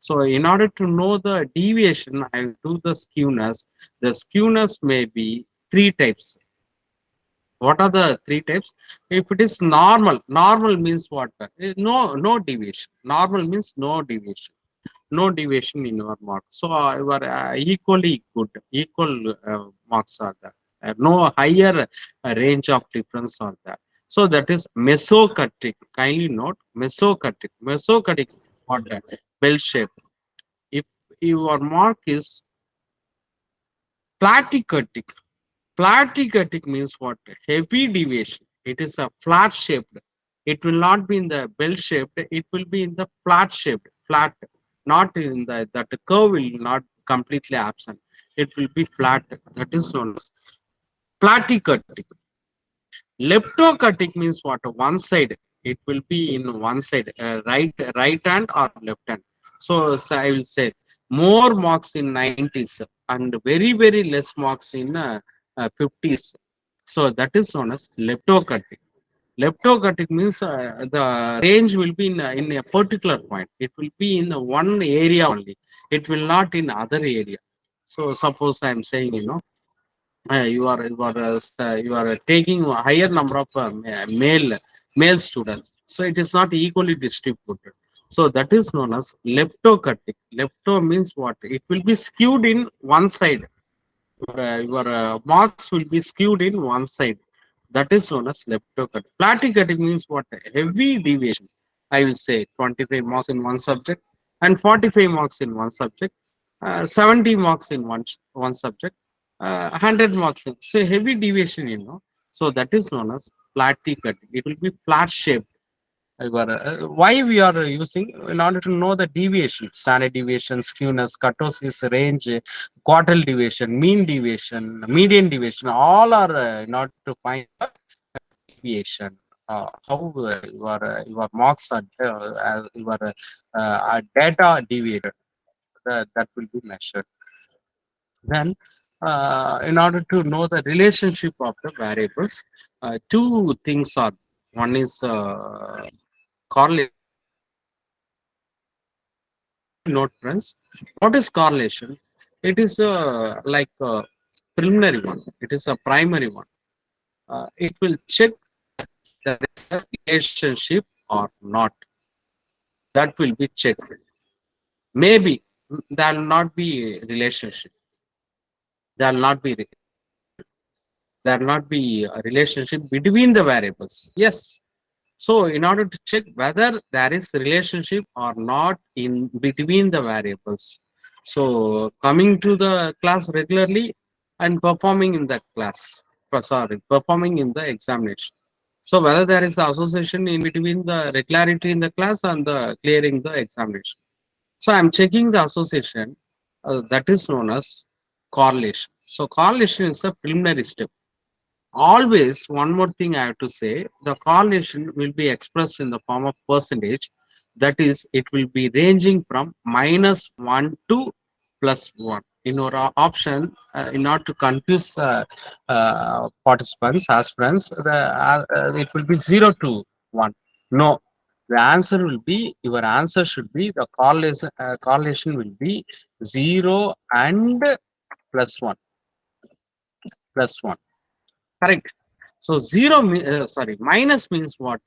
So in order to know the deviation, I will do the skewness. The skewness may be three types. What are the three types? If it is normal means what? No deviation. Normal means no deviation. No deviation in your mark. So you are equally good. Equal marks are there. No higher range of difference are there. So that is mesocultic. Kindly note mesocultic. Mesocultic what? Bell shape. If your mark is platycultic. Platycultic means what? Heavy deviation. It is a flat shaped. It will not be in the bell shaped. It will be in the flat shaped. Flat, not in the that curve will not completely absent. It will be flat. That is known as platycultic. Leptocultic means what? One side. It will be in one side, right hand or left hand. So I will say more marks in 90s and very less marks in 50s. So that is known as leptocultic. Leptocultic means the range will be in a particular point. It will be in one area only. It will not in other area. So suppose I am saying, you are taking a higher number of male students, so it is not equally distributed. So that is known as leptocultic. Lepto means what? It will be skewed in one side. Your marks will be skewed in one side. That is known as leptocultic. Platycultic means what? Heavy deviation. I will say 25 marks in one subject and 45 marks in one subject, 70 marks in one subject, 100 marks in. So heavy deviation, So that is known as platycultic. It will be flat shaped. Why we are using in order to know the deviation, standard deviation, skewness, kurtosis range, quartile deviation, mean deviation, median deviation, all are in order to find the deviation. How your marks are your data deviated, that will be measured. Then in order to know the relationship of the variables, two things are, one is correlation. Note friends, what is correlation? It is like a preliminary one. It is a primary one. It will check there is a relationship or not. That will be checked. Maybe there will not be a relationship. There will not be a relationship between the variables. Yes. So in order to check whether there is relationship or not in between the variables, so coming to the class regularly and performing in the class, performing in the examination. So whether there is association in between the regularity in the class and the clearing the examination. So I'm checking the association, that is known as correlation. So correlation is a preliminary step. Always, one more thing I have to say, the correlation will be expressed in the form of percentage. That is, it will be ranging from -1 to +1. In our option, in order to confuse participants, aspirants, it will be 0 to 1. No, the answer will be, your answer should be, the correlation will be 0 and +1. +1. Correct. So minus means what?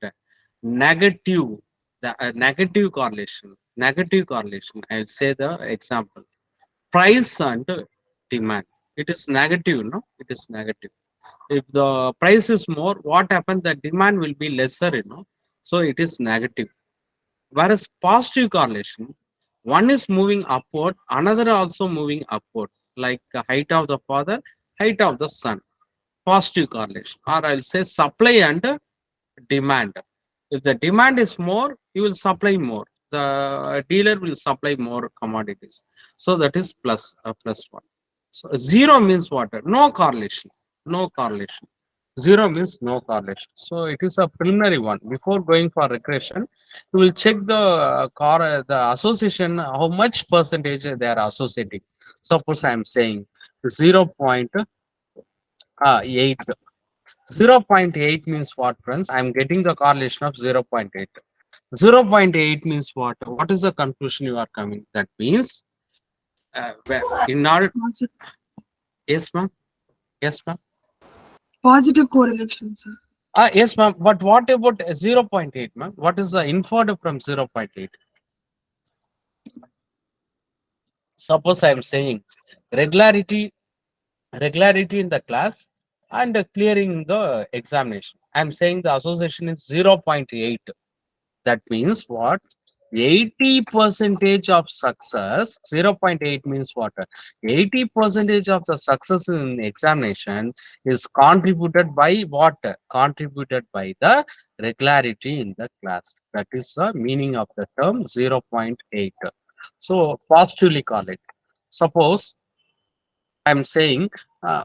Negative. The negative correlation. Negative correlation. I will say the example. Price and demand. It is negative, no? It is negative. If the price is more, what happens? The demand will be lesser. So it is negative. Whereas positive correlation, one is moving upward, another also moving upward, like the height of the father, height of the son. Positive correlation, or I'll say supply and demand. If the demand is more, you will supply more. The dealer will supply more commodities. So that is +1. So 0 means what? No correlation. No correlation. 0 means no correlation. So it is a preliminary one. Before going for regression, you will check the association, how much percentage they are associating. Suppose I am saying 0.5 8. 0.8 means what, friends? I'm getting the correlation of 0.8. 0.8 means what? What is the conclusion you are coming? That means, in order, yes, ma'am. Yes, ma'am. Positive correlation, sir. Yes, ma'am. But what about 0.8, ma'am? What is the inferred from 0.8? Suppose I am saying regularity in the class and clearing the examination. I am saying the association is 0.8. That means what? 80% of success. 0.8 means what? 80% of the success in examination is contributed by what? Contributed by the regularity in the class. That is the meaning of the term 0.8. So positively call it. Suppose I'm saying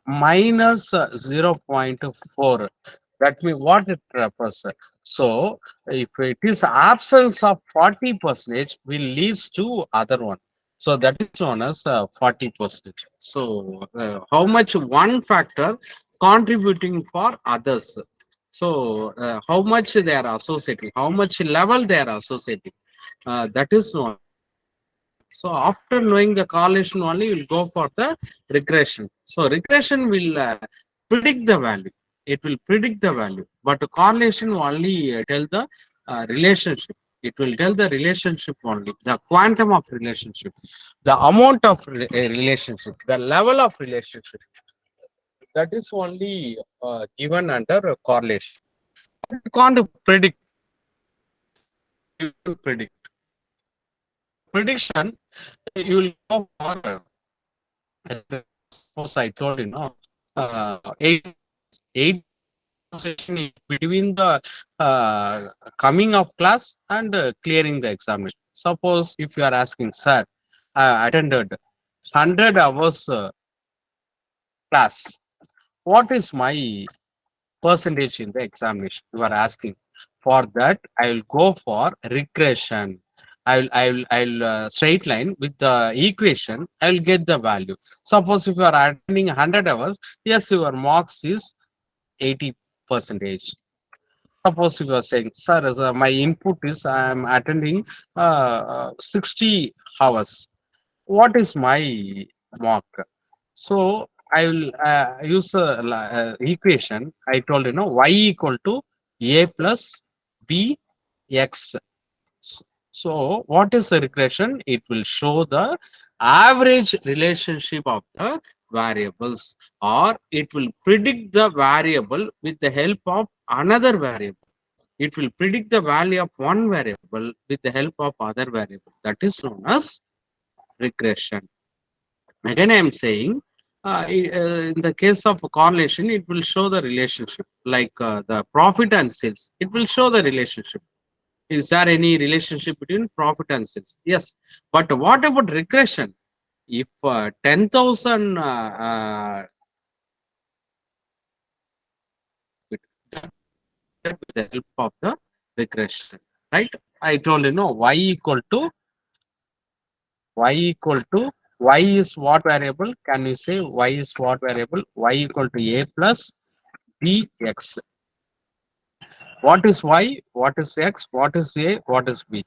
minus 0.4. That means what it refers. So if it is absence of 40%, will leads to other one. So that is known as 40%. So how much one factor contributing for others. So how much they are associating, how much level they are associating. That is known. So after knowing the correlation only, you will go for the regression. So regression will predict the value. It will predict the value, but the correlation only tell the relationship. It will tell the relationship only, the quantum of relationship, the amount of relationship, the level of relationship. That is only given under correlation. You can't predict. You can't predict. Prediction, you will go for. Suppose I told you, no, 8 session is between the coming of class and clearing the examination. Suppose if you are asking, sir, I attended 100 hours class. What is my percentage in the examination? You are asking. For that, I will go for regression. I'll straight line with the equation. I will get the value. Suppose if you are attending 100 hours, yes, your marks is 80 percentage. Suppose you are saying, sir, my input is I am attending 60 hours. What is my mark? So I will use equation. I told you, y equal to a plus b x. So what is the regression? It will show the average relationship of the variables, or it will predict the variable with the help of another variable. It will predict the value of one variable with the help of other variable. That is known as regression. Again, I am saying in the case of correlation, it will show the relationship, like the profit and sales. It will show the relationship. Is there any relationship between profit and sales? Yes. But what about regression? If 10,000 with the help of the regression, right? I told you, no, y equal to y is what variable? Can you say y is what variable? Y equal to a plus bx. What is y? What is x? What is a? What is b?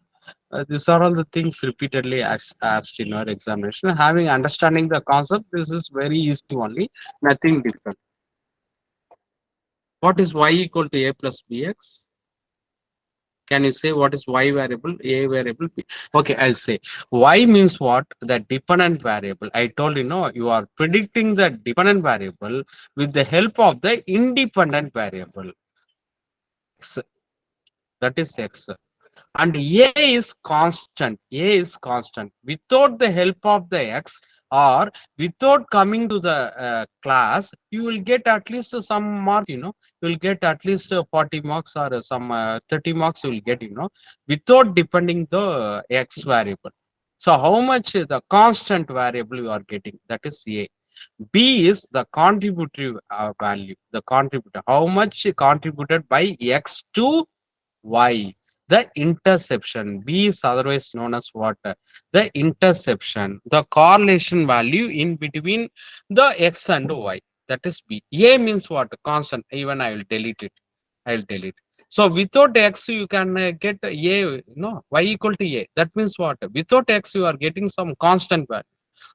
These are all the things repeatedly asked in our examination. Having understanding the concept, this is very easy only, nothing different. What is y equal to a plus bx? Can you say what is y variable, a variable, b? Okay, I'll say y means what? The dependent variable. I told you, no, you are predicting the dependent variable with the help of the independent variable. X, that is x. And a is constant. A is constant. Without the help of the x, or without coming to the class, you will get at least some mark, you know. You will get at least 40 marks or some 30 marks you will get, you know, without depending the x variable. So how much the constant variable you are getting? That is a. B is the contributive value. The contributor. How much contributed by x to y? The interception. B is otherwise known as what? The interception, the correlation value in between the x and y. That is B. A means what? Constant. Even I will delete it. I will delete. So without X, you can get A, no, Y equal to A. That means what? Without X, you are getting some constant value.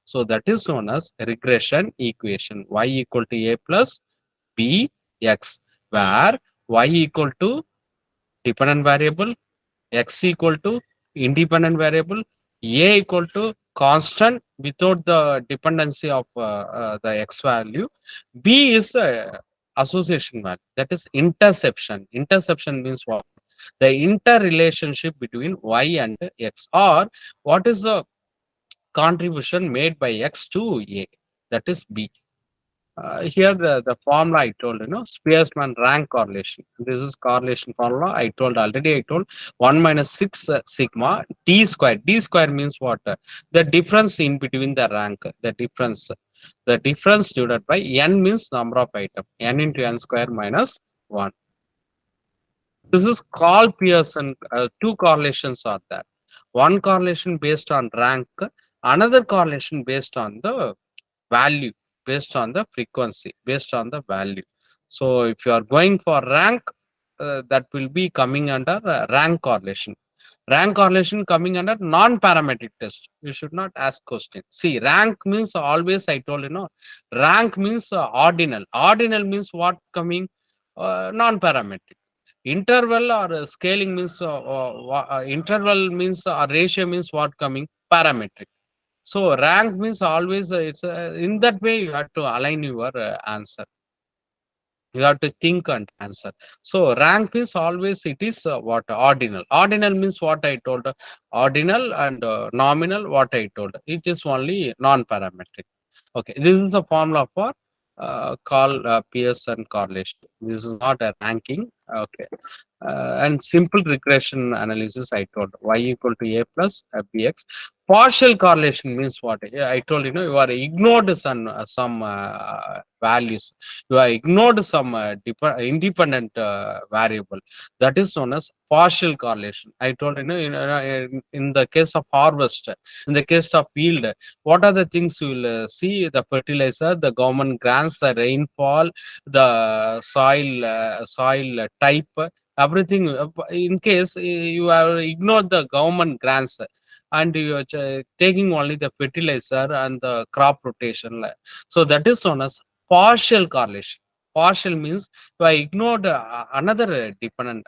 So that is known as regression equation. Y equal to A plus B X, where Y equal to dependent variable, X equal to independent variable, A equal to constant without the dependency of the X value. B is association value, that is interception. Interception means what? The interrelationship between Y and X, or what is the contribution made by X to A, that is B. Here the formula I told, Spearman rank correlation. This is correlation formula. I told already. I told 1 minus 6 sigma d square. D square means what? The difference in between the rank. The difference. The difference divided by n means number of items. N into n square minus 1. This is called Pearson. Two correlations are there. One correlation based on rank. Another correlation based on the value, based on the frequency, based on the value. So if you are going for rank, that will be coming under rank correlation. Rank correlation coming under non-parametric test. You should not ask questions. See, rank means always I told rank means ordinal. Ordinal means what coming? Non-parametric. Interval or scaling means interval means ratio means what coming? Parametric. So rank means always it's in that way you have to align your answer. You have to think and answer. So rank means always it is what? Ordinal. Ordinal means what I told. Ordinal and nominal what I told. It is only non-parametric. Okay, this is the formula for Pearson correlation. This is not a ranking. Okay. And simple regression analysis I told Y equal to A plus Bx. Partial correlation means what? I told you are ignored some values. You are ignored some independent variable. That is known as partial correlation. I told in the case of harvest, in the case of yield, what are the things you will see? The fertilizer, the government grants, the rainfall, the soil type, everything. In case you have ignored the government grants and you are taking only the fertilizer and the crop rotation, so that is known as partial correlation. Partial means you have ignored another independent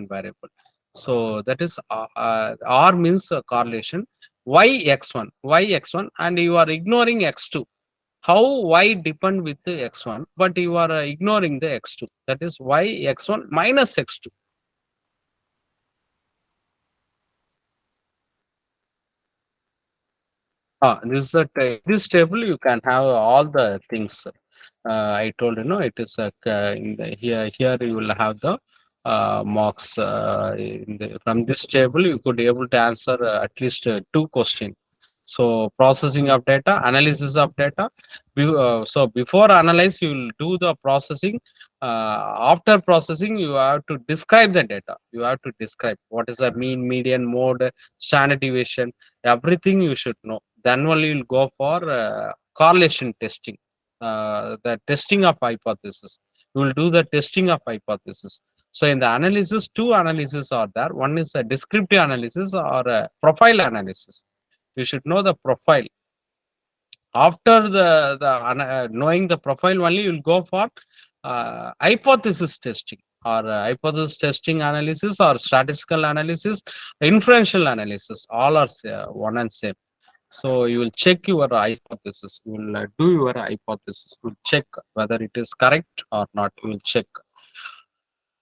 variable. So that is R means correlation. Y x1, and you are ignoring x2. How y depend with the x1, but you are ignoring the x2. That is y x1 minus x2. This is this table you can have all the things. I told it is in the, here you will have the marks from this table. You could able to answer at least two questions. So processing of data, analysis of data. So before analyze, you will do the processing. After processing, you have to describe the data. You have to describe what is the mean, median, mode, standard deviation. Everything you should know. Then only you'll go for correlation testing. The testing of hypothesis. You will do the testing of hypothesis. So in the analysis, two analyses are there. One is a descriptive analysis or a profile analysis. You should know the profile. After knowing the profile only, you'll go for hypothesis testing or hypothesis testing analysis or statistical analysis, inferential analysis. All are one and same. So you will check your hypothesis. You will do your hypothesis. You will check whether it is correct or not. You will check.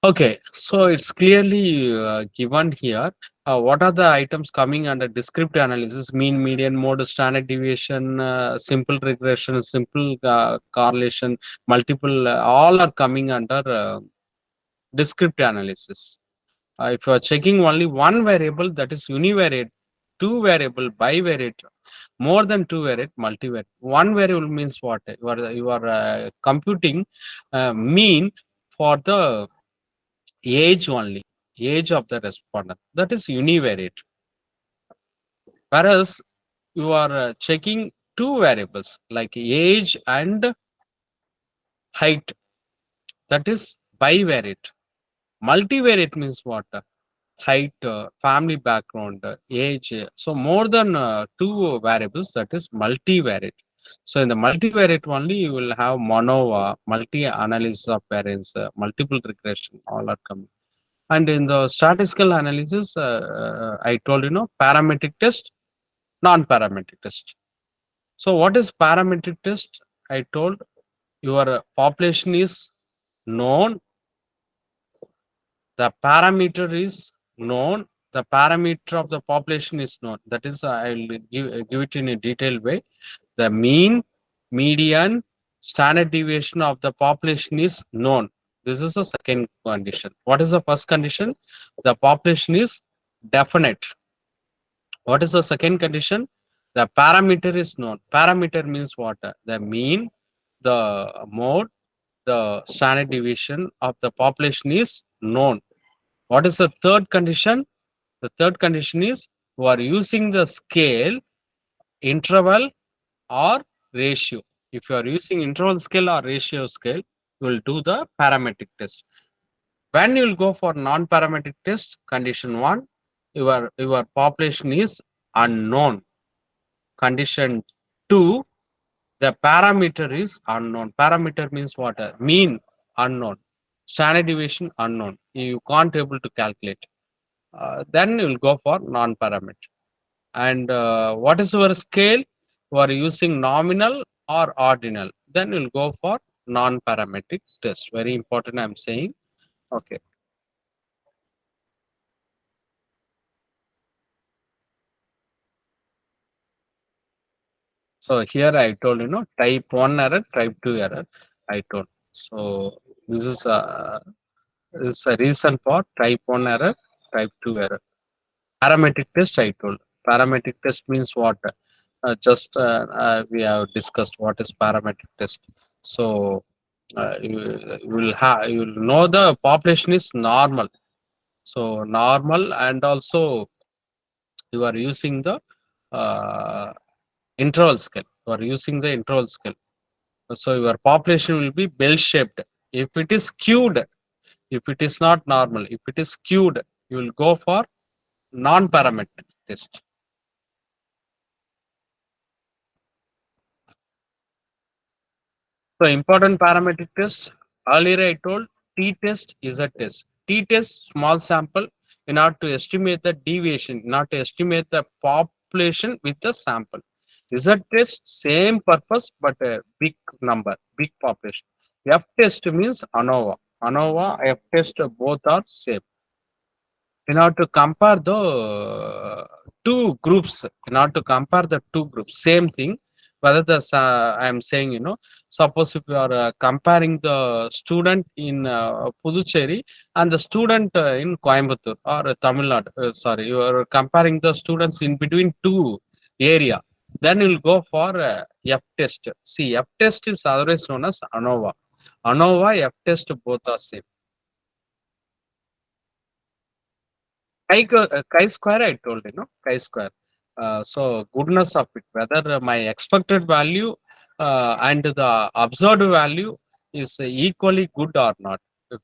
Okay, so it's clearly given here. What are the items coming under descriptive analysis? Mean, median, mode, standard deviation, simple regression, simple correlation, multiple, all are coming under descriptive analysis. If you are checking only one variable, that is univariate, two variable, bivariate, more than two variate, multivariate. One variable means what? You are computing mean for the age only, age of the respondent, that is univariate. Whereas you are checking two variables like age and height, that is bivariate. Multivariate means what? Height, family background, age. So more than two variables, that is multivariate. So in the multivariate only, you will have MANOVA, multi-analysis of variance, multiple regression, all are coming. And in the statistical analysis, I told parametric test, non-parametric test. So what is parametric test? I told your population is known, the parameter is known, the parameter of the population is known. That is, I will give it in a detailed way. The mean, median, standard deviation of the population is known. This is the second condition. What is the first condition? The population is definite. What is the second condition? The parameter is known. Parameter means what? The mean, the mode, the standard deviation of the population is known. What is the third condition? The third condition is you are using the scale, interval, or ratio. If you are using interval scale or ratio scale, you will do the parametric test. When you will go for non-parametric test, condition 1, your population is unknown. Condition 2, the parameter is unknown. Parameter means what? Mean unknown. Standard deviation unknown. You can't able to calculate. Then you will go for non-parametric. And what is your scale? You are using nominal or ordinal. Then you will go for non-parametric test. Very important, I'm saying. Okay. So here I told type 1 error, type 2 error. I told. So this is a reason for type 1 error, type 2 error. Parametric test I told. Parametric test means what? We have discussed what is parametric test. So you will know the population is normal. So normal, and also you are using the uh, interval scale. You are using the interval scale. So your population will be bell shaped. If it is skewed, if it is not normal, if it is skewed, you will go for non-parametric test. So important parametric test. Earlier I told t-test is a test. T-test, small sample, in order to estimate the deviation, in order to estimate the population with the sample. Z-test, same purpose, but a big number, big population. F-test means ANOVA. ANOVA, F-test, both are same. In order to compare the two groups, same thing, whether the I am saying, suppose if you are comparing the student in Puducherry and the student in Coimbatore or Tamilnadu, sorry, you are comparing the students in between two area, then you will go for F test. See, F test is otherwise known as ANOVA. ANOVA, F test, both are same. Chi-square, I told chi-square. So goodness of it, whether my expected value and the observed value is equally good or not,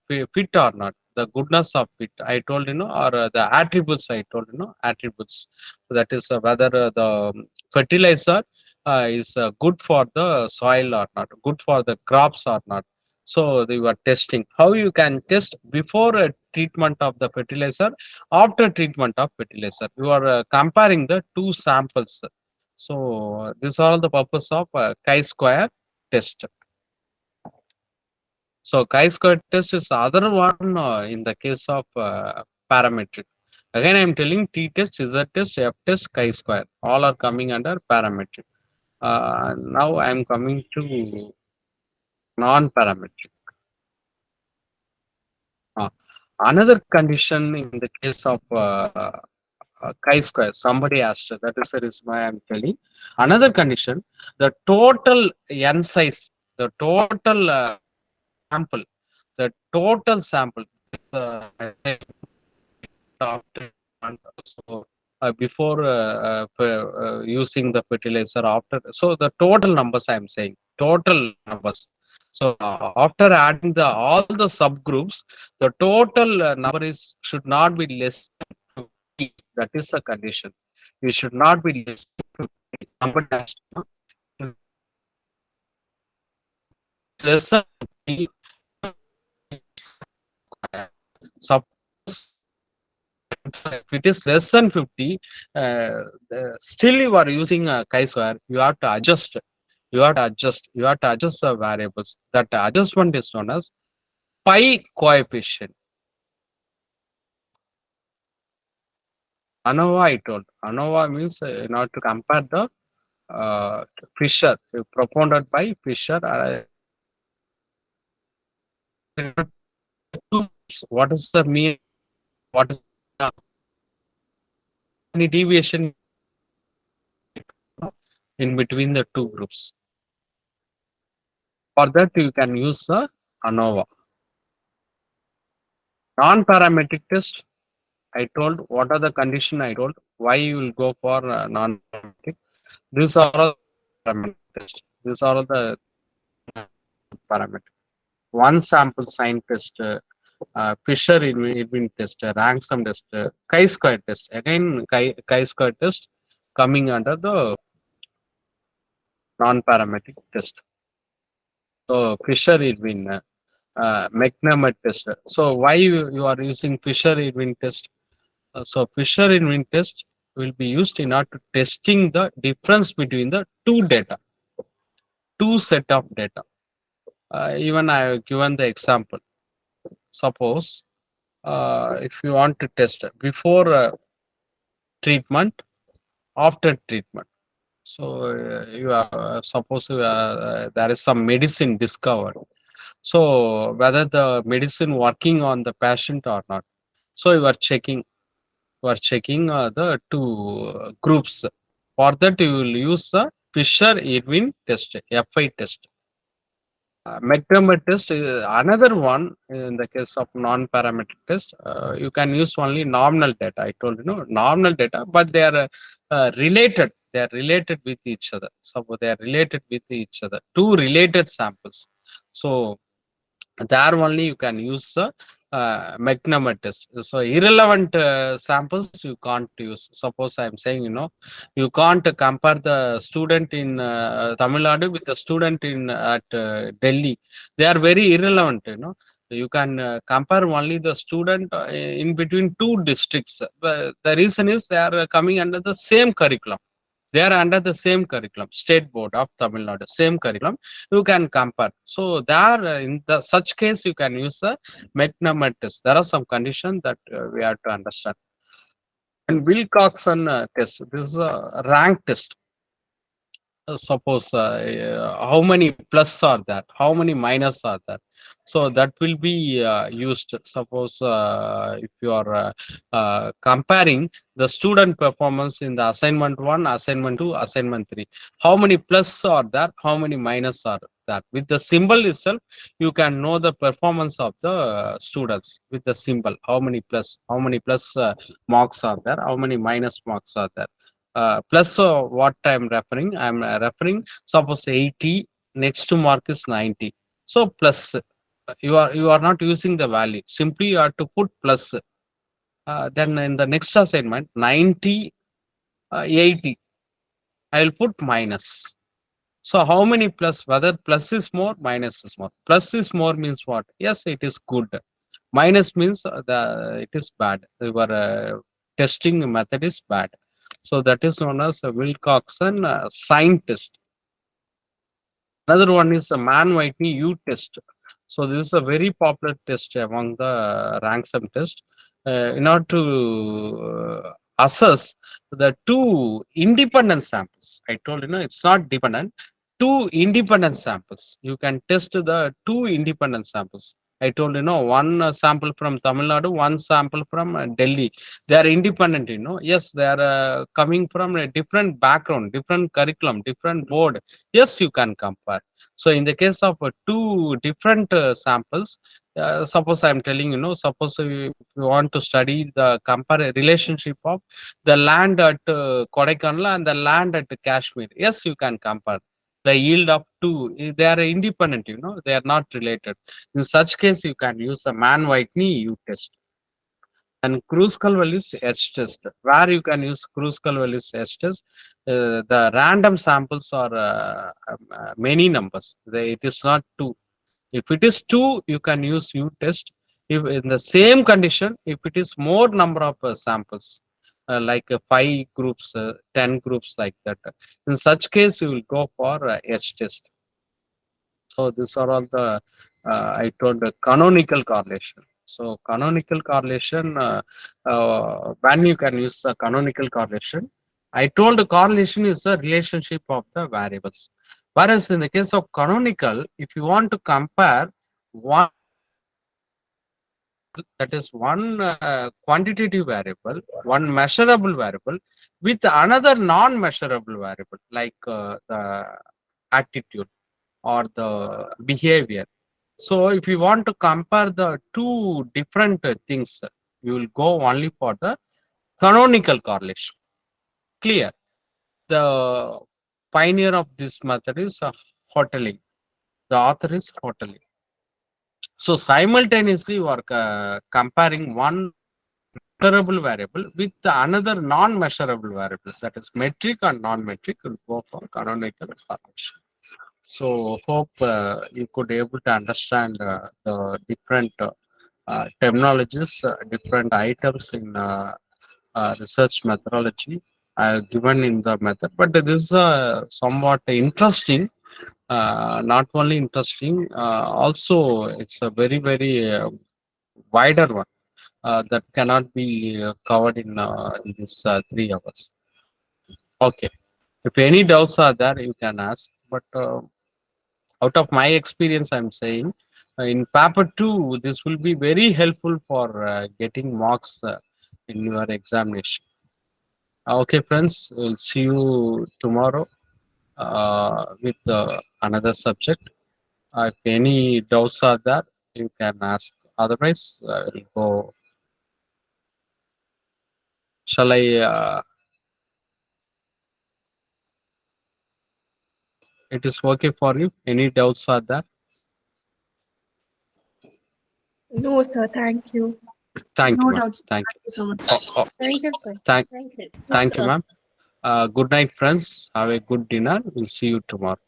fit or not. The goodness of it, I told or the attributes, I told attributes. That is whether the fertilizer is good for the soil or not, good for the crops or not. So they were testing. How you can test before a treatment of the fertilizer, after treatment of fertilizer. You are comparing the two samples. So this is all the purpose of chi-square test. So chi-square test is other one in the case of parametric. Again, I am telling t-test, z-test, f-test, chi-square. All are coming under parametric. Now I am coming to non-parametric. Another condition in the case of chi-square, somebody asked, that is the reason why I am telling. Another condition, the total n size, the total sample, the total sample, so, before using the fertilizer, after, so the total numbers I am saying, total numbers. So after adding all the subgroups, the total number should not be less than 50. That is the condition. It should not be less than 50. Somebody has to less than 50. Suppose if it is less than 50, still you are using a chi-square. You have to adjust. You have to adjust. You have to adjust the variables. That adjustment is known as pi coefficient. ANOVA I told. ANOVA means in order to compare the Fisher, propounded by Fisher. What is the mean? What is any deviation in between the two groups? For that, you can use the ANOVA. Non-parametric test, I told what are the condition I told, why you will go for non-parametric. These are all parametric test. These are all the parametric. One sample sign test, Fisher Irwin test, ransom test, chi-square test. Again, chi-square test coming under the non-parametric test. So Fisher Irwin, McNamara test. So why you are using Fisher Irwin test? So Fisher Irwin test will be used in order to testing the difference between the two set of data. Even I have given the example. Suppose if you want to test before treatment, after treatment. So you are suppose there is some medicine discovered. So whether the medicine working on the patient or not. So you are checking the two groups. For that, you will use the Fisher-Irwin test, FI test. McDermott test is another one in the case of non-parametric test. You can use only nominal data. I told you, nominal data, but they are related. They are related with each other. So they are related with each other. Two related samples. So there only you can use the McNamara test. So irrelevant samples you can't use. Suppose I am saying, you can't compare the student in Tamil Nadu with the student in at Delhi. They are very irrelevant. You can compare only the student in between two districts. The reason is they are coming under the same curriculum. They are under the same curriculum, State Board of Tamil Nadu, same curriculum. You can compare. So there, in such case, you can use the McNamara test. There are some conditions that we have to understand. And Wilcoxon test. This is a rank test. Suppose how many plus are there, how many minus are there. So that will be used. Suppose if you are comparing the student performance in the assignment 1, assignment 2, assignment 3, how many plus are there, how many minus are there. With the symbol itself, you can know the performance of the students with the symbol. How many plus marks are there, how many minus marks are there. Plus what I'm referring, suppose 80, next to mark is 90. So plus, you are not using the value. Simply you have to put plus. Then in the next assignment, 90, 80, I will put minus. So how many plus, whether plus is more, minus is more. Plus is more means what? Yes, it is good. Minus means it is bad. Your testing method is bad. So that is known as a Wilcoxon sign test. Another one is a Mann-Whitney U test. So this is a very popular test among the ransom test. In order to assess the two independent samples. I told it's not dependent. Two independent samples. You can test the two independent samples. I told one sample from Tamil Nadu, one sample from Delhi. They are independent. Yes, they are coming from a different background, different curriculum, different board. Yes, you can compare. So in the case of two different samples, suppose I am telling suppose if you want to study the compare relationship of the land at Kodaikanal and the land at Kashmir. Yes, you can compare. the yield of 2, they are independent, they are not related. In such case, you can use a Mann-Whitney U test. And Kruskal-Wallis H test, where you can use Kruskal-Wallis H test, the random samples are many numbers. It is not 2. If it is 2, you can use U test. If in the same condition, if it is more number of samples, like 5 groups, 10 groups like that, in such case, you will go for H test. So these are all the, I told, the canonical correlation. So canonical correlation, when you can use the canonical correlation, I told the correlation is a relationship of the variables. Whereas in the case of canonical, if you want to compare one, that is one quantitative variable, one measurable variable with another non-measurable variable, like the attitude or the behavior. So if you want to compare the two different things, you will go only for the canonical correlation. Clear? The pioneer of this method is Hotelling. The author is Hotelling. So simultaneously, you are comparing one measurable variable with another non-measurable variable, that is metric and non-metric, will go for canonical correlation. So hope you could able to understand the different terminologies, different items in research methodology given in the method. But this is somewhat interesting. Not only interesting, also it's a very, very wider one that cannot be covered in this 3 hours. Okay. If any doubts are there, you can ask. But out of my experience, I'm saying in paper 2, this will be very helpful for getting marks in your examination. Okay, friends, we'll see you tomorrow with another subject. If any doubts are there, you can ask. Otherwise, we'll go. Shall I? It is okay for you. Any doubts are there? No, sir. Thank you. Thank No you, ma'am. doubts. Thank Thank you so much. you. Thank you, sir. Thank Thank you. Yes, you, sir. ma'am. Good night, friends. Have a good dinner. We'll see you tomorrow.